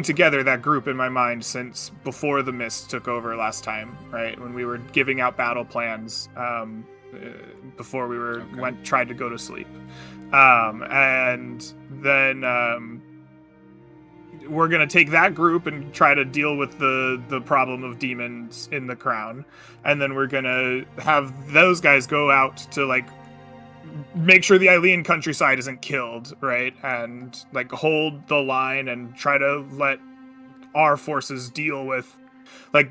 together that group in my mind since before the mist took over last time, right? When we were giving out battle plans, before we were tried to go to sleep, and then we're going to take that group and try to deal with the problem of demons in the crown. And then we're going to have those guys go out to, like, make sure the Ailean countryside isn't killed, right? And, like, hold the line and try to let our forces deal with, like,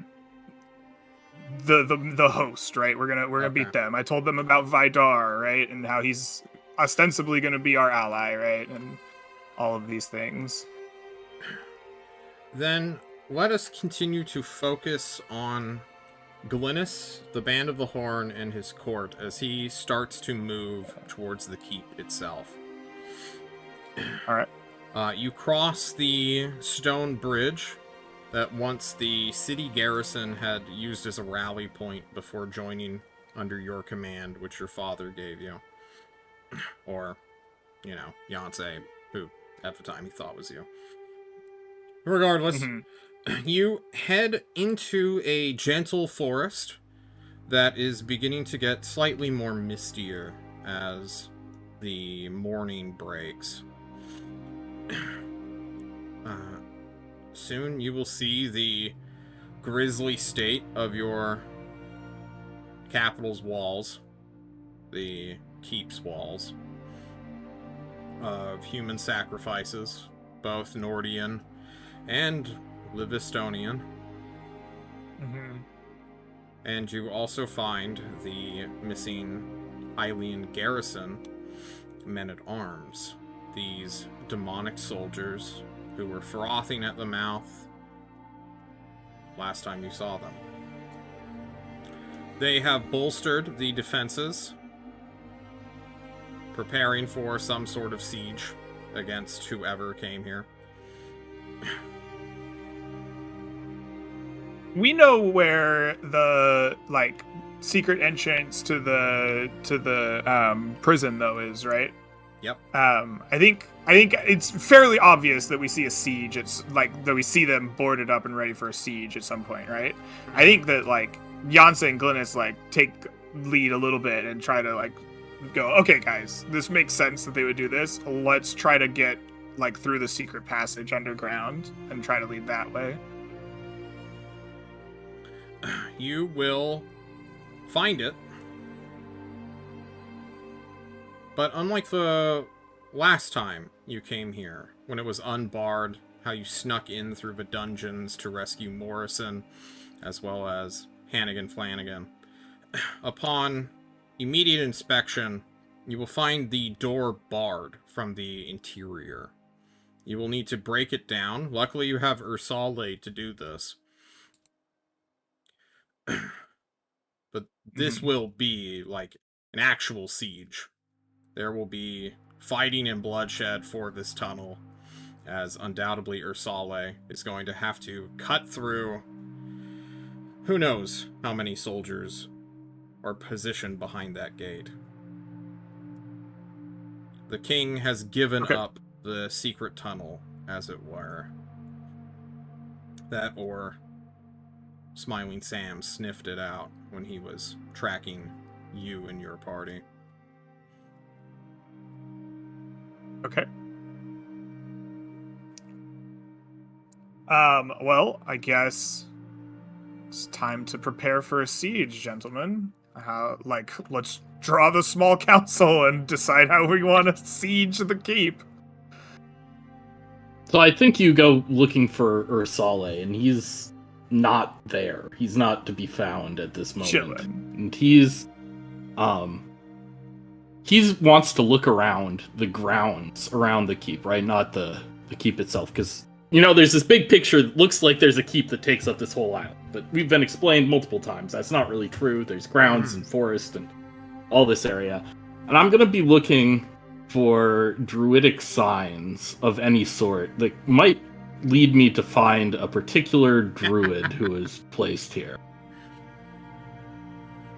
the host, right? We're gonna beat them. I told them about Vidar, right? And how he's ostensibly going to be our ally, right? And all of these things. Then let us continue to focus on Glynis, the Band of the Horn, and his court as he starts to move towards the keep itself. All right. You cross the stone bridge that once the city garrison had used as a rally point before joining under your command, which your father gave you. Or, Yancey, who at the time he thought was you. Regardless, you head into a gentle forest that is beginning to get slightly more mistier as the morning breaks. Soon you will see the grisly state of your capital's walls, the keep's walls, of human sacrifices, both Nordian and Livistonian. And you also find the missing Hylian garrison men-at-arms, these demonic soldiers who were frothing at the mouth last time you saw them. They have bolstered the defenses, preparing for some sort of siege against whoever came here. We know where the secret entrance to the prison though is, right? Yep. I think it's fairly obvious that we see a siege. It's that we see them boarded up and ready for a siege at some point, right? I think that Yancey and Glynis take lead a little bit and try to go, okay guys, this makes sense that they would do this. Let's try to get through the secret passage underground and try to lead that way. You will find it. But unlike the last time you came here, when it was unbarred, how you snuck in through the dungeons to rescue Morrison, as well as Hannigan Flanagan, upon immediate inspection, you will find the door barred from the interior. You will need to break it down. Luckily, you have Ursale to do this. But this will be an actual siege. There will be fighting and bloodshed for this tunnel, as undoubtedly Ursale is going to have to cut through who knows how many soldiers are positioned behind that gate. The king has given up the secret tunnel, as it were. That or Smiling Sam sniffed it out when he was tracking you and your party. Okay. Well, I guess it's time to prepare for a siege, gentlemen. Let's draw the small council and decide how we want to siege the keep. So I think you go looking for Ursale, and he's not there. He's not to be found at this moment. Chilling. And he wants to look around the grounds around the keep, right? Not the keep itself, because there's this big picture that looks like there's a keep that takes up this whole island, but we've been explained multiple times that's not really true. There's grounds and forest and all this area, and I'm gonna be looking for druidic signs of any sort that might lead me to find a particular druid who is placed here.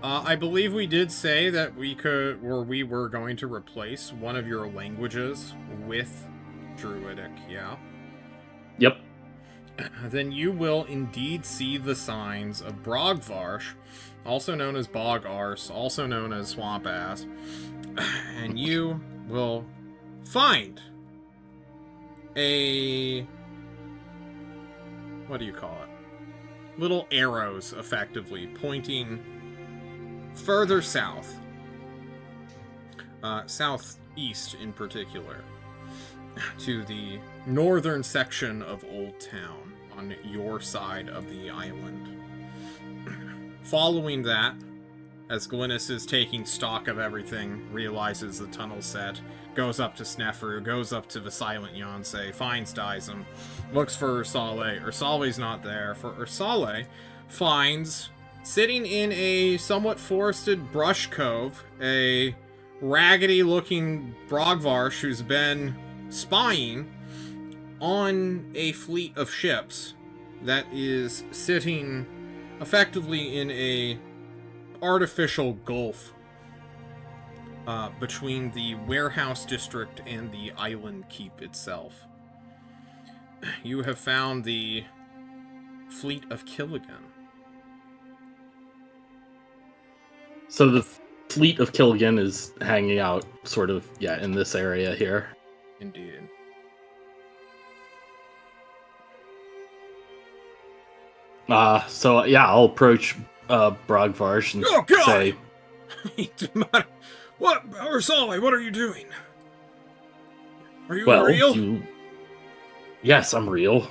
I believe we did say that we were going to replace one of your languages with Druidic, yeah? Yep. Then you will indeed see the signs of Brogvarsh, also known as Bog Arse, also known as Swamp Ass, and you will find a... what do you call it? Little arrows, effectively, pointing further south. Southeast, in particular. To the northern section of Old Town, on your side of the island. Following that, as Glynis is taking stock of everything, realizes the tunnel's set, goes up to Snefru, goes up to the silent Yancey, finds Dyson, looks for Ursale. Ursale's not there. For Ursale, finds, sitting in a somewhat forested brush cove, a raggedy-looking Brogvarsh who's been spying on a fleet of ships that is sitting effectively in a artificial gulf between the warehouse district and the island keep itself. You have found the fleet of Killigan. So the fleet of Killigan is hanging out, sort of, in this area here. Indeed. So I'll approach Brogvarsh and Oh, God! say, What, Ursali, what are you doing? Are you well, real? Yes, I'm real.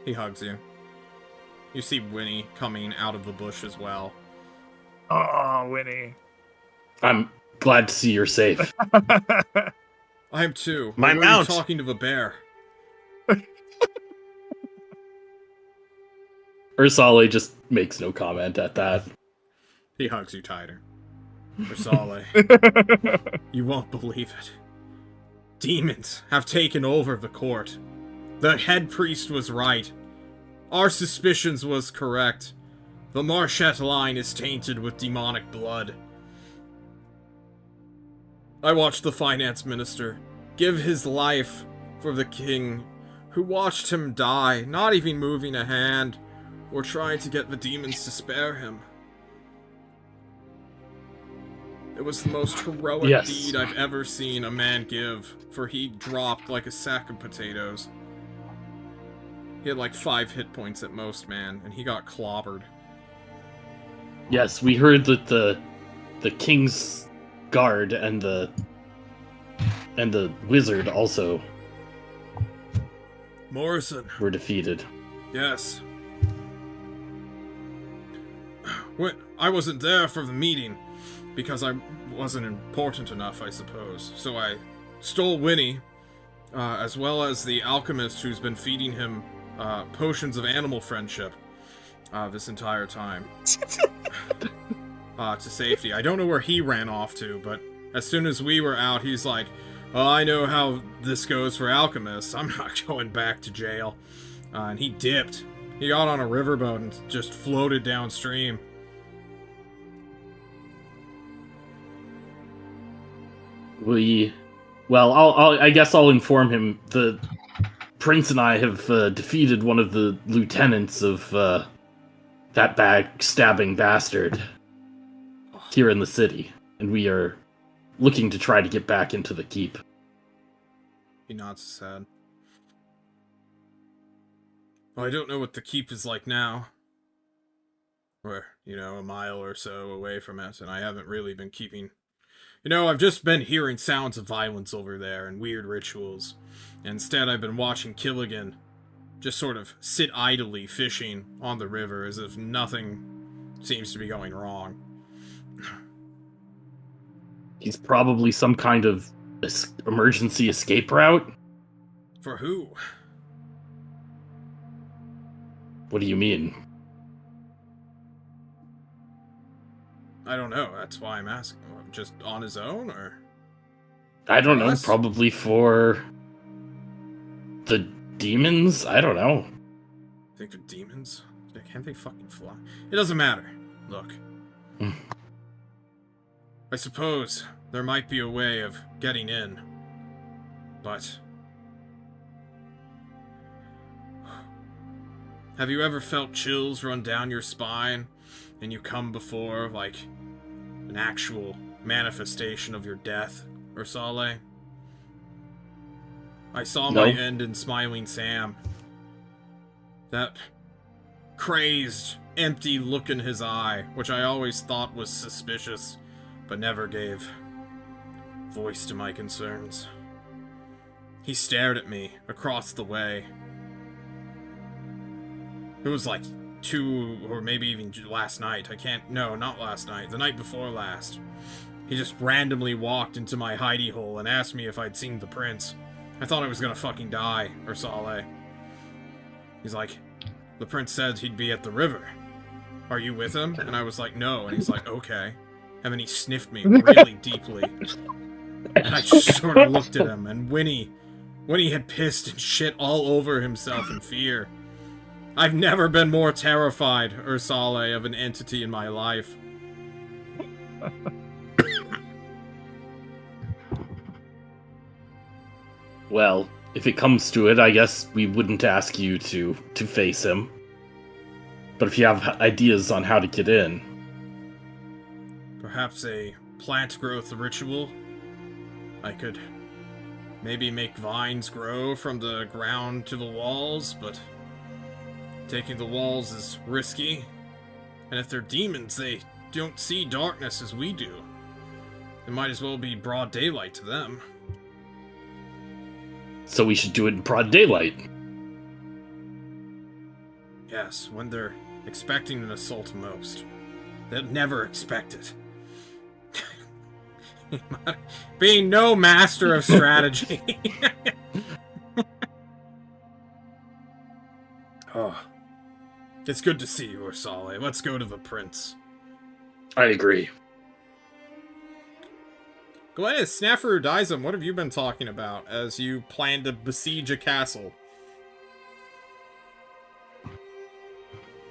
He hugs you. You see Winnie coming out of the bush as well. Oh, Winnie. I'm glad to see you're safe. I am too. My Why mount! Were you talking to the bear? Ursale just makes no comment at that. He hugs you tighter. Ursali, you won't believe it. Demons have taken over the court. The head priest was right. Our suspicions was correct. The Marchette line is tainted with demonic blood. I watched the finance minister give his life for the king, who watched him die, not even moving a hand, or trying to get the demons to spare him. It was the most heroic deed I've ever seen a man give, for he dropped like a sack of potatoes. He had like 5 hit points at most, man, and he got clobbered. Yes, we heard that the king's guard and the wizard also Morrison. were defeated. Yes. I wasn't there for the meeting, because I wasn't important enough, I suppose. So I stole Winnie, as well as the alchemist who's been feeding him potions of animal friendship this entire time. To safety. I don't know where he ran off to, but as soon as we were out, he's like, "Oh, I know how this goes for alchemists. I'm not going back to jail." And he dipped. He got on a riverboat and just floated downstream. I guess I'll inform him. The prince and I have defeated one of the lieutenants of that backstabbing bastard here in the city, and we are looking to try to get back into the keep. He nods his head. Well, I don't know what the keep is like now. We're, a mile or so away from it, and I haven't really been keeping... I've just been hearing sounds of violence over there and weird rituals. Instead, I've been watching Killigan just sort of sit idly fishing on the river as if nothing seems to be going wrong. He's probably some kind of emergency escape route? For who? What do you mean? I don't know, that's why I'm asking. Just on his own, or? I don't know, Us? probably for the demons? I don't know. Think they're demons? Can't they fucking fly? It doesn't matter. Look. I suppose there might be a way of getting in, but... Have you ever felt chills run down your spine, and you come before, like, an actual manifestation of your death, Ursale? I saw my end in Smiling Sam. That crazed, empty look in his eye, which I always thought was suspicious, but never gave voice to my concerns. He stared at me across the way. It was like 2, or maybe even last night. No, not last night. The night before last. He just randomly walked into my hidey hole and asked me if I'd seen the prince. I thought I was gonna fucking die, Ursale. He's like, the prince said he'd be at the river. Are you with him? And I was like, no. And he's like, okay. And then he sniffed me really deeply. And I just sort of looked at him, and Winnie had pissed and shit all over himself in fear. I've never been more terrified, Ursale, of an entity in my life. Well, if it comes to it, I guess we wouldn't ask you to face him. But if you have ideas on how to get in... Perhaps a plant growth ritual? I could maybe make vines grow from the ground to the walls, but taking the walls is risky. And if they're demons, they don't see darkness as we do. It might as well be broad daylight to them. So we should do it in broad daylight. Yes, when they're expecting an assault most. They'd never expect it. Being no master of strategy. Oh. It's good to see you, Ursale. Let's go to the prince. I agree. Glennis, Snafu, Dizem, what have you been talking about as you plan to besiege a castle?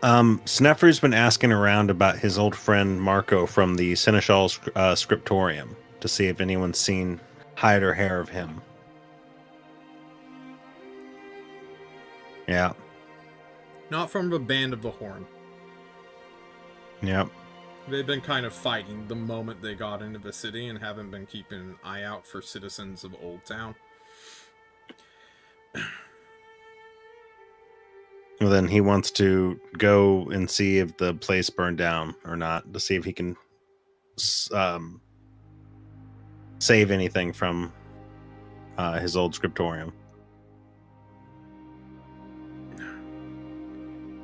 Sneffer's been asking around about his old friend Marco from the Seneschal's scriptorium to see if anyone's seen hide or hair of him. Yeah. Not from the Band of the Horn. Yep. They've been kind of fighting the moment they got into the city and haven't been keeping an eye out for citizens of Old Town. Well, then he wants to go and see if the place burned down or not, to see if he can save anything from his old scriptorium.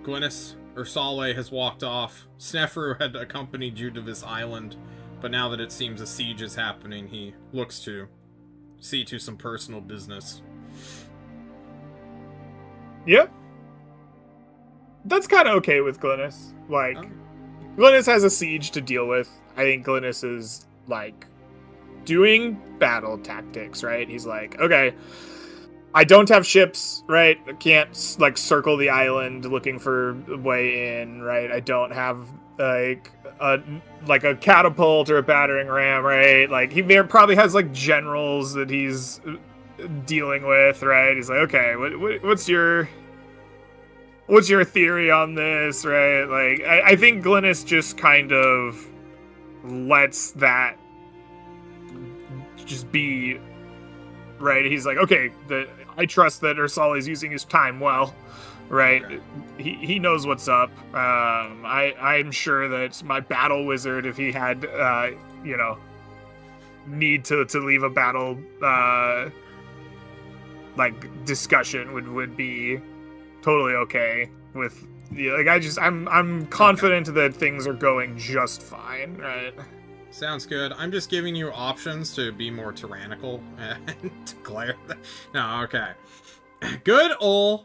Glynis, Ursale has walked off. Snefru had accompanied you to this island, but now that it seems a siege is happening, he looks to see to some personal business. Yeah. That's kind of okay with Glynis. Like, Glynis has a siege to deal with. I think Glynis is, like, doing battle tactics, right? He's like, okay, I don't have ships, right? I can't, like, circle the island looking for a way in, right? I don't have, like a catapult or a battering ram, right? Like, he probably has, like, generals that he's dealing with, right? He's like, okay, what's your theory on this, right? Like, I think Glynis just kind of lets that just be, right? He's like, okay, I trust that Ursale is using his time well, right? Okay. He knows what's up. I'm sure that my battle wizard, if he had, need to leave a battle, like, discussion would be totally okay with, like, I'm confident that things are going just fine, right? Sounds good. I'm just giving you options to be more tyrannical and declare that. No, okay. Good ol'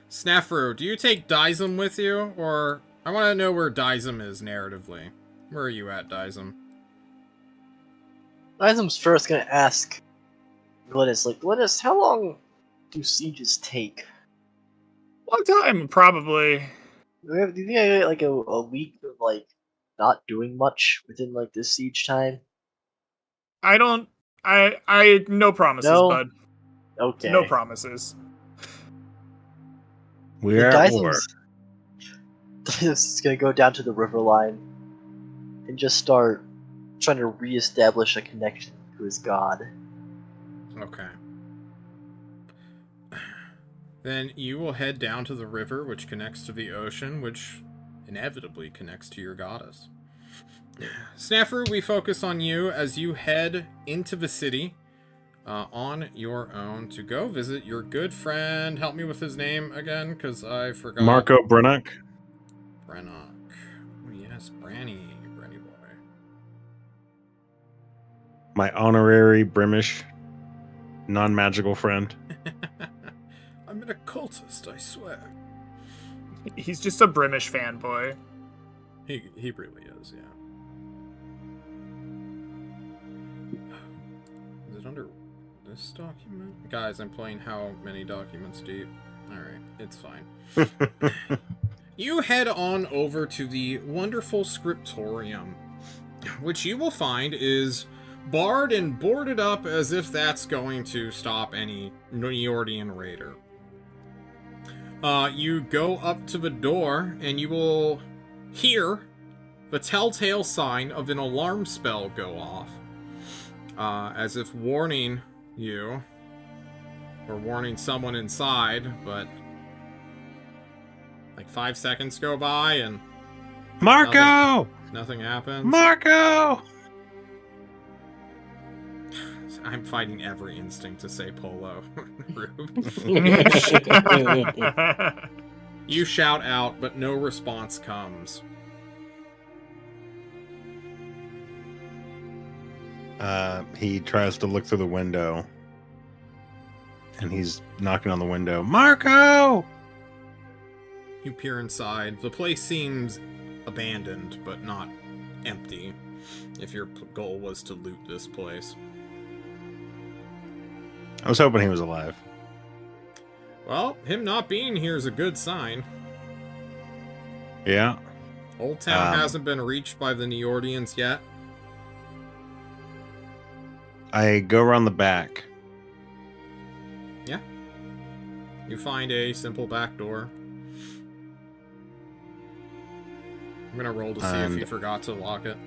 Snefru, do you take Dizem with you? Or I want to know where Dizem is narratively. Where are you at, Dizem? Dizem's first gonna ask Glynis, like, Glynis, how long do sieges take? Long time, probably. Do you think I get, like, a week of, like, not doing much within, like, this siege time? I no promises, no? Bud. Okay. No promises. We're at war. Dizem's gonna go down to the river line and just start trying to reestablish a connection to his god. Okay. Then you will head down to the river, which connects to the ocean, which inevitably connects to your goddess. Snefru, we focus on you as you head into the city on your own to go visit your good friend. Help me with his name again, because I forgot. Marco Brennock. Brennock. Oh, yes, Branny boy. My honorary Brimish non-magical friend. I'm an occultist, I swear. He's just a Brimish fanboy. He really is, yeah. Is it under this document? Guys, I'm playing how many documents deep? Alright, it's fine. You head on over to the wonderful scriptorium, which you will find is barred and boarded up as if that's going to stop any Neordian raider. You go up to the door, and you will hear the telltale sign of an alarm spell go off, as if warning you, or warning someone inside, but like 5 seconds go by, and Marco! nothing happens. Marco! I'm fighting every instinct to say Polo. Rube. You shout out, but no response comes. He tries to look through the window. And he's knocking on the window. Marco! You peer inside. The place seems abandoned, but not empty, if your goal was to loot this place. I was hoping he was alive. Well, him not being here is a good sign. Yeah. Old Town hasn't been reached by the Neordians yet. I go around the back. Yeah. You find a simple back door. I'm gonna roll to see if you forgot to lock it.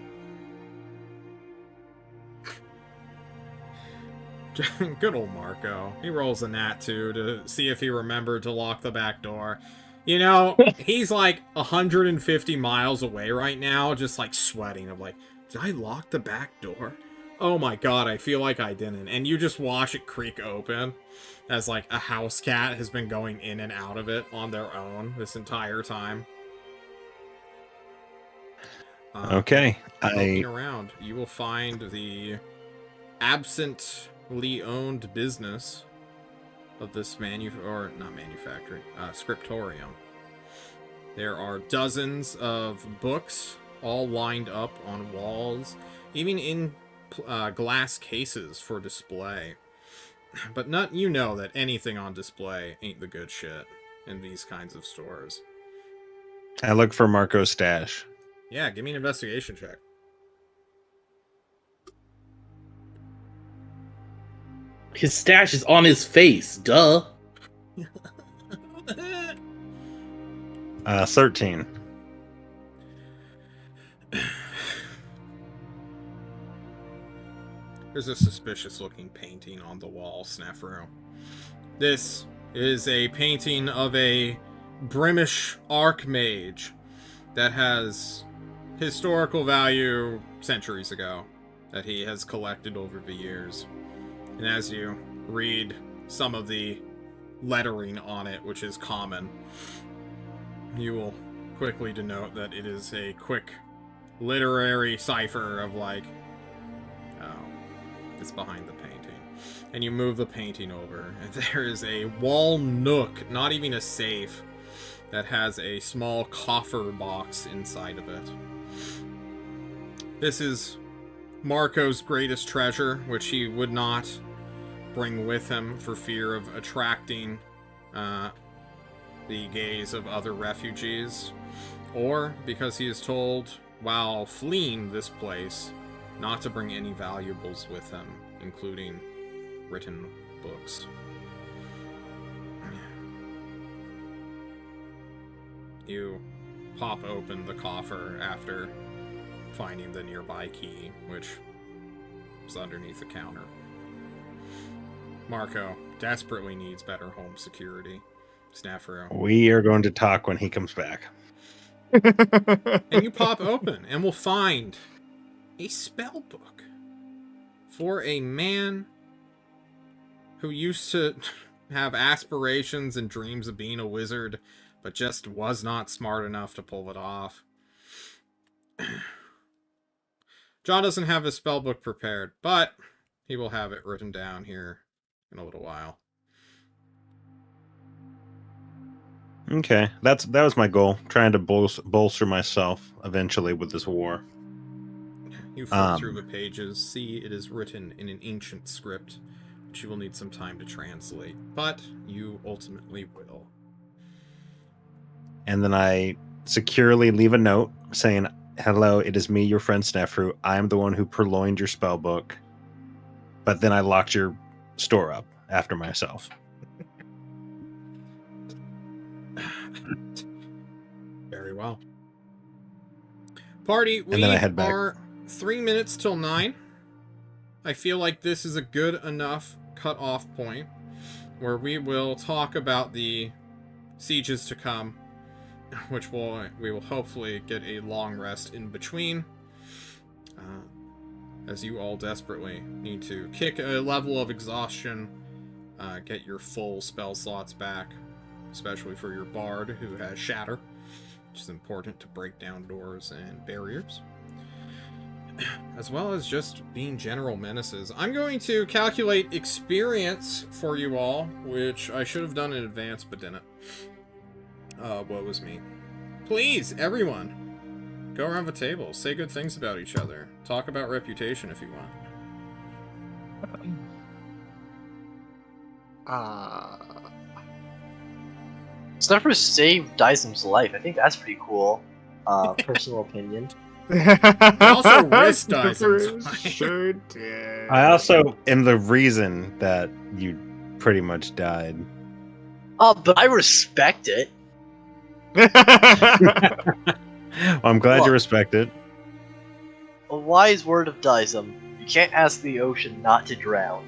Good old Marco. He rolls a nat 2 to see if he remembered to lock the back door. You know, he's like 150 miles away right now, just like sweating. I'm like, did I lock the back door? Oh my god, I feel like I didn't. And you just watch it creak open as like a house cat has been going in and out of it on their own this entire time. Okay. Looking around, you will find the absently owned business of this scriptorium. There are dozens of books all lined up on walls, even in glass cases for display. But you know that anything on display ain't the good shit in these kinds of stores. I look for Marco's stash. Yeah, give me an investigation check. His stash is on his face, duh. 13. There's a suspicious-looking painting on the wall, Snefru. This is a painting of a Brimish archmage that has historical value centuries ago that he has collected over the years. And as you read some of the lettering on it, which is common, you will quickly denote that it is a quick literary cipher of like, oh, it's behind the painting. And you move the painting over, and there is a wall nook, not even a safe, that has a small coffer box inside of it. This is Marco's greatest treasure, which he would not bring with him for fear of attracting the gaze of other refugees, or because he is told while fleeing this place not to bring any valuables with him, including written books. You pop open the coffer after finding the nearby key, which is underneath the counter. Marco desperately needs better home security. Snefru. We are going to talk when he comes back. And you pop open and will find a spell book for a man who used to have aspirations and dreams of being a wizard, but just was not smart enough to pull it off. John doesn't have his spell book prepared, but he will have it written down here in a little while. Okay, that was my goal, trying to bolster myself eventually with this war. You flip through the pages, see it is written in an ancient script, which you will need some time to translate, but you ultimately will. and then I securely leave a note saying, "Hello, it is me, your friend Snefru. I am the one who purloined your spell book." But then I locked your store up after myself. Very well. Party, we And then I head back. are 3 minutes till 9. I feel like this is a good enough cut-off point where we will talk about the sieges to come, which we will hopefully get a long rest in between, as you all desperately need to kick a level of exhaustion, get your full spell slots back, especially for your bard who has shatter, which is important to break down doors and barriers, as well as just being general menaces. I'm going to calculate experience for you all, which I should have done in advance but didn't. What was me? Please, everyone, go around the table, say good things about each other, talk about reputation if you want. Snuffer saved Dyson's life. I think that's pretty cool. Personal opinion. also risked Dyson's life. Sure did. I also am the reason that you pretty much died. Oh, but I respect it. Well, I'm glad you Look. respect it. A wise word of Dysum. You can't ask the ocean not to drown.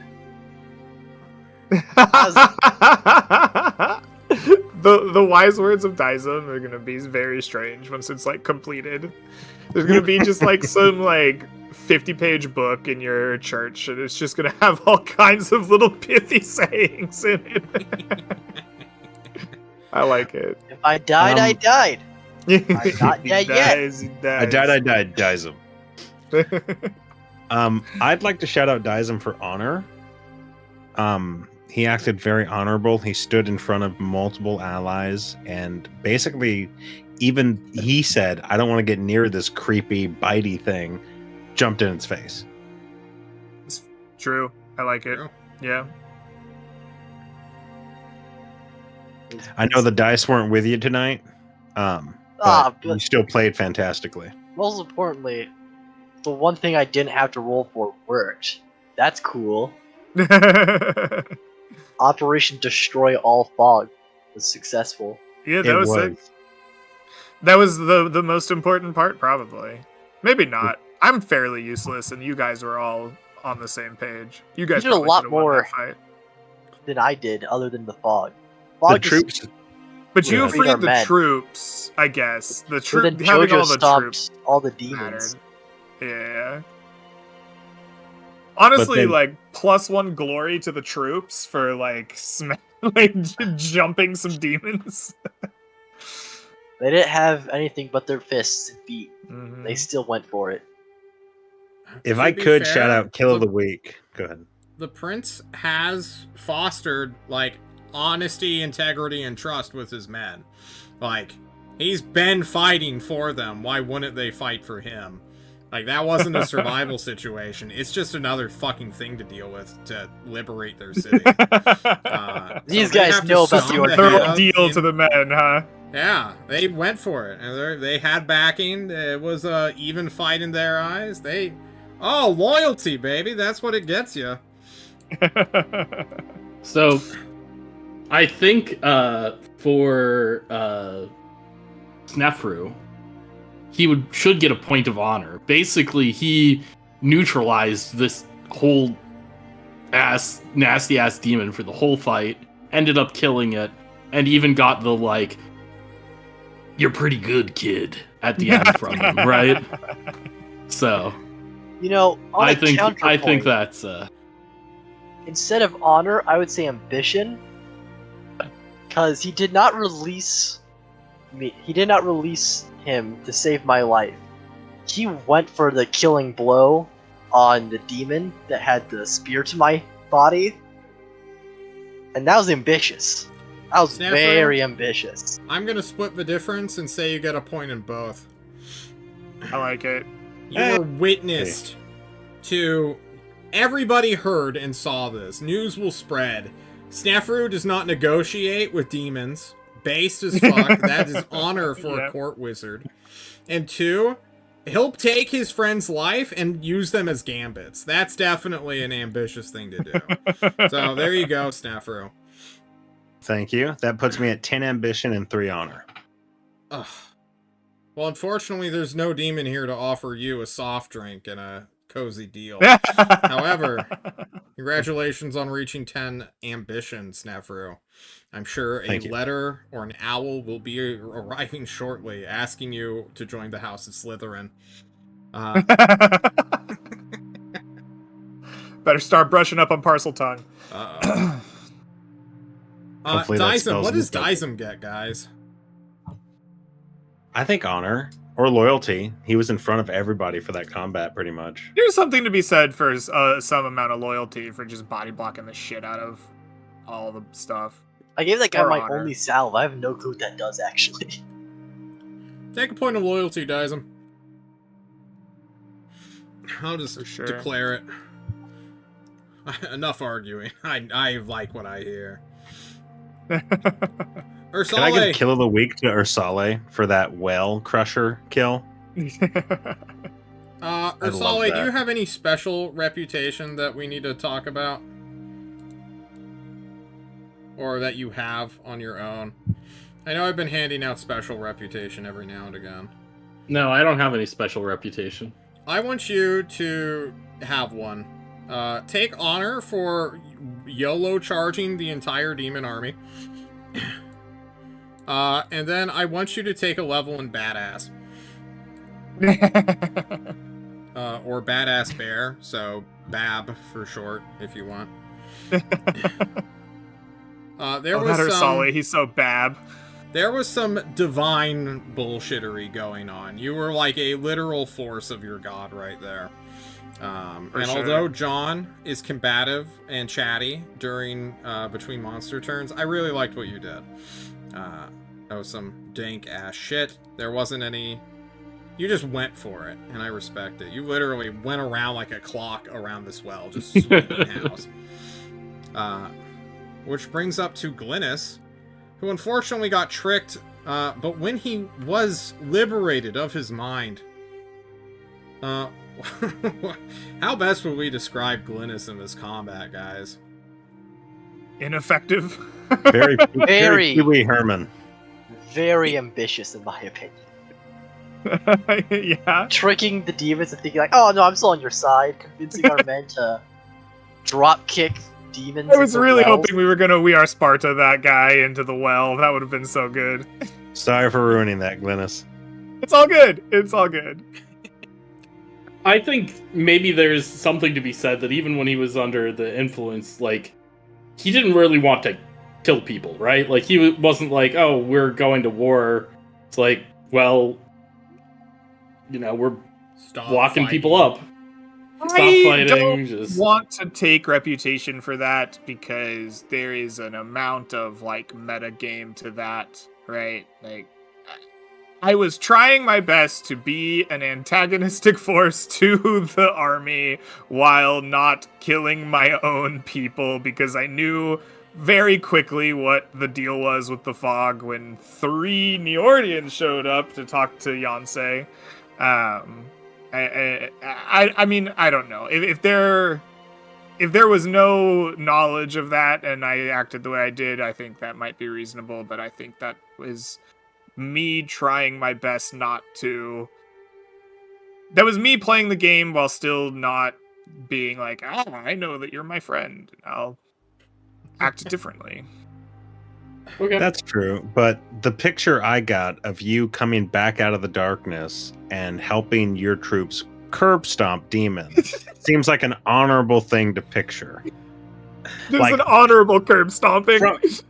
The wise words of Dysum are gonna be very strange once it's like completed. There's gonna be just like some like 50-page book in your church, and it's just gonna have all kinds of little pithy sayings in it. I like it. If I died, I died. I'm not He dead yet. dies, he I dies. died, Dysum. I'd like to shout out Dysum for honor. He acted very honorable. He stood in front of multiple allies, and basically, even he said, "I don't want to get near this creepy, bitey thing." Jumped in its face. True. I like it. True. Yeah. I know the dice weren't with you tonight, but you But still played fantastically. most importantly, the one thing I didn't have to roll for worked. That's cool. Operation Destroy All Fog was successful. Yeah, that was it. That was the most important part, probably. Maybe not. I'm fairly useless, and you guys were all on the same page. You guys You did a probably lot could've won more. that fight. Than I did, other than the fog. The Fog just- troops. But you Yeah. Freed our freed the men. troops, I guess. The But troop then having Jojo all the stopped troops all the mattered. demons. Yeah. Honestly, then- like +1 glory to the troops for like like jumping some demons. They didn't have anything but their fists and feet. Mhm. They still went for it. If To I be could fair, shout out Kill of the Week. Go ahead. the prince has fostered like honesty, integrity, and trust with his men. Like, he's been fighting for them. Why wouldn't they fight for him? Like, that wasn't a survival situation. It's just another fucking thing to deal with to liberate their city. These So they guys have to know about stomp the the Thorough head of deal the- to the men, huh? Yeah, they went for it, and they had backing. It was a even fight in their eyes. Loyalty, baby. That's what it gets you. So, I think for Snefru, he should get a point of honor. Basically, he neutralized this whole nasty ass demon for the whole fight. Ended up killing it, and even got the like, "You're pretty good, kid," at the end from him, right? So, You know, on I a think counterpoint, that's instead of honor, I would say ambition, because he did not release me. He did not release him to save my life. He went for the killing blow on the demon that had the spear to my body, and that was ambitious. That was Snapper. very ambitious. I'm gonna split the difference and say you get a point in both. I like it. You were witnessed to. Everybody heard and saw this. News will spread. Snefru does not negotiate with demons. based as fuck. That is honor for Yeah. a court wizard. And 2, he'll take his friend's life and use them as gambits. That's definitely an ambitious thing to do. So there you go, Snafru. Thank you. That puts me at 10 ambition and 3 honor. Ugh. Well, unfortunately, there's no demon here to offer you a soft drink and a cozy deal. However, congratulations on reaching 10 ambition, Snafru. I'm sure a Thank you. letter or an owl will be arriving shortly, asking you to join the House of Slytherin. Better start brushing up on parcel tongue. Hopefully that Dysum, spells what does mistake. Dysum get, guys? I think honor or loyalty. He was in front of everybody for that combat, pretty much. There's something to be said for some amount of loyalty for just body blocking the shit out of all the stuff. I gave that guy Or my honor. only salve. I have no clue what that does, actually. Take a point of loyalty, Dysum. I'll just For sure. declare it. Enough arguing. I like what I hear. Can I Ursale, give kill of the week to Ursale for that whale crusher kill? love Ursale, do that. you have any special reputation that we need to talk about? Or that you have on your own? I know I've been handing out special reputation every now and again. No, I don't have any special reputation. I want you to have one. Take honor for YOLO charging the entire demon army. And then I want you to take a level in badass. Or badass bear, so Bab for short, if you want. There was that some, Ursale, he's so bad. there was some divine bullshittery going on. You were like a literal force of your god right there. And sure. although John is combative and chatty during between monster turns, I really liked what you did. That was some dank ass shit. There wasn't any. You just went for it, and I respect it. You literally went around like a clock around this well, just sweeping house. Which brings up to Glynis, who unfortunately got tricked, but when he was liberated of his mind, how best would we describe Glynis in this combat, guys? Ineffective. Very Very. Pee Wee Herman. Very ambitious, in my opinion. Yeah. Tricking the demons and thinking like, oh no, I'm still on your side. Convincing our men to drop kick demons. I was into really wells. hoping we were gonna We Are Sparta that guy into the well. That would have been so good. Sorry for ruining that, Glynis. It's all good. It's all good. I think maybe there's something to be said that even when he was under the influence, like, he didn't really want to kill people, right? Like, he wasn't like, oh, we're going to war. It's like, well, you know, we're Stop locking fighting. people up. Stop I fighting. don't Just want to take reputation for that because there is an amount of like meta game to that, right? Like I was trying my best to be an antagonistic force to the army while not killing my own people because I knew very quickly what the deal was with the fog when 3 Neordians showed up to talk to Yonsei. I mean, I don't know. If there was no knowledge of that and I acted the way I did, I think that might be reasonable, but I think that was me trying my best not to. That was me playing the game while still not being like, I know that you're my friend. I'll act differently. okay. That's true, but the picture I got of you coming back out of the darkness and helping your troops curb stomp demons seems like an honorable thing to picture. There's Like- an honorable curb stomping.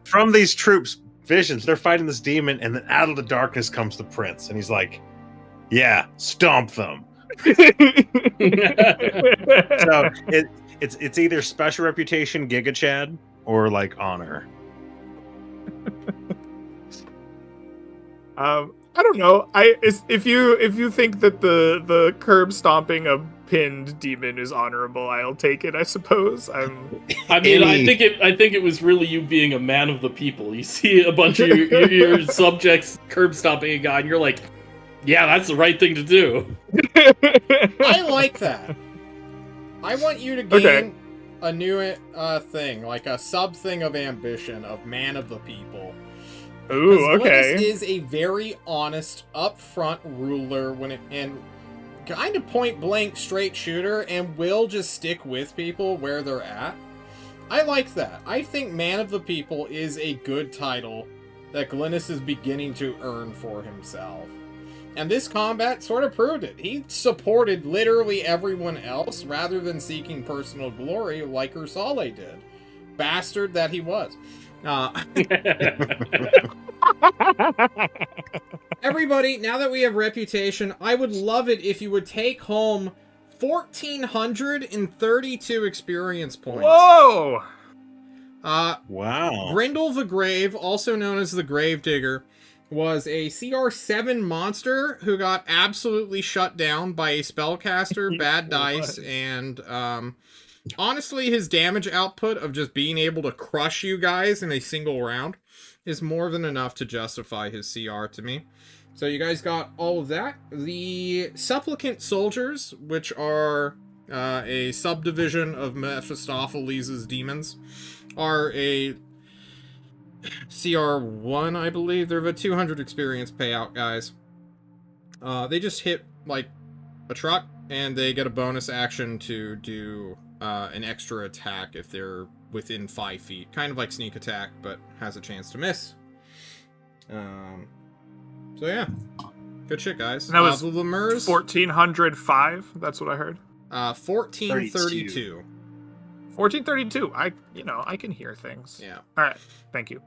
From these troops' visions, they're fighting this demon, and then out of the darkness comes the prince, and he's like, "Yeah, stomp them." So it's either special reputation, Giga Chad, or like honor. I don't know. If you think that the curb stomping a pinned demon is honorable, I'll take it. I suppose. I mean, I think it was really you being a man of the people. You see a bunch of your subjects curb stomping a guy, and you're like, yeah, that's the right thing to do. I like that. I want you to gain a new thing, like a sub thing of ambition of man of the people. Ooh, okay. Glynis is a very honest, upfront ruler and kind of point blank straight shooter, and will just stick with people where they're at. I like that. I think man of the people is a good title that Glynis is beginning to earn for himself. And this combat sort of proved it. He supported literally everyone else rather than seeking personal glory like Ursale did. Bastard that he was. Everybody, now that we have reputation, I would love it if you would take home 1,432 experience points. Whoa! Wow. Grindel the Grave, also known as the Gravedigger, was a CR7 monster who got absolutely shut down by a spellcaster, bad dice, and honestly, his damage output of just being able to crush you guys in a single round is more than enough to justify his CR to me. So you guys got all of that. The Supplicant Soldiers, which are a subdivision of Mephistopheles' demons, are a CR1, I believe. They're a 200 experience payout, guys. They just hit, like, a truck, and they get a bonus action to do an extra attack if they're within 5 feet. Kind of like sneak attack, but has a chance to miss. So yeah. Good shit, guys. And that was the Lemurs, 1405. That's what I heard. 1432. 1432. I can hear things. Yeah. All right. Thank you.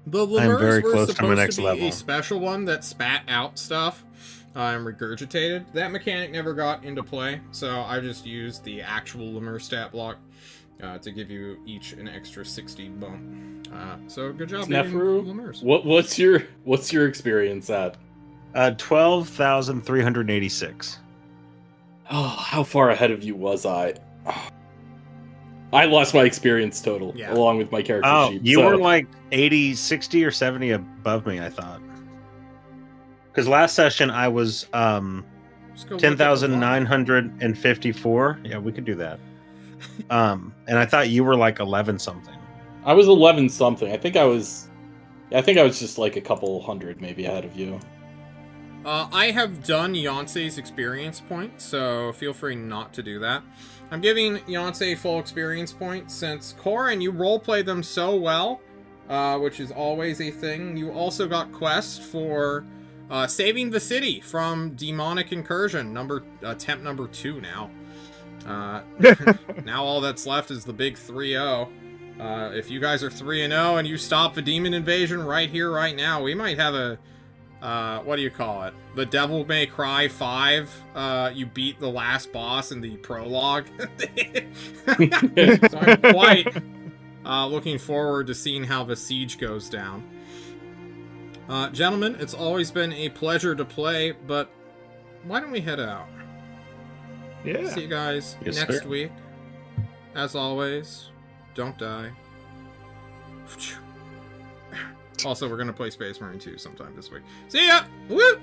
The I'm Lemurs very were close to my supposed next to be level. a special one that spat out stuff and regurgitated. That mechanic never got into play, so I just used the actual Lemur stat block to give you each an extra 60 bump. So good job, Neferu, Lemurs. what's your experience at? 12,386. Oh, how far ahead of you was I? Oh. I lost my experience total along with my character sheet. You were like 80, 60, or 70 above me, I thought. Because last session I was 10,954. Yeah, we could do that. And I thought you were like 11 something. I was 11 something. I think I was just like a couple hundred maybe ahead of you. I have done Yonsei's experience point, so feel free not to do that. I'm giving Yonsei full experience points since Corin, you roleplay them so well, which is always a thing. You also got quest for saving the city from demonic incursion, attempt number 2 now. Now all that's left is the big 3-0. If you guys are 3-0 and you stop the demon invasion right here, right now, we might have a what do you call it? The Devil May Cry 5. You beat the last boss in the prologue. So I'm quite looking forward to seeing how the siege goes down. Gentlemen, it's always been a pleasure to play, but why don't we head out? Yeah. See you guys next week. As always, don't die. Also, we're going to play Space Marine 2 sometime this week. See ya! Woo!